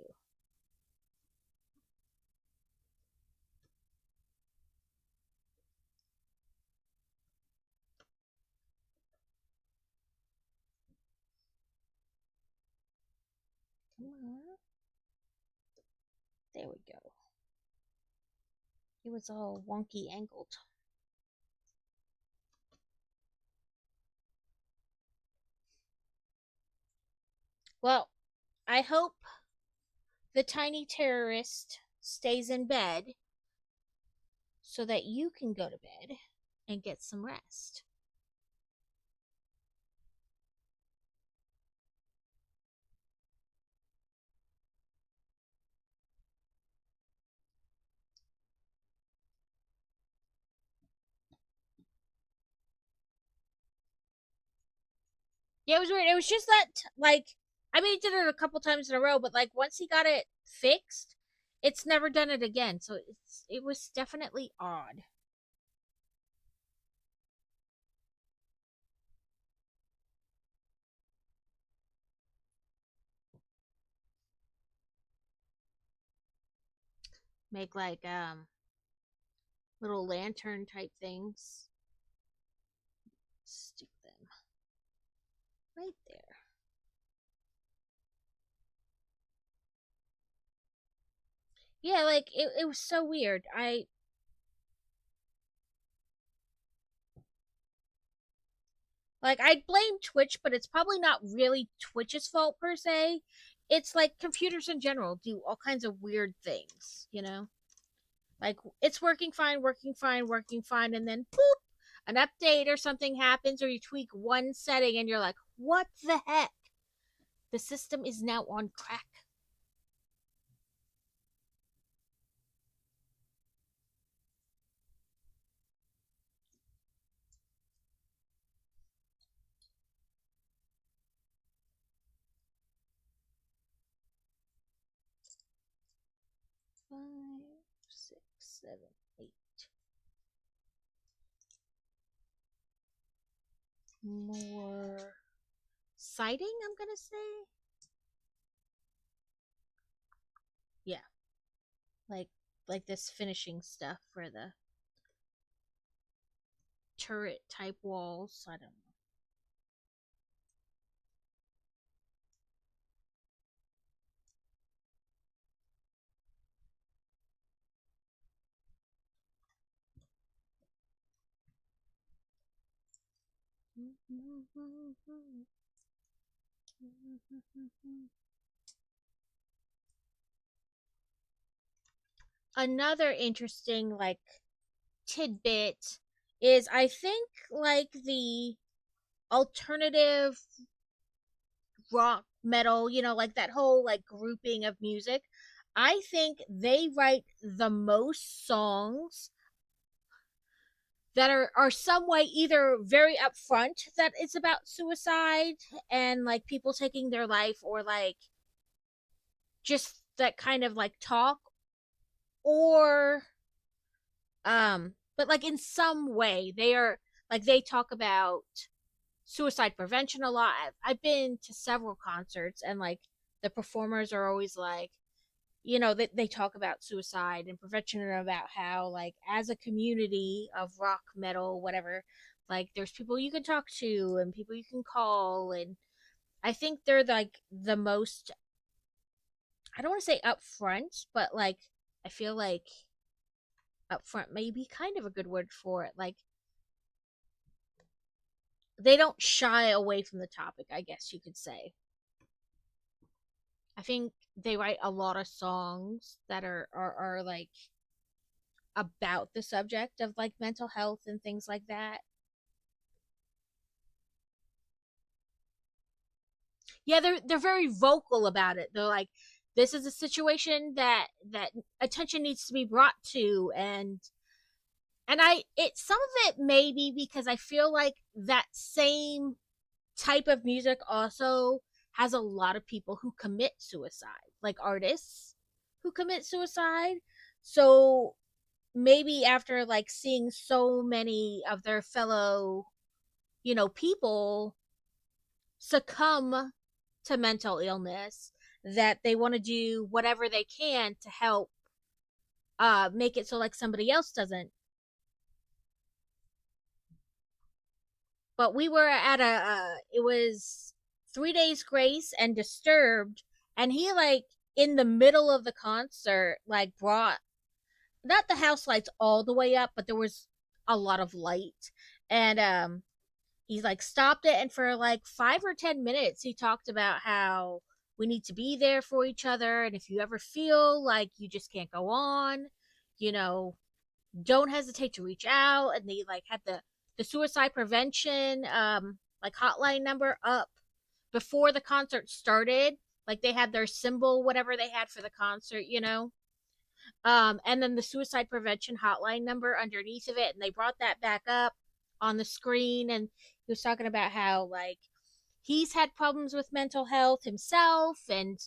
Come on. There we go. It was all wonky angled. Well, I hope the tiny terrorist stays in bed so that you can go to bed and get some rest. Yeah, it was weird. It was just that, like, I mean, he did it a couple times in a row, but like once he got it fixed, it's never done it again. So it was definitely odd. Make like little lantern type things. Stick them right there. Yeah, like it was so weird. I'd blame Twitch, but it's probably not really Twitch's fault per se. It's like computers in general do all kinds of weird things, you know? Like it's working fine, working fine, working fine, and then boop, an update or something happens, or you tweak one setting, and you're like, what the heck? The system is now on crack. 5, 6, 7, 8 more siding. I'm gonna say, yeah, like this finishing stuff for the turret type walls. I don't know. Another interesting tidbit is I think the alternative rock metal, like that whole grouping of music, I think they write the most songs that are some way either very upfront that it's about suicide and people taking their life, or just that kind of talk, or but in some way they are they talk about suicide prevention a lot. I've been to several concerts, and the performers are always they talk about suicide and prevention, and about how as a community of rock metal whatever, there's people you can talk to and people you can call. And I think they're the most, I don't want to say upfront, but I feel like upfront may be kind of a good word for it. They don't shy away from the topic, I guess you could say. I think they write a lot of songs that are about the subject of mental health and things like that. Yeah, they're very vocal about it. They're like, this is a situation that attention needs to be brought to. And I it some of it may be because I feel like that same type of music also has a lot of people who commit suicide, like artists who commit suicide. So maybe after seeing so many of their fellow, people succumb to mental illness, that they want to do whatever they can to help make it so somebody else doesn't. But we were at it was 3 days grace and disturbed, and he in the middle of the concert brought not the house lights all the way up, but there was a lot of light. And he stopped it, and for 5 or 10 minutes he talked about how we need to be there for each other, and if you ever feel like you just can't go on, you know don't hesitate to reach out. And they had the suicide prevention hotline number up before the concert started. They had their symbol, whatever they had for the concert. And then the suicide prevention hotline number underneath of it, and they brought that back up on the screen. And he was talking about how he's had problems with mental health himself, and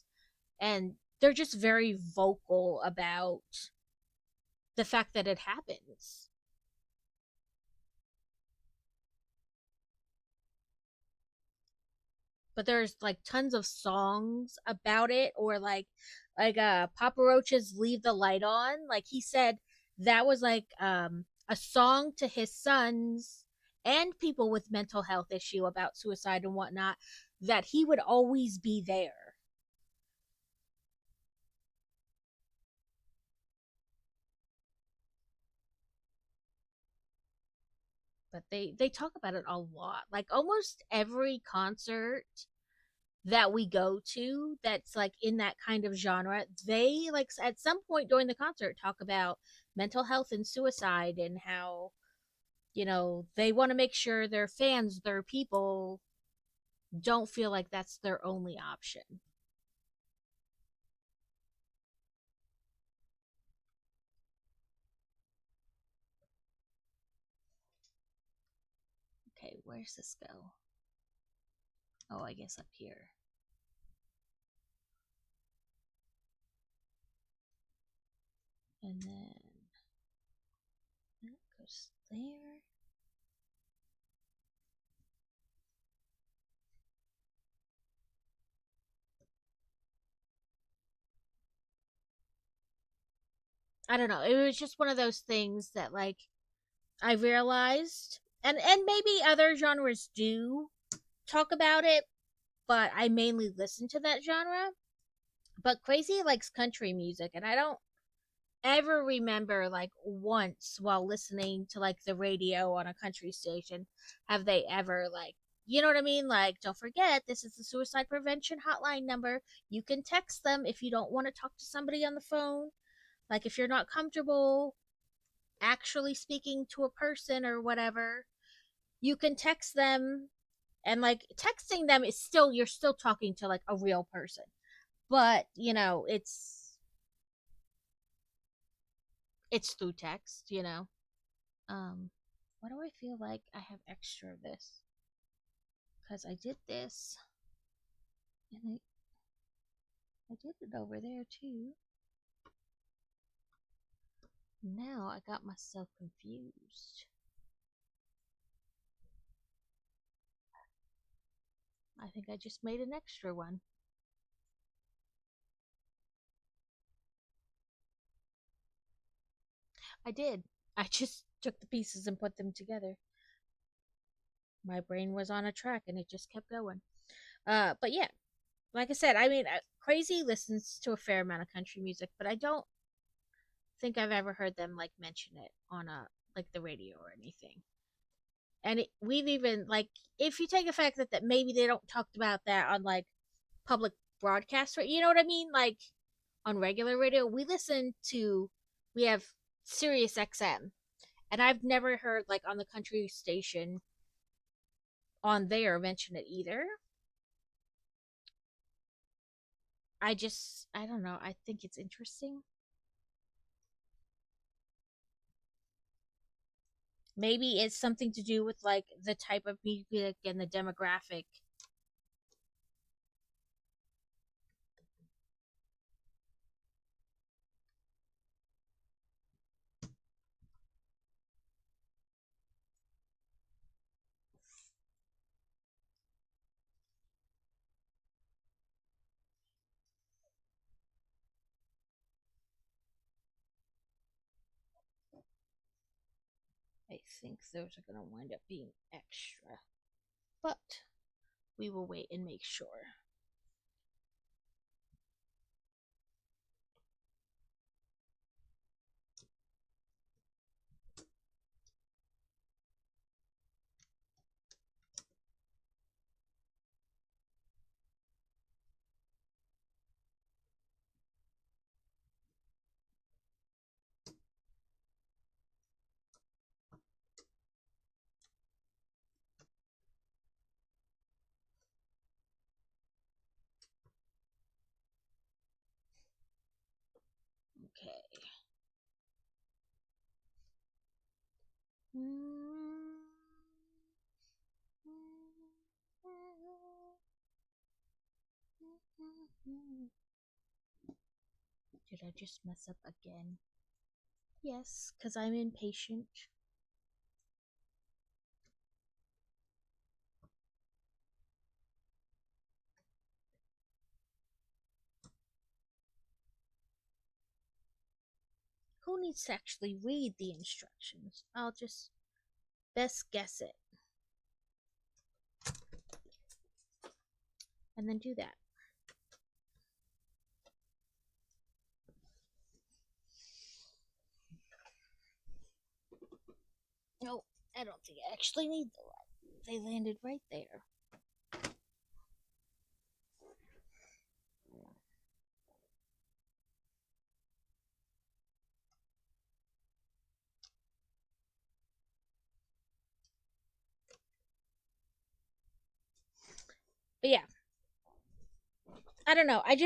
they're just very vocal about the fact that it happens. But there's tons of songs about it, or Papa Roach's Leave the Light On. He said that was a song to his sons and people with mental health issue about suicide and whatnot, that he would always be there. but they talk about it a lot. Like almost every concert that we go to that's like in that kind of genre, they like at some point during the concert talk about mental health and suicide and how, they want to make sure their fans, their people don't feel like that's their only option. Okay, where's this go? Oh, I guess up here. And then that goes there. I don't know. It was just one of those things that like I realized, and maybe other genres do talk about it, but I mainly listen to that genre. But Crazy likes country music, and I don't ever remember like once while listening to like the radio on a country station have they ever like, you know what I mean? Like, don't forget, this is the suicide prevention hotline number. You can text them if you don't want to talk to somebody on the phone. Like, if you're not comfortable actually speaking to a person or whatever, you can text them. And like, texting them is still, you're still talking to like a real person. But, it's through text. Um, what do I feel like I have extra of this? Because I did this, and I did it over there too. Now I got myself confused. I think I just made an extra one. I did. I just took the pieces and put them together. My brain was on a track and it just kept going. But yeah, like I said, I mean, Crazy listens to a fair amount of country music, but I don't think I've ever heard them like mention it on a like the radio or anything. And we've even like, if you take the fact that maybe they don't talk about that on like public broadcast, right? You know what I mean? Like on regular radio, we have Sirius XM, and I've never heard like on the country station on there mention it either. I don't know. I think it's interesting. Maybe it's something to do with like the type of music and the demographic. I think those are going to wind up being extra. But we will wait and make sure. Okay. Did I just mess up again? Yes, because I'm impatient. Who needs to actually read the instructions? I'll just best guess it and then do that. No, I don't think I actually need the light. They landed right there. But yeah, I don't know. I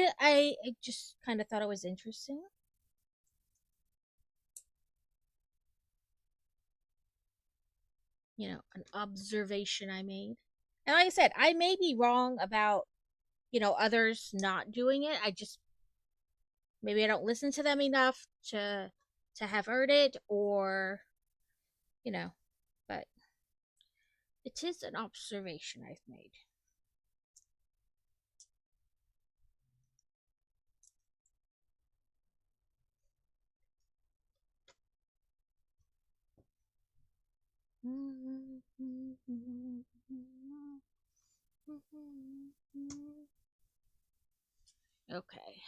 just kind of thought it was interesting. An observation I made. And like I said, I may be wrong about, others not doing it. I just maybe I don't listen to them enough to have heard it or, you know, but it is an observation I've made. Okay.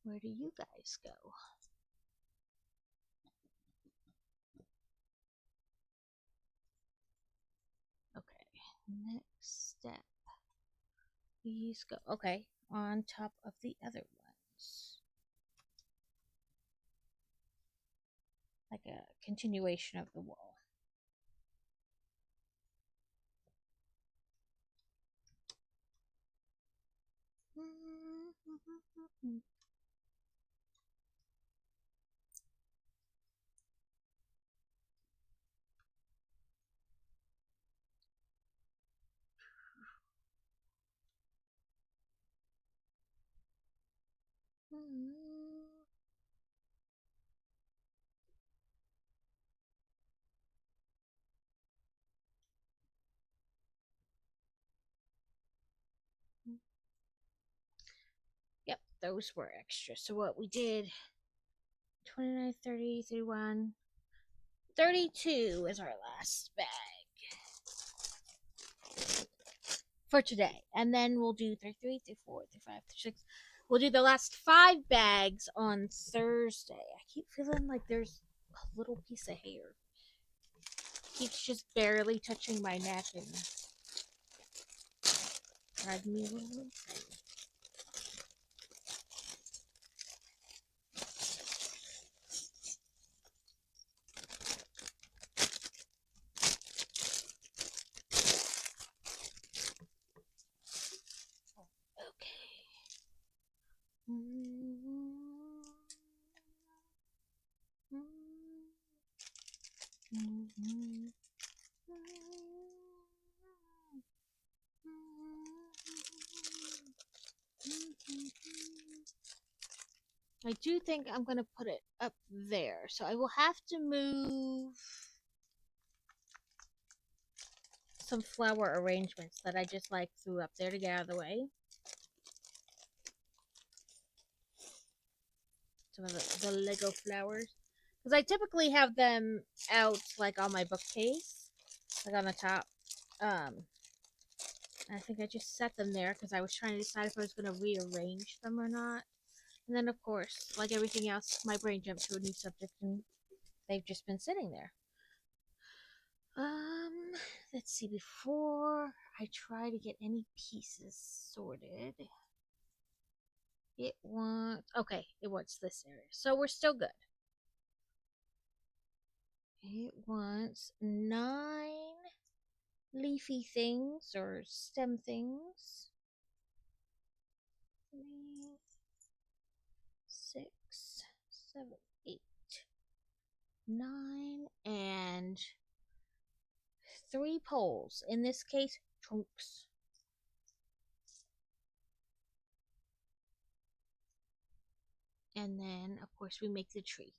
Where do you guys go? Okay. Next step. Please go. Okay. On top of the other ones. Like a continuation of the wall. Yep, those were extra. So what we did 29, 30, 31, 32 is our last bag for today. And then we'll do 33, 34, 35, 36. We'll do the last 5 bags on Thursday. I keep feeling like there's a little piece of hair. It keeps just barely touching my neck and driving me a little insane. I do think I'm going to put it up there. So I will have to move some flower arrangements that I just like threw up there to get out of the way. Some of the Lego flowers. Because I typically have them out like on my bookcase, like on the top. I think I just set them there because I was trying to decide if I was going to rearrange them or not. And then, of course, like everything else, my brain jumped to a new subject and they've just been sitting there. Let's see. Before I try to get any pieces sorted, it wants this area. So we're still good. It wants 9 leafy things or stem things. 3, 6, 7, 8, 9, and 3 poles. In this case, trunks. And then, of course, we make the tree.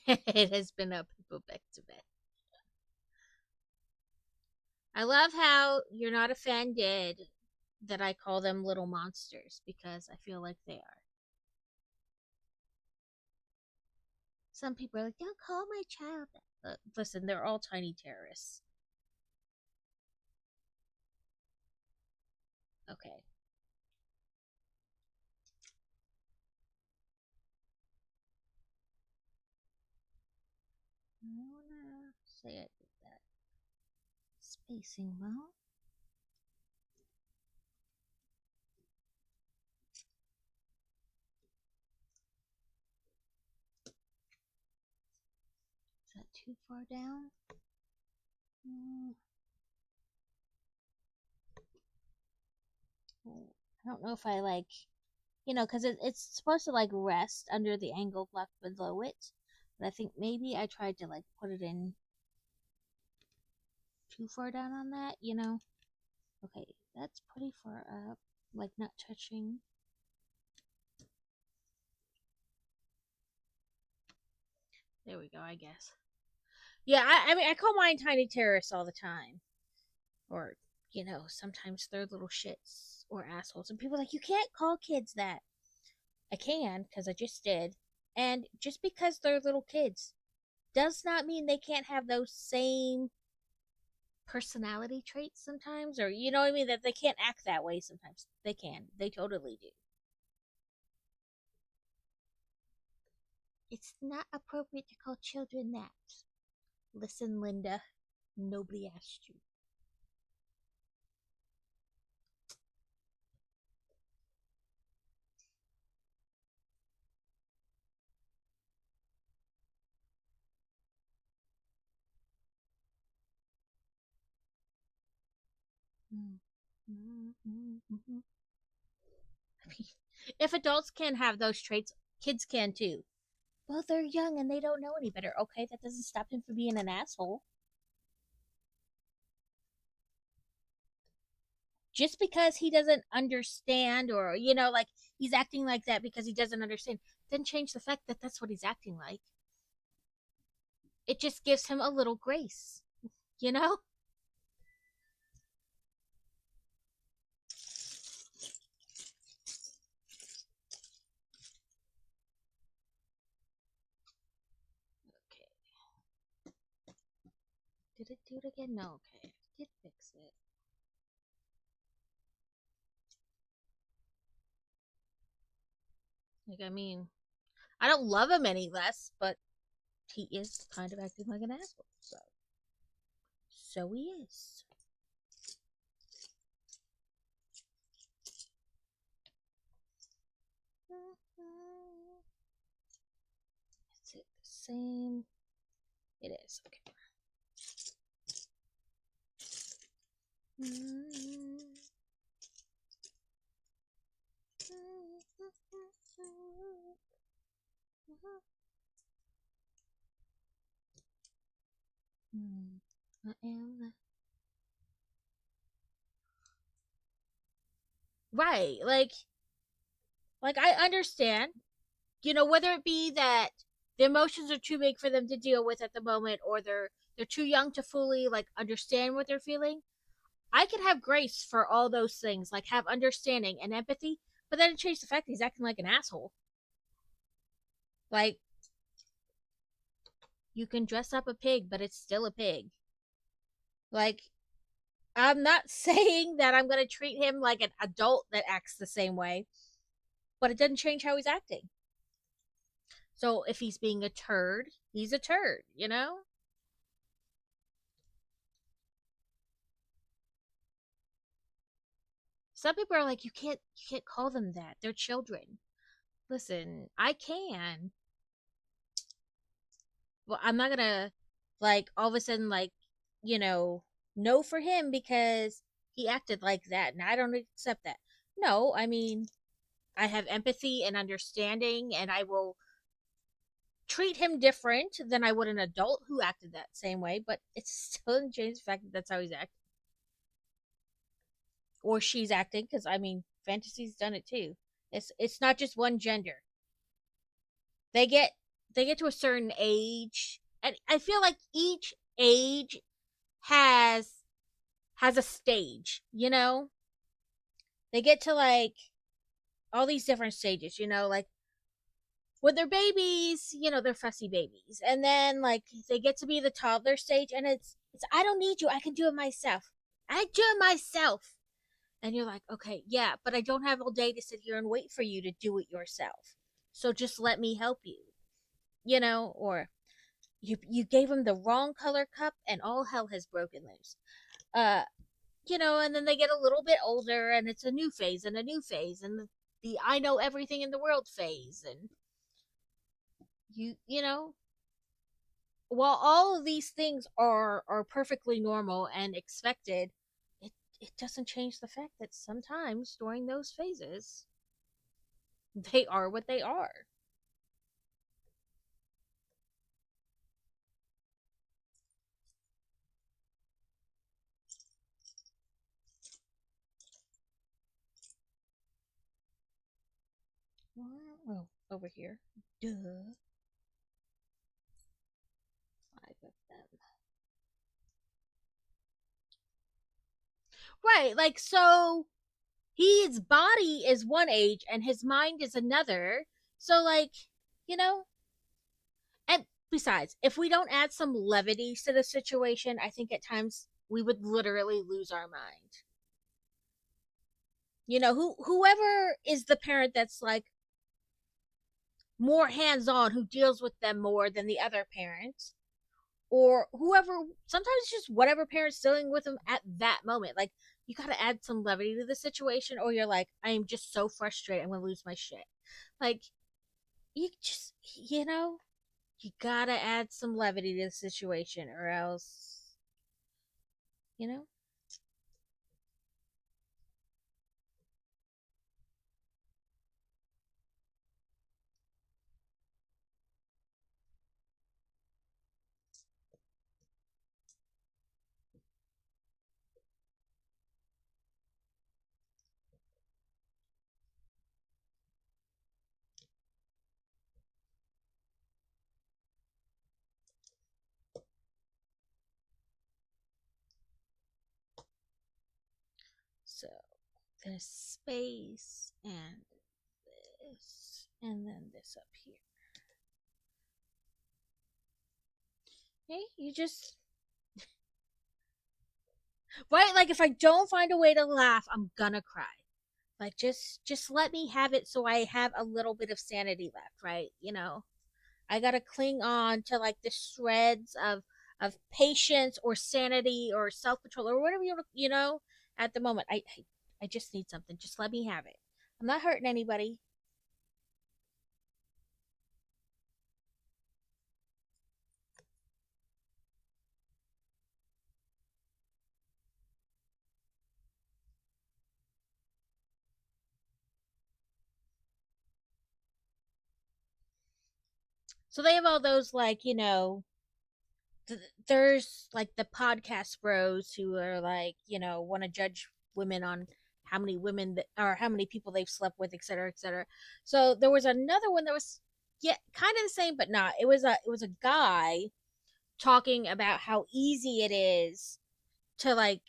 It has been up and go back to bed. I love how you're not offended that I call them little monsters because I feel like they are. Some people are like, don't call my child that. Listen, they're all tiny terrorists. Okay. I wanna say I did that spacing well. Is that too far down? Mm, I don't know if I like, because it's supposed to like rest under the angle left below it. But I think maybe I tried to like put it in too far down on that. Okay, that's pretty far up, like not touching. There we go, I guess. Yeah, I mean, I call mine tiny terrorists all the time. Or, sometimes they're little shits or assholes. And people are like, you can't call kids that. I can, because I just did. And just because they're little kids does not mean they can't have those same personality traits sometimes. Or, you know what I mean? That they can't act that way sometimes. They can. They totally do. It's not appropriate to call children that. Listen, Linda. Nobody asked you. Mm. Mm-hmm. I mean, if adults can have those traits, kids can too. Well, they're young and they don't know any better. Okay, that doesn't stop him from being an asshole. Just because he doesn't understand, or, like he's acting like that because he doesn't understand, doesn't change the fact that that's what he's acting like. It just gives him a little grace, you know? Okay. Did it do it again? No, okay. I did fix it. Like, I mean, I don't love him any less, but he is kind of acting like an asshole. So he is. Is it the same? It is. Okay. I am the... Right. Like I understand, whether it be that the emotions are too big for them to deal with at the moment, or they're too young to fully like understand what they're feeling. I can have grace for all those things, like have understanding and empathy, but then it changed the fact that he's acting like an asshole. Like, you can dress up a pig, but it's still a pig. Like, I'm not saying that I'm going to treat him like an adult that acts the same way, but it doesn't change how he's acting. So if he's being a turd, he's a turd. Some people are like, you can't call them that. They're children. Listen, I can. Well, I'm not gonna like all of a sudden like, you know, no for him because he acted like that and I don't accept that. No, I mean, I have empathy and understanding, and I will treat him different than I would an adult who acted that same way, but it's still doesn't change the fact that that's how he's acting or she's acting, because I mean, fantasy's done it too. It's not just one gender. They get they get to a certain age, and I feel like each age has a stage. They get to like all these different stages. Like when they're babies, they're fussy babies. And then like they get to be the toddler stage, and it's I don't need you. I can do it myself. I do it myself. And you're like, okay, yeah, but I don't have all day to sit here and wait for you to do it yourself. So just let me help you. Or You gave him the wrong color cup and all hell has broken loose. Uh, and then they get a little bit older and it's a new phase and a new phase and the I know everything in the world phase. And you know, while all of these things are perfectly normal and expected, it it doesn't change the fact that sometimes during those phases they are what they are. Oh, over here. Duh. Five of them. Right, like so his body is one age and his mind is another. So like, you know, and besides, if we don't add some levity to the situation, I think at times we would literally lose our mind. Whoever is the parent that's like more hands-on, who deals with them more than the other parents, or whoever, sometimes just whatever parent's dealing with them at that moment. Like, you got to add some levity to the situation, or you're like, I am just so frustrated, I'm gonna lose my shit. Like, you just, you gotta add some levity to the situation, or else, you know. So there's space and this, and then this up here. Hey, you just right. Like, if I don't find a way to laugh, I'm gonna cry. Like, just let me have it so I have a little bit of sanity left, right? I gotta cling on to like the shreds of patience or sanity or self control or whatever at the moment. I just need something. Just let me have it. I'm not hurting anybody. So they have all those, like, there's like the podcast bros who are like, want to judge women on how many women or how many people they've slept with, et cetera, et cetera. So there was another one that was, yeah, kind of the same but not. It was a guy talking about how easy it is to like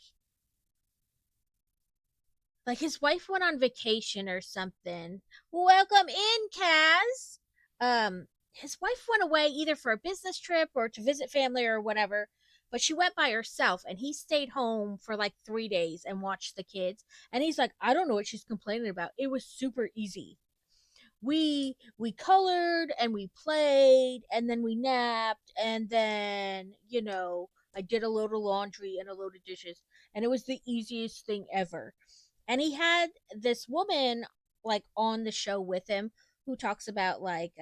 his wife went on vacation or something. Welcome in, Kaz. His wife went away either for a business trip or to visit family or whatever, but she went by herself and he stayed home for like 3 days and watched the kids. And he's like, I don't know what she's complaining about. It was super easy. We colored and we played and then we napped and then I did a load of laundry and a load of dishes and it was the easiest thing ever. And he had this woman like on the show with him who talks about like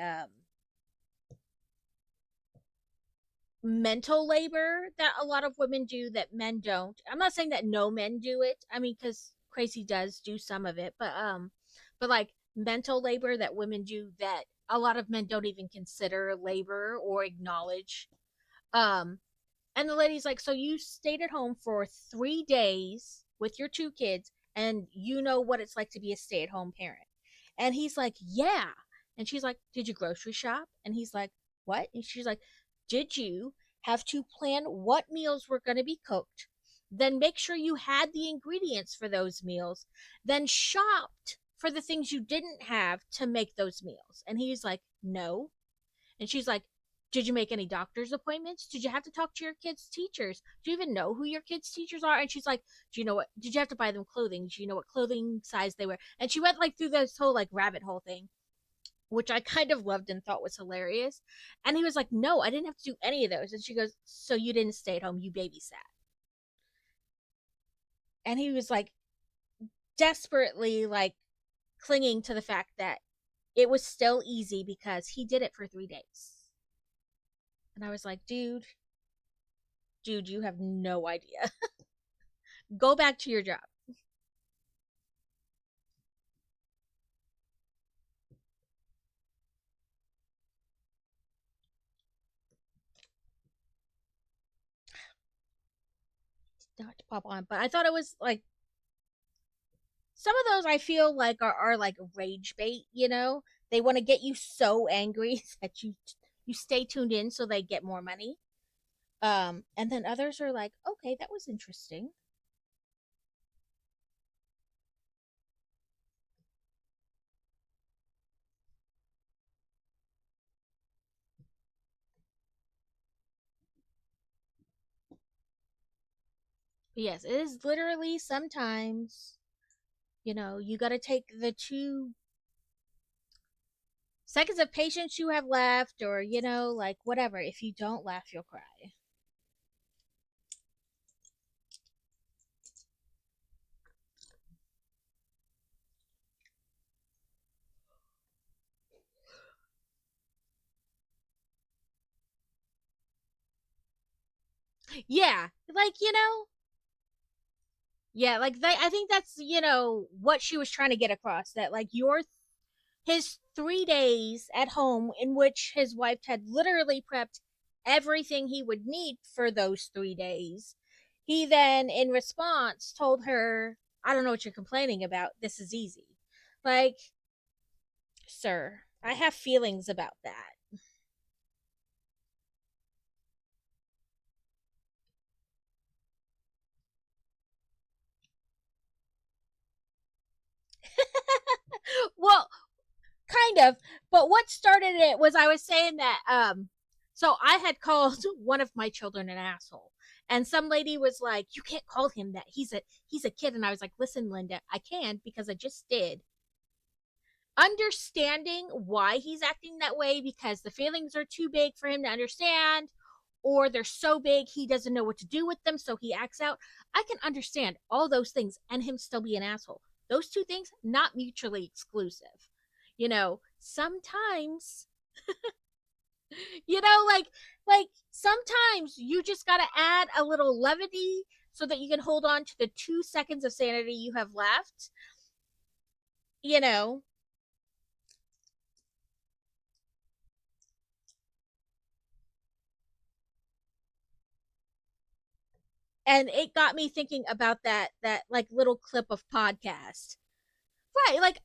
mental labor that a lot of women do that men don't. I'm not saying that no men do it. I mean, because Crazy does do some of it, but like mental labor that women do that a lot of men don't even consider labor or acknowledge. Um, and the lady's like, so you stayed at home for 3 days with your two kids, and you know what it's like to be a stay at home parent. And he's like, yeah. And she's like, did you grocery shop? And he's like, what? And she's like, did you have to plan what meals were going to be cooked? Then make sure you had the ingredients for those meals. Then shopped for the things you didn't have to make those meals. And he's like, no. And she's like, did you make any doctor's appointments? Did you have to talk to your kids' teachers? Do you even know who your kids' teachers are? And she's like, do you know what? Did you have to buy them clothing? Do you know what clothing size they wear? And she went like through this whole like rabbit hole thing. which I kind of loved and thought was hilarious. And he was like, "No, I didn't have to do any of those." And she goes, "So you didn't stay at home, you babysat." And he was like desperately like clinging to the fact that it was still easy because he did it for 3 days. And I was like, dude, you have no idea. Go back to your job. Not to pop on, but I thought it was like some of those I feel like are like rage bait, you know? They want to get you so angry that you stay tuned in so they get more money. And then others are like, "Okay, that was interesting." But yes, it is literally sometimes, you got to take the 2 seconds of patience you have left, or, like whatever. If you don't laugh, you'll cry. Yeah, like, yeah, like I think that's, what she was trying to get across, that like his 3 days at home in which his wife had literally prepped everything he would need for those 3 days. He then, in response, told her, "I don't know what you're complaining about. This is easy." Like, sir, I have feelings about that. Well, kind of. But what started it was I was saying that so I had called one of my children an asshole. And some lady was like, "You can't call him that. He's a kid." And I was like, "Listen, Linda, I can because I just did." Understanding why he's acting that way because the feelings are too big for him to understand, or they're so big he doesn't know what to do with them, so he acts out. I can understand all those things and him still be an asshole. Those two things not mutually exclusive. Sometimes, like sometimes you just got to add a little levity so that you can hold on to the 2 seconds of sanity you have left, you know. And it got me thinking about that like little clip of podcast. Right, like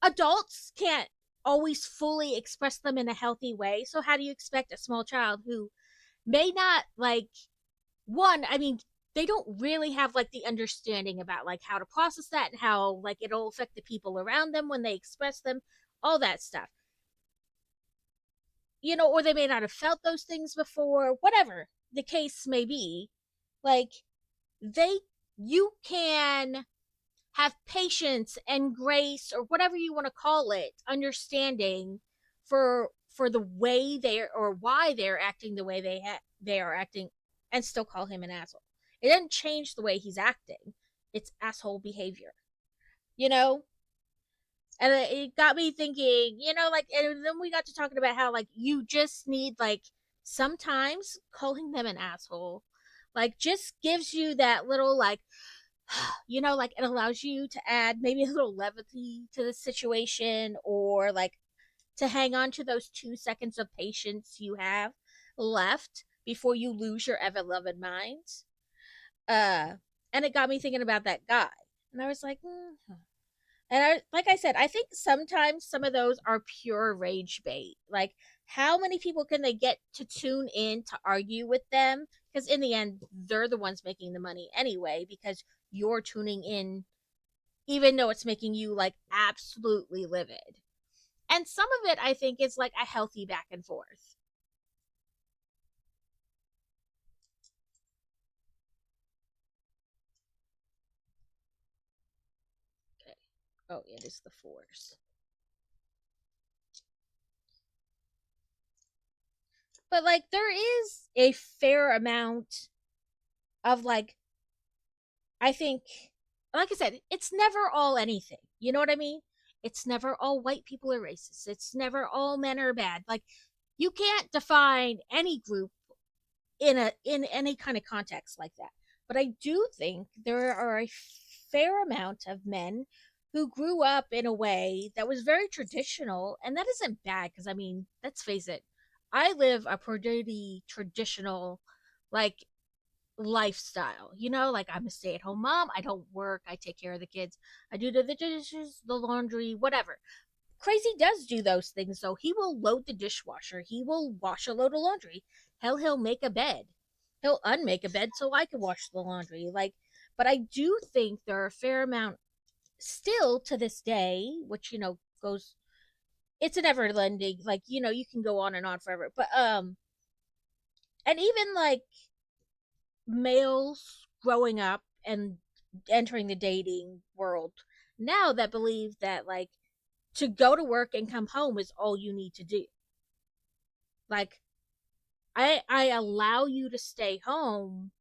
adults can't always fully express them in a healthy way, so how do you expect a small child who may not like, one, I mean, they don't really have like the understanding about like how to process that and how like it'll affect the people around them when they express them, all that stuff, or they may not have felt those things before, whatever the case may be. Like, they you can have patience and grace, or whatever you want to call it, understanding for the way they, or why they're acting the way they are acting, and still call him an asshole. It doesn't change the way he's acting. It's asshole behavior, you know. And it got me thinking, like, and then we got to talking about how like you just need like sometimes calling them an asshole like just gives you that little like like it allows you to add maybe a little levity to the situation, or like to hang on to those 2 seconds of patience you have left before you lose your ever loving mind. Uh, and it got me thinking about that guy. And I was like, and like I said, I think sometimes some of those are pure rage bait. Like, how many people can they get to tune in to argue with them? Because in the end, they're the ones making the money anyway, because you're tuning in, even though it's making you like absolutely livid. And some of it, I think, is like a healthy back and forth. Okay. Oh, it is the force. But like there is a fair amount of like I think like I said, it's never all anything. You know what I mean? It's never all white people are racist. It's never all men are bad. Like you can't define any group in any kind of context like that. But I do think there are a fair amount of men who grew up in a way that was very traditional, and that isn't bad because I mean, let's face it, I live a pretty traditional like lifestyle. You know, like I'm a stay-at-home mom. I don't work. I take care of the kids. I do the dishes, the laundry, whatever. Crazy does do those things, though. He will load the dishwasher. He will wash a load of laundry. Hell, he'll make a bed. He'll unmake a bed so I can wash the laundry. Like, but I do think there are a fair amount still to this day, which goes. It's an ever-ending. Like you can go on and on forever. But and even like males growing up and entering the dating world now that believe that like to go to work and come home is all you need to do. Like I allow you to stay home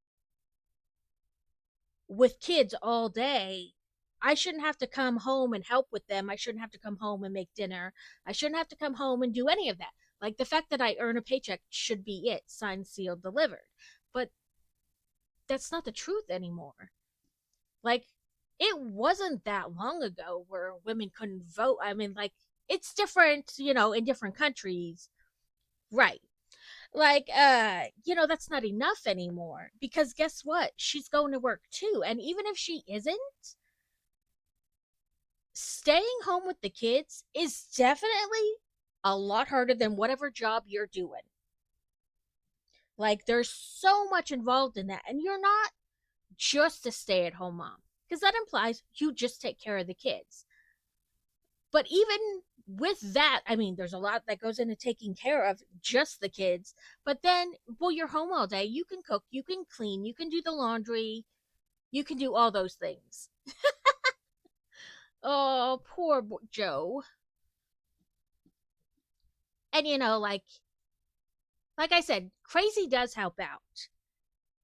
with kids all day. I shouldn't have to come home and help with them. I shouldn't have to come home and make dinner. I shouldn't have to come home and do any of that. Like the fact that I earn a paycheck should be it, signed, sealed, delivered. But that's not the truth anymore. Like it wasn't that long ago where women couldn't vote. I mean, like it's different, in different countries. Right. Like that's not enough anymore because guess what, she's going to work too, and even if she isn't, staying home with the kids is definitely a lot harder than whatever job you're doing. Like there's so much involved in that, and you're not just a stay-at-home mom because that implies you just take care of the kids. But even with that, I mean, there's a lot that goes into taking care of just the kids. But then, well, you're home all day. You can cook, you can clean, you can do the laundry, you can do all those things. Oh, poor Joe. And like I said, crazy does help out.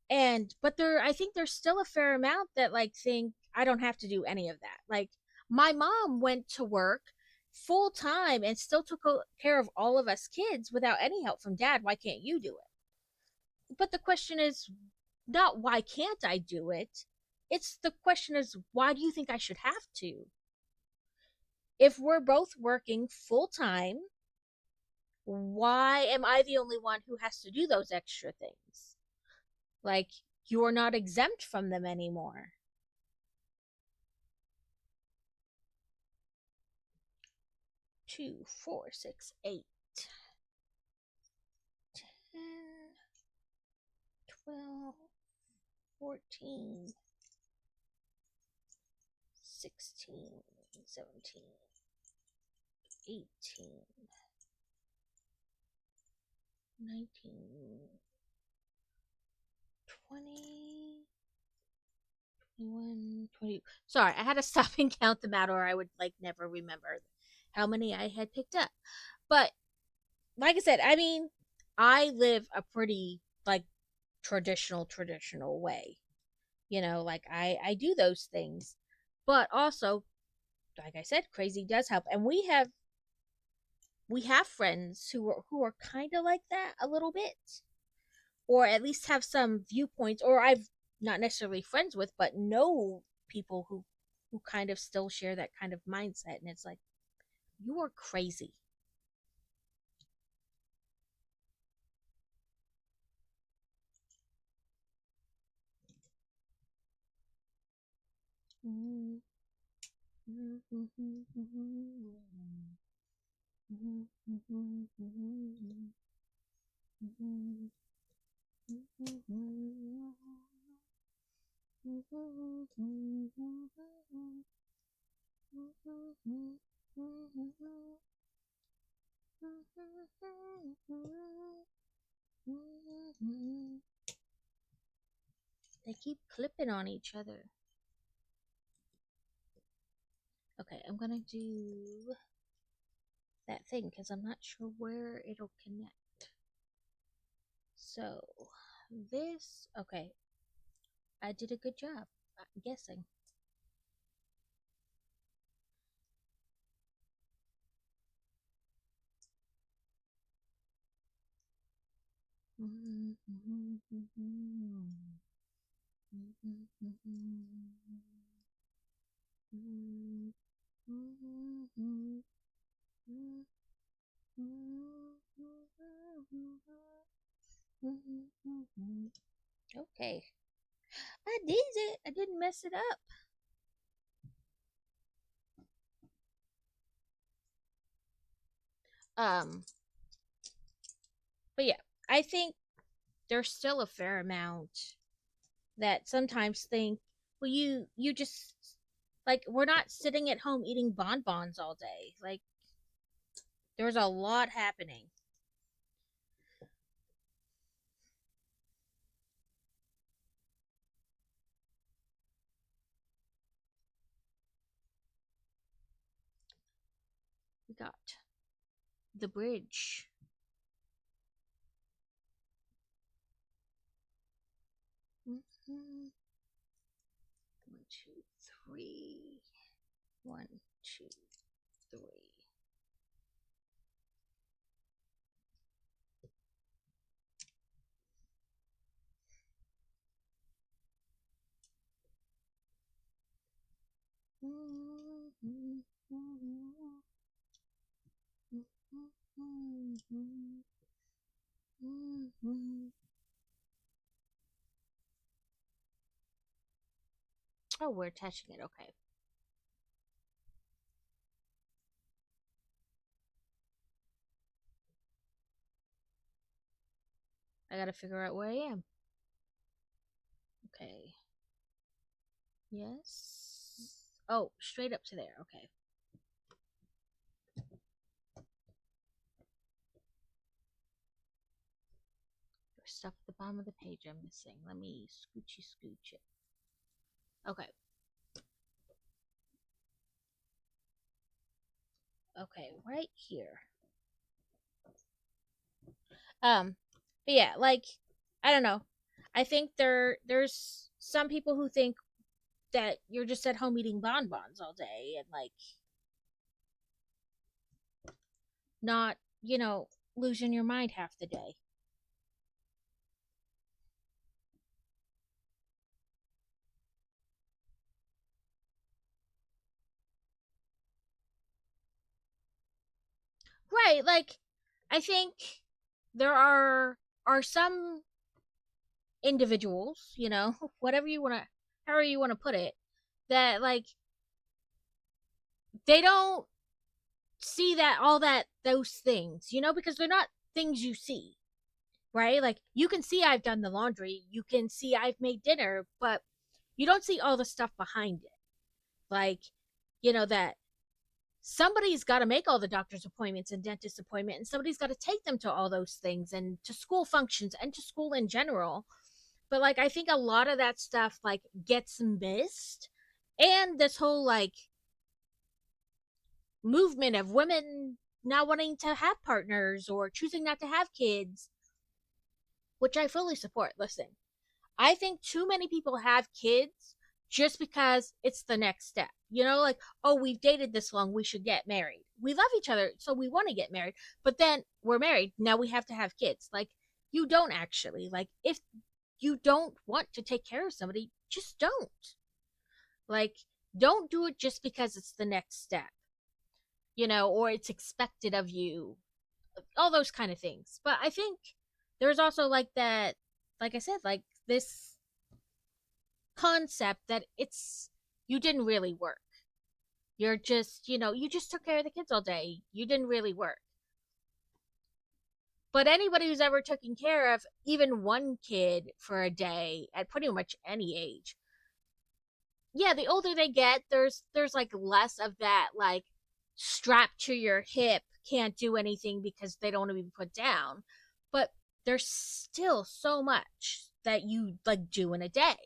And but I think there's still a fair amount that like think I don't have to do any of that. Like my mom went to work full time and still took care of all of us kids without any help from dad. Why can't you do it? But the question is not why can't I do it? It's the question is why do you think I should have to? If we're both working full time, why am I the only one who has to do those extra things? Like you're not exempt from them anymore. 2, 4, 6, 8, 10, 12, 14, 16, 17, 18, 19, 20, 21, 20. Sorry, I had to stop and count them out or I would like never remember how many I had picked up. But like I said, I mean, I live a pretty like traditional way. Like I do those things. But also, like I said, crazy does help. And we have friends who are kind of like that a little bit, or at least have some viewpoints, or I've not necessarily friends with, but know people who kind of still share that kind of mindset, and it's like you are crazy. They keep clipping on each other. Okay, I'm gonna do that thing because I'm not sure where it'll connect. So, this, okay, I did a good job, I'm guessing. Okay, I did it. I didn't mess it up. Um, but yeah, I think there's still a fair amount that sometimes think, well, you just like we're not sitting at home eating bonbons all day. Like there's a lot happening. We got the bridge. Mm-hmm. One, two, three. One, two, three. Mm-hmm. Mm-hmm. Mm-hmm. Oh, we're attaching it. Okay. I gotta figure out where I am. Okay. Yes. Oh, straight up to there. Okay. There's stuff at the bottom of the page I'm missing. Let me scoochy scooch it. Okay. Okay, right here. Um, but yeah, like I don't know. I think there's some people who think that you're just at home eating bonbons all day and like not, losing your mind half the day. Right, like I think there are some individuals, whatever you want to however you want to put it, that like they don't see that all that those things, because they're not things you see, right? Like you can see I've done the laundry, you can see I've made dinner, but you don't see all the stuff behind it. Like, that somebody's got to make all the doctor's appointments and dentist appointment, and somebody's got to take them to all those things and to school functions and to school in general. But like I think a lot of that stuff like gets missed. And this whole like movement of women not wanting to have partners or choosing not to have kids, which I fully support. Listen, I think too many people have kids just because it's the next step. Like, oh, we've dated this long, we should get married. We love each other, so we want to get married. But then we're married, now we have to have kids. Like, you don't actually. Like, if you don't want to take care of somebody, just don't. Like, don't do it just because it's the next step, or it's expected of you, all those kind of things. But I think there's also like that, like I said, like this concept that you didn't really work. You're just, you just took care of the kids all day. You didn't really work. But anybody who's ever taken care of even one kid for a day at pretty much any age, yeah, the older they get, there's like less of that like strapped to your hip, can't do anything because they don't want to be put down. But there's still so much that you like do in a day.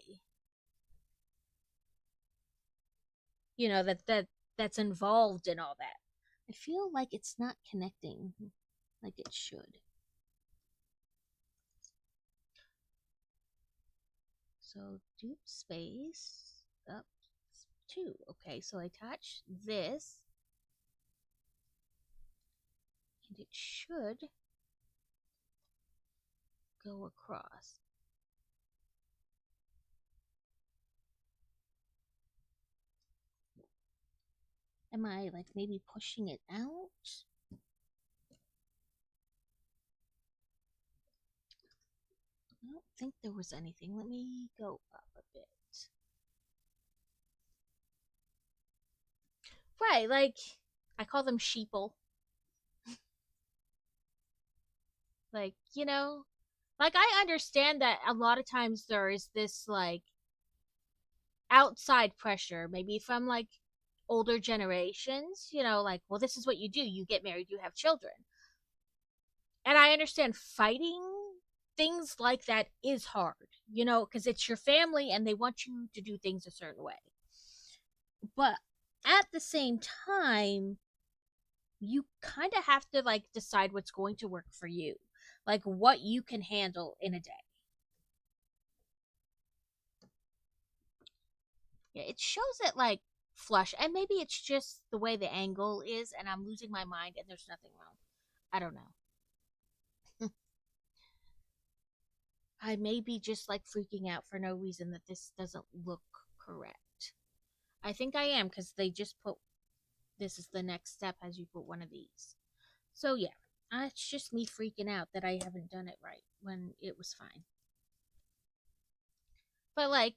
That's involved in all that. I feel like it's not connecting like it should. So dupe space up two. Okay, so I attach this, and it should go across. Am I like maybe pushing it out? I don't think there was anything. Let me go up a bit. Right, like I call them sheeple. Like, like I understand that a lot of times there is this like outside pressure, maybe from like older generations, like, well, this is what you do. You get married, you have children. And I understand fighting things like that is hard, because it's your family and they want you to do things a certain way. But at the same time, you kind of have to like decide what's going to work for you, like what you can handle in a day. Yeah, it shows it like flush, and maybe it's just the way the angle is, and I'm losing my mind, and there's nothing wrong. I don't know. I may be just like freaking out for no reason that this doesn't look correct. I think I am because they just put this is the next step as you put one of these. So yeah, it's just me freaking out that I haven't done it right when it was fine. But like,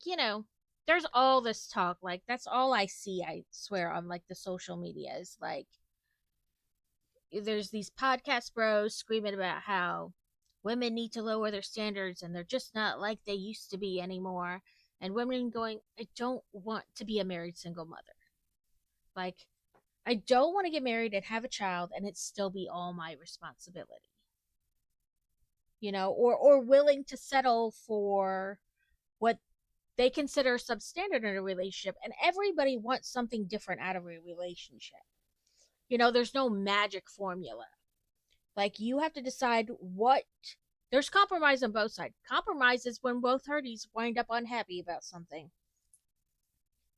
there's all this talk. Like that's all I see, I swear, on like the social media is like there's these podcast bros screaming about how women need to lower their standards and they're just not like they used to be anymore. And women going, I don't want to be a married single mother. Like, I don't want to get married and have a child and it still be all my responsibility. Or willing to settle for what they consider substandard in a relationship. And everybody wants something different out of a relationship. There's no magic formula. Like you have to decide what there's compromise on both sides. Compromise is when both parties wind up unhappy about something.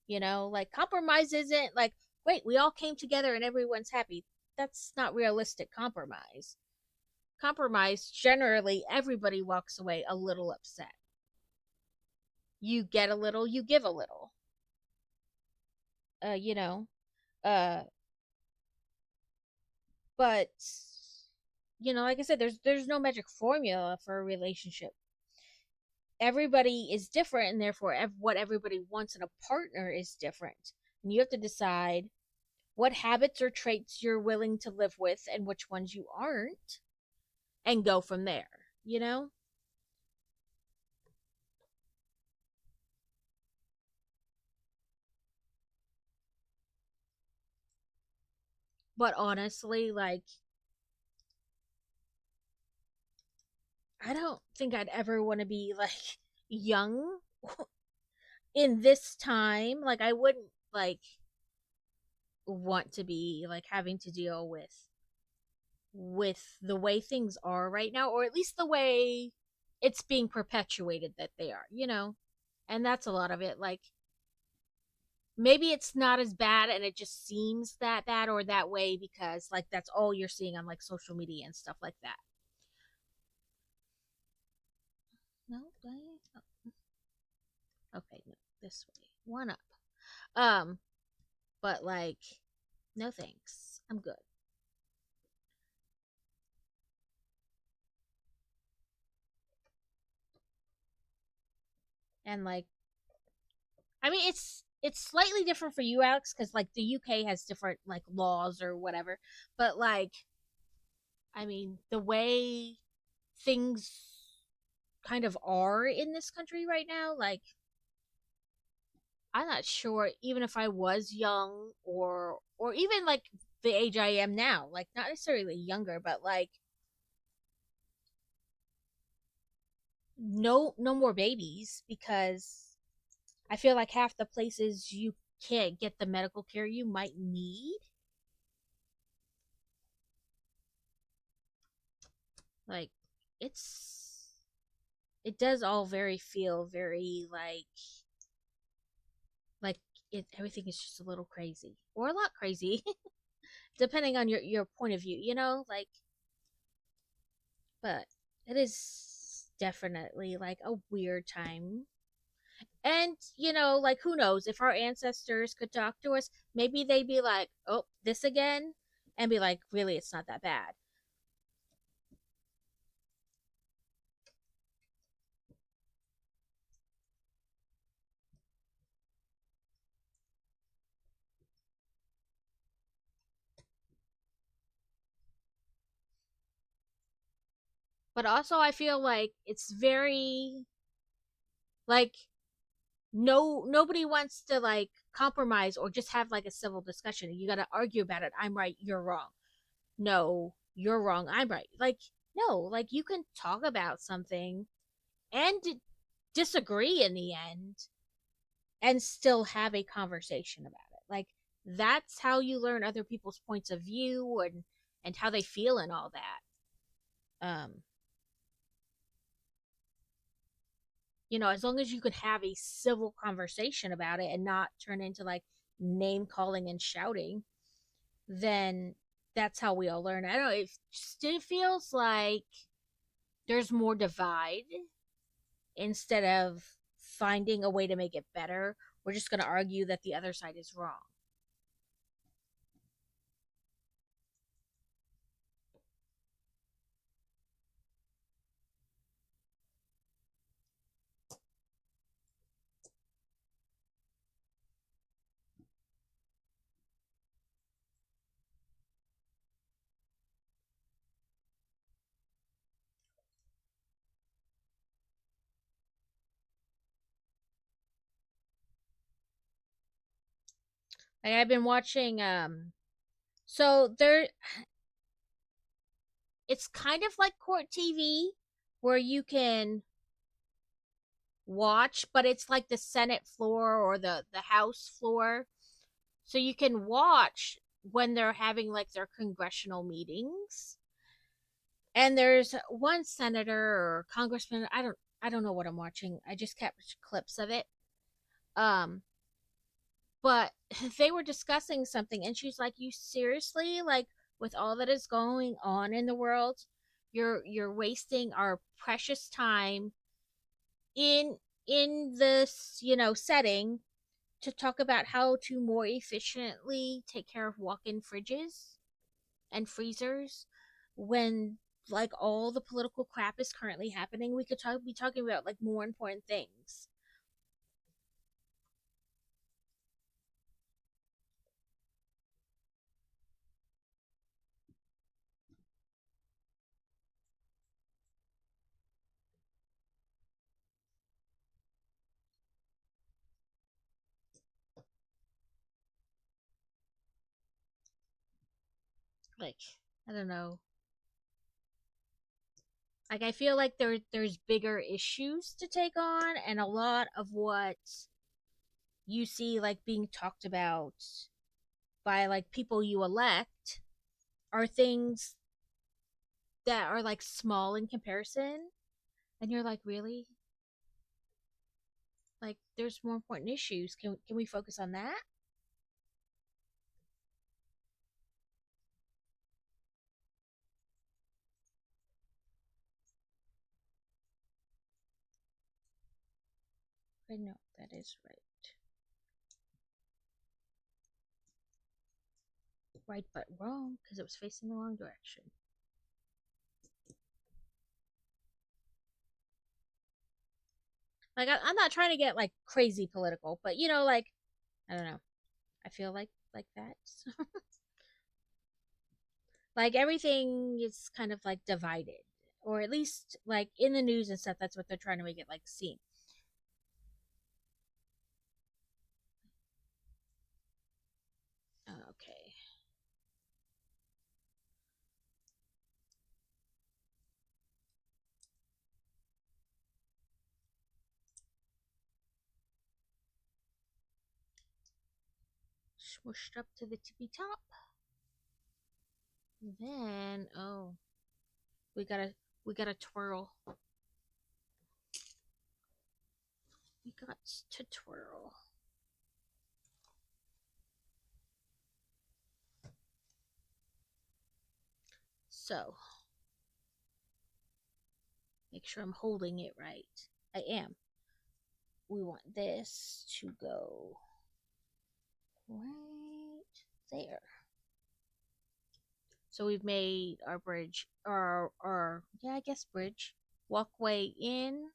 Like compromise isn't like, wait, we all came together and everyone's happy. That's not realistic compromise. Compromise, generally, everybody walks away a little upset. You get a little, you give a little. Uh, you know, uh, but like I said, there's no magic formula for a relationship. Everybody is different, and therefore, what everybody wants in a partner is different. And you have to decide what habits or traits you're willing to live with and which ones you aren't, and go from there. You know. But honestly, like, I don't think I'd ever want to be like young in this time. Like, I wouldn't like want to be like having to deal with the way things are right now, or at least the way it's being perpetuated that they are. And that's a lot of it. Like, maybe it's not as bad and it just seems that bad or that way because like that's all you're seeing on like social media and stuff like that. No, okay, no, this way, one up. um but like, no thanks, I'm good. And like, I mean, it's slightly different for you, Alex, because like the UK has different like laws or whatever. But like, I mean, the way things kind of are in this country right now, like, I'm not sure even if I was young or even like the age I am now, like not necessarily younger, but like no more babies because I feel like half the places you can't get the medical care you might need. Like, it's it does all very feel very like everything is just a little crazy or a lot crazy depending on your point of view, like, but it is definitely like a weird time. And like, who knows, if our ancestors could talk to us, maybe they'd be like, "Oh, this again," and be like, "Really, it's not that bad." But also I feel like it's very like nobody wants to like compromise or just have like a civil discussion. You got to argue about it. I'm right, you're wrong. No, you're wrong, I'm right. Like, no, like, you can talk about something and disagree in the end and still have a conversation about it. Like, that's how you learn other people's points of view and how they feel and all that. As long as you could have a civil conversation about it and not turn into like name calling and shouting, then that's how we all learn. I don't know. It still feels like there's more divide instead of finding a way to make it better. We're just going to argue that the other side is wrong. Like, I've been watching so there it's kind of like court TV where you can watch, but it's like the Senate floor or the House floor. So you can watch when they're having like their congressional meetings. And there's one senator or congressman, I don't know what I'm watching. I just kept clips of it. Um but they were discussing something and she's like, "You seriously, like, with all that is going on in the world, you're wasting our precious time in this, setting to talk about how to more efficiently take care of walk-in fridges and freezers when like all the political crap is currently happening. We could be talking about like more important things." Like, I don't know. Like, I feel like there's bigger issues to take on, and a lot of what you see like being talked about by like people you elect are things that are like small in comparison, and you're like, really? Like, there's more important issues. Can we focus on that? I know that is right. Right, but wrong because it was facing the wrong direction. Like, I'm not trying to get like crazy political, but like, I don't know. I feel like that. Like, everything is kind of like divided, or at least like in the news and stuff. That's what they're trying to make it like seem. Okay. Smushed up to the tippy top. Then, oh, we gotta we gotta twirl. got to twirl. So, make sure I'm holding it right. I am. We want this to go right there. So we've made our bridge, yeah, I guess bridge, walkway in,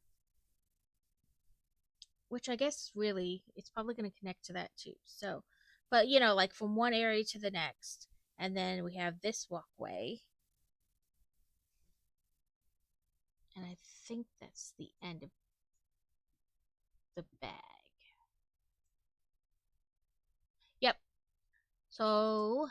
which I guess really it's probably going to connect to that too. So, but you know, like from one area to the next, and then we have this walkway, and I think that's the end of the bag. Yep. So,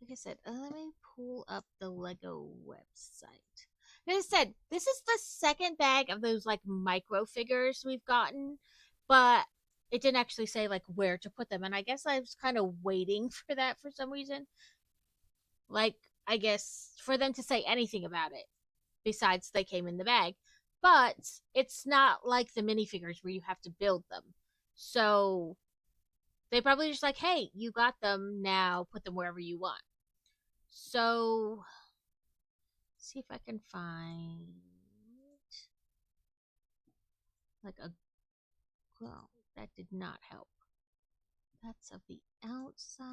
like I said, let me pull up the Lego website. Like I said, this is the second bag of those like micro figures we've gotten, but it didn't actually say like where to put them, and I guess I was kind of waiting for that for some reason. Like, I guess for them to say anything about it besides they came in the bag. But it's not like the minifigures where you have to build them. So they probably just like, hey, you got them, now put them wherever you want. So see if I can find like a, well, that did not help. That's of the outside.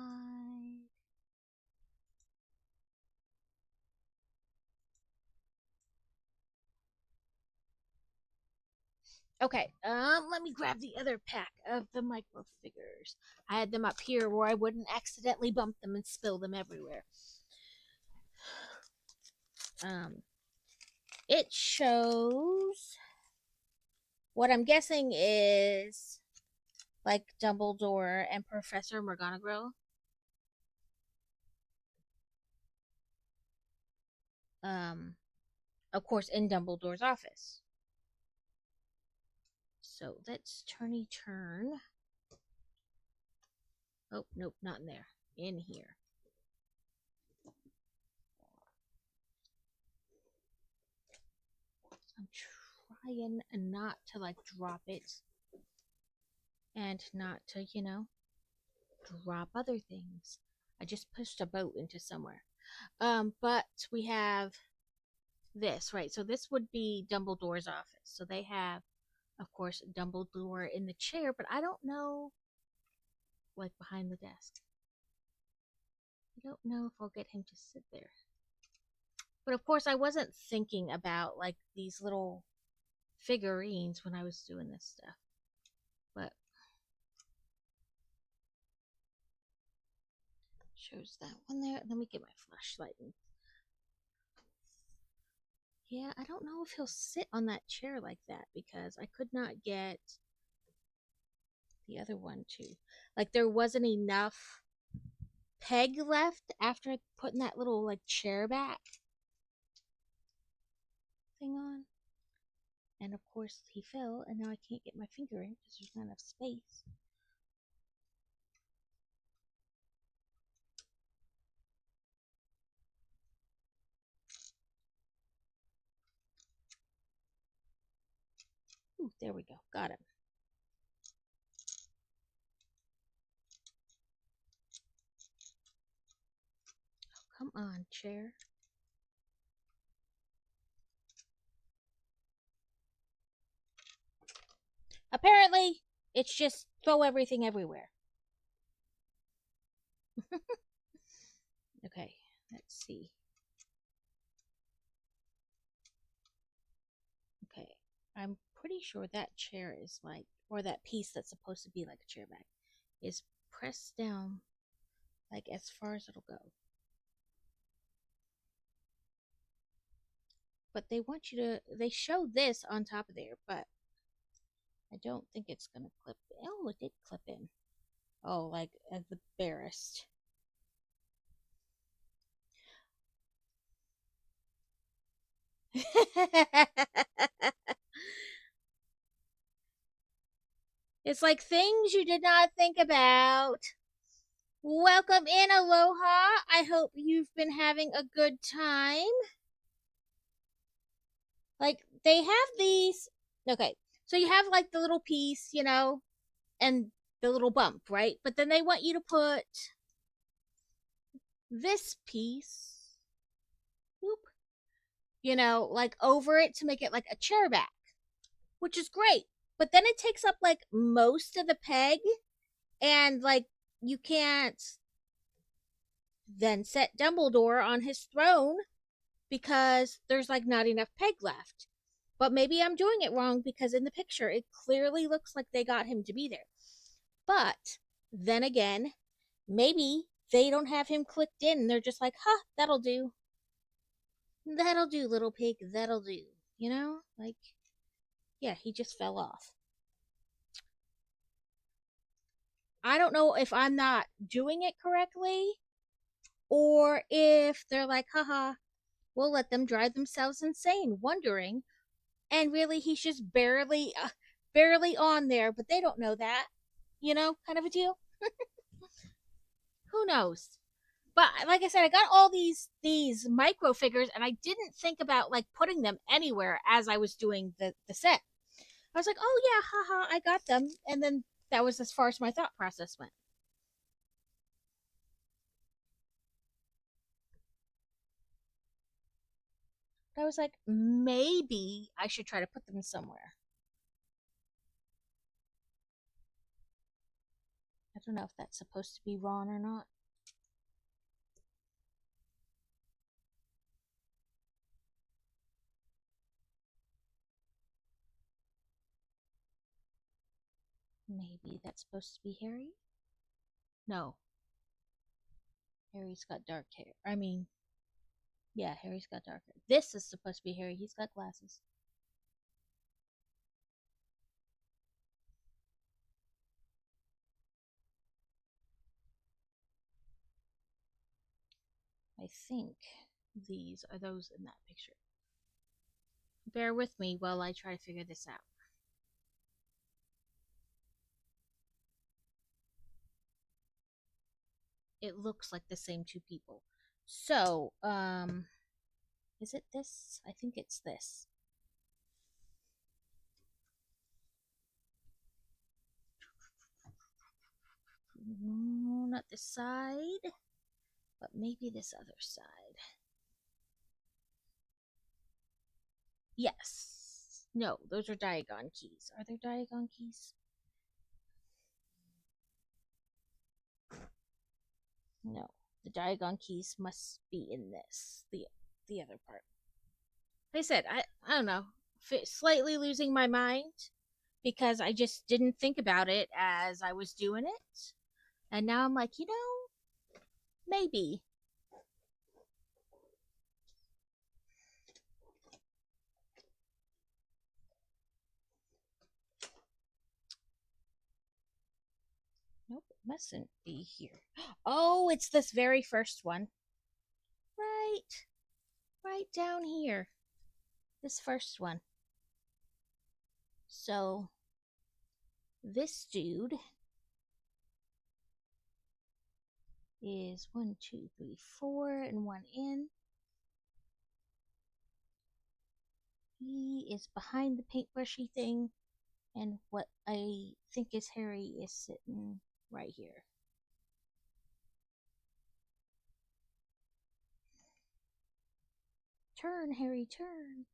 Okay, let me grab the other pack of the micro figures. I had them up here where I wouldn't accidentally bump them and spill them everywhere. Um, it shows what I'm guessing is like Dumbledore and Professor McGonagall. Of course, in Dumbledore's office. So let's turn. Oh, nope, not in there. In here. I'm trying not to like drop it and not to, you know, drop other things. I just pushed a boat into somewhere. But we have this, right? So this would be Dumbledore's office. So they have, of course, Dumbledore in the chair, but I don't know, like behind the desk. I don't know if I'll get him to sit there. But of course, I wasn't thinking about like these little figurines when I was doing this stuff. But shows that one there. Let me get my flashlight. Yeah, I don't know if he'll sit on that chair like that because I could not get the other one too. Like there wasn't enough peg left after putting that little like chair back thing on. And of course he fell and now I can't get my finger in because there's not enough space. Ooh, there we go. Got him. Oh, come on, chair. Apparently, it's just throw everything everywhere. Okay, let's see. Okay, I'm pretty sure that chair is like, or that piece that's supposed to be like a chair back, is pressed down like as far as it'll go. But they want you to, they show this on top of there, but I don't think it's gonna clip. Oh, it did clip in. Oh, like as the barest. It's like things you did not think about. Welcome in, Aloha. I hope you've been having a good time. Like, they have these. Okay, So you have like the little piece, and the little bump, right? But then they want you to put this piece, whoop, like over it to make it like a chair back, which is great. But then it takes up like most of the peg, and like you can't then set Dumbledore on his throne because there's like not enough peg left. But maybe I'm doing it wrong because in the picture it clearly looks like they got him to be there. But then again, maybe they don't have him clicked in and they're just like, huh, that'll do. That'll do, little pig, that'll do. Like, yeah, he just fell off. I don't know if I'm not doing it correctly or if they're like, haha, we'll let them drive themselves insane, wondering. And really, he's just barely on there, but they don't know that, kind of a deal. Who knows? But like I said, I got all these micro figures, and I didn't think about like putting them anywhere as I was doing the set. I was like, oh yeah, haha, I got them, and then that was as far as my thought process went. I was like, maybe I should try to put them somewhere. I don't know if that's supposed to be Ron or not. Maybe that's supposed to be Harry? No. Harry's got dark hair. I mean, yeah, Harry's got dark hair. This is supposed to be Harry. He's got glasses. I think these are those in that picture. Bear with me while I try to figure this out. It looks like the same two people. So, is it this? I think it's this. No, not this side, but maybe this other side. Yes. No, those are Diagon keys. Are there Diagon keys? No. The Diagon keys must be in this. The other part. Like I said, I don't know. Slightly losing my mind because I just didn't think about it as I was doing it. And now I'm like, maybe. Nope, it mustn't be here. Oh, it's this very first one. Right down here. This first one. So, this dude is 1, 2, 3, 4, and 1 in. He is behind the paintbrushy thing, and what I think is Harry is sitting right here. Turn, Harry, turn.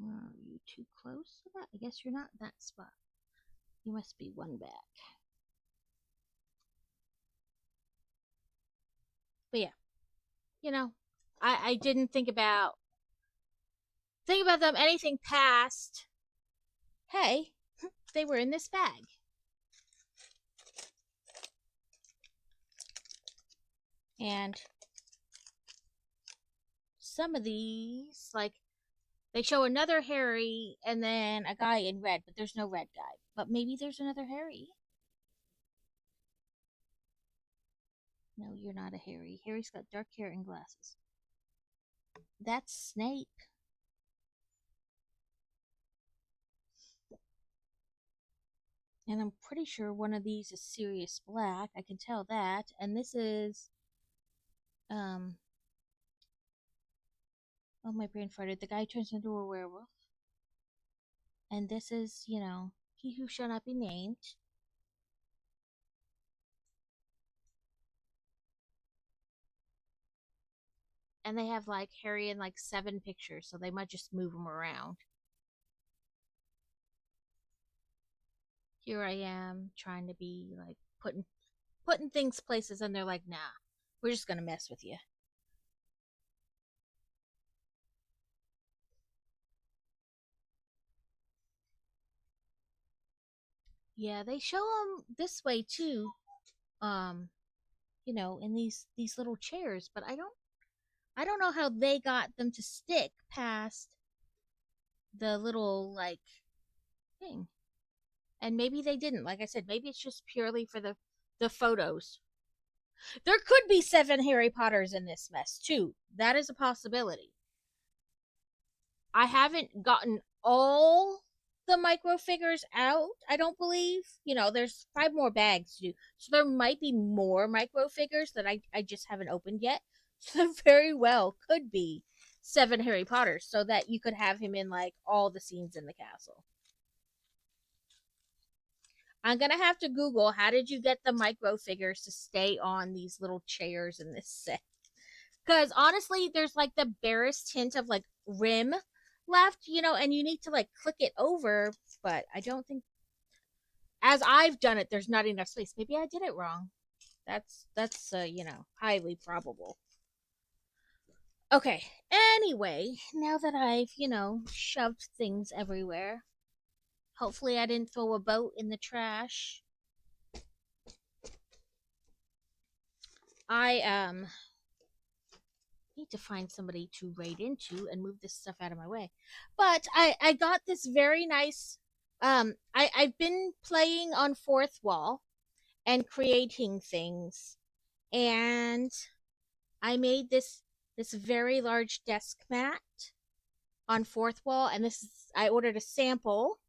Are you too close to that? I guess you're not that spot. You must be one back. But yeah, you know, I didn't think about them anything past. Hey, they were in this bag. And some of these, like, they show another Harry and then a guy in red, but there's no red guy. But maybe there's another Harry. No, you're not a Harry. Harry's got dark hair and glasses. That's Snape. And I'm pretty sure one of these is Sirius Black. I can tell that. And this is um oh, my brain farted. The guy turns into a werewolf. And this is, he who shall not be named. And they have like Harry in like 7 pictures, so they might just move them around. Here I am trying to be like putting things places, and they're like, nah, we're just gonna mess with you. Yeah, they show them this way too. Um, in these little chairs, but I don't know how they got them to stick past the little like thing. And maybe they didn't. Like I said, maybe it's just purely for the photos. There could be 7 Harry Potters in this mess too. That is a possibility. I haven't gotten all the micro figures out, I don't believe. There's 5 more bags to do. So there might be more micro figures that I just haven't opened yet. So there very well could be 7 Harry Potters so that you could have him in like all the scenes in the castle. I'm gonna have to Google how did you get the micro figures to stay on these little chairs in this set. Because honestly, there's like the barest hint of like rim left, and you need to like click it over, but I don't think as I've done it, there's not enough space. Maybe I did it wrong. That's highly probable. Okay. Anyway, now that I've, shoved things everywhere, hopefully I didn't throw a boat in the trash. I need to find somebody to raid into and move this stuff out of my way. But I got this very nice I've been playing on fourth wall and creating things, and I made this very large desk mat on fourth wall, and I ordered a sample,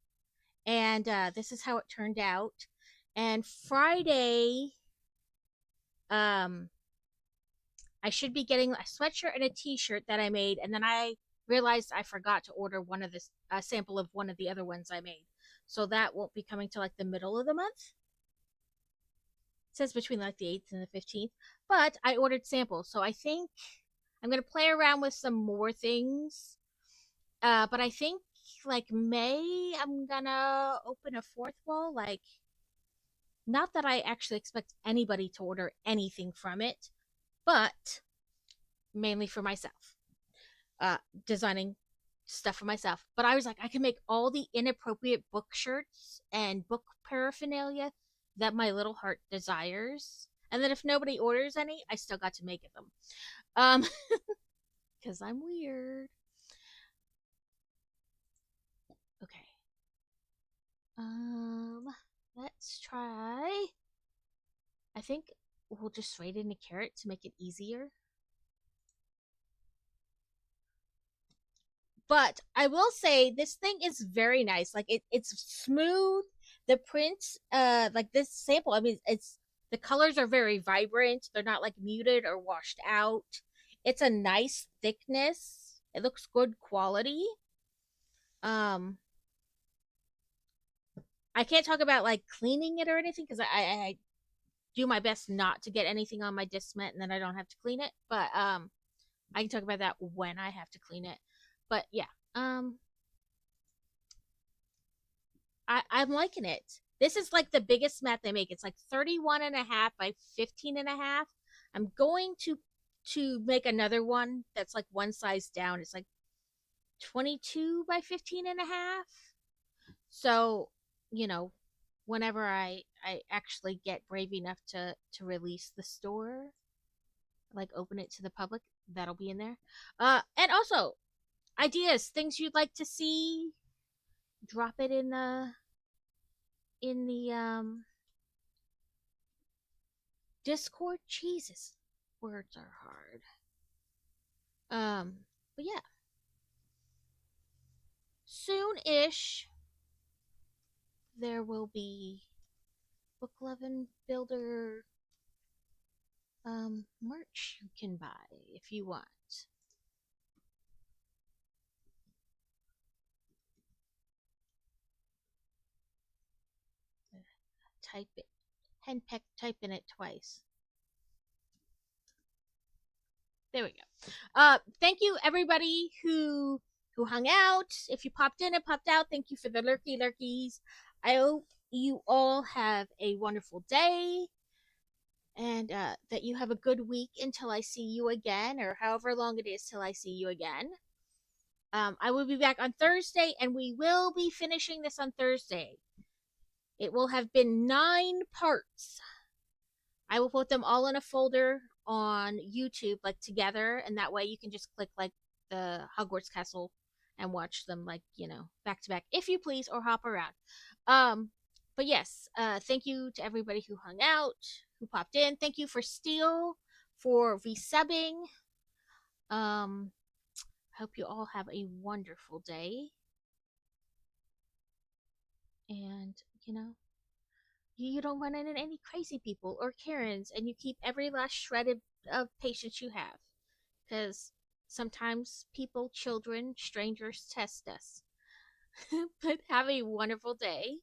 and this is how it turned out. And Friday um I should be getting a sweatshirt and a t-shirt that I made, and then I realized I forgot to order one of this a sample of one of the other ones I made. So that won't be coming till like the middle of the month. It says between like the 8th and the 15th, but I ordered samples. So I think I'm going to play around with some more things. But I think like May I'm going to open a fourth wall, like not that I actually expect anybody to order anything from it, but mainly for myself. Designing stuff for myself. But I was like, I can make all the inappropriate book shirts and book paraphernalia that my little heart desires. And then if nobody orders any, I still got to make them. Um, because I'm weird. Okay. Um, let's try. I think we'll just raid in a carrot to make it easier. But I will say this thing is very nice. Like it's smooth. The print, like this sample, I mean, it's the colors are very vibrant. They're not like muted or washed out. It's a nice thickness. It looks good quality. Um, I can't talk about like cleaning it or anything because I do my best not to get anything on my disc mat and then I don't have to clean it. But I can talk about that when I have to clean it. But yeah, um, I'm liking it. This is like the biggest mat they make. It's like 31 and a half by 15 and a half. I'm going to make another one that's like one size down. It's like 22 by 15 and a half. So, you know, whenever I actually get brave enough to release the store, like open it to the public, that'll be in there. And also ideas, things you'd like to see, drop it in the Discord. Jesus, words are hard. But yeah, soon-ish. there will be Book Lovin' Builder merch you can buy if you want. Type it, henpeck, type in it twice. There we go. Thank you everybody who hung out. If you popped in and popped out, thank you for the lurkies. I hope you all have a wonderful day and that you have a good week until I see you again, or however long it is till I see you again. I will be back on Thursday, and we will be finishing this on Thursday. It will have been 9 parts. I will put them all in a folder on YouTube, like together, and that way you can just click like the Hogwarts Castle and watch them, like, back to back, if you please, or hop around. Um, but yes, thank you to everybody who hung out, who popped in. Thank you for Steel for resubbing. Hope you all have a wonderful day, and you don't run into any crazy people or Karens, and you keep every last shred of patience you have. Because sometimes people, children, strangers test us. But have a wonderful day.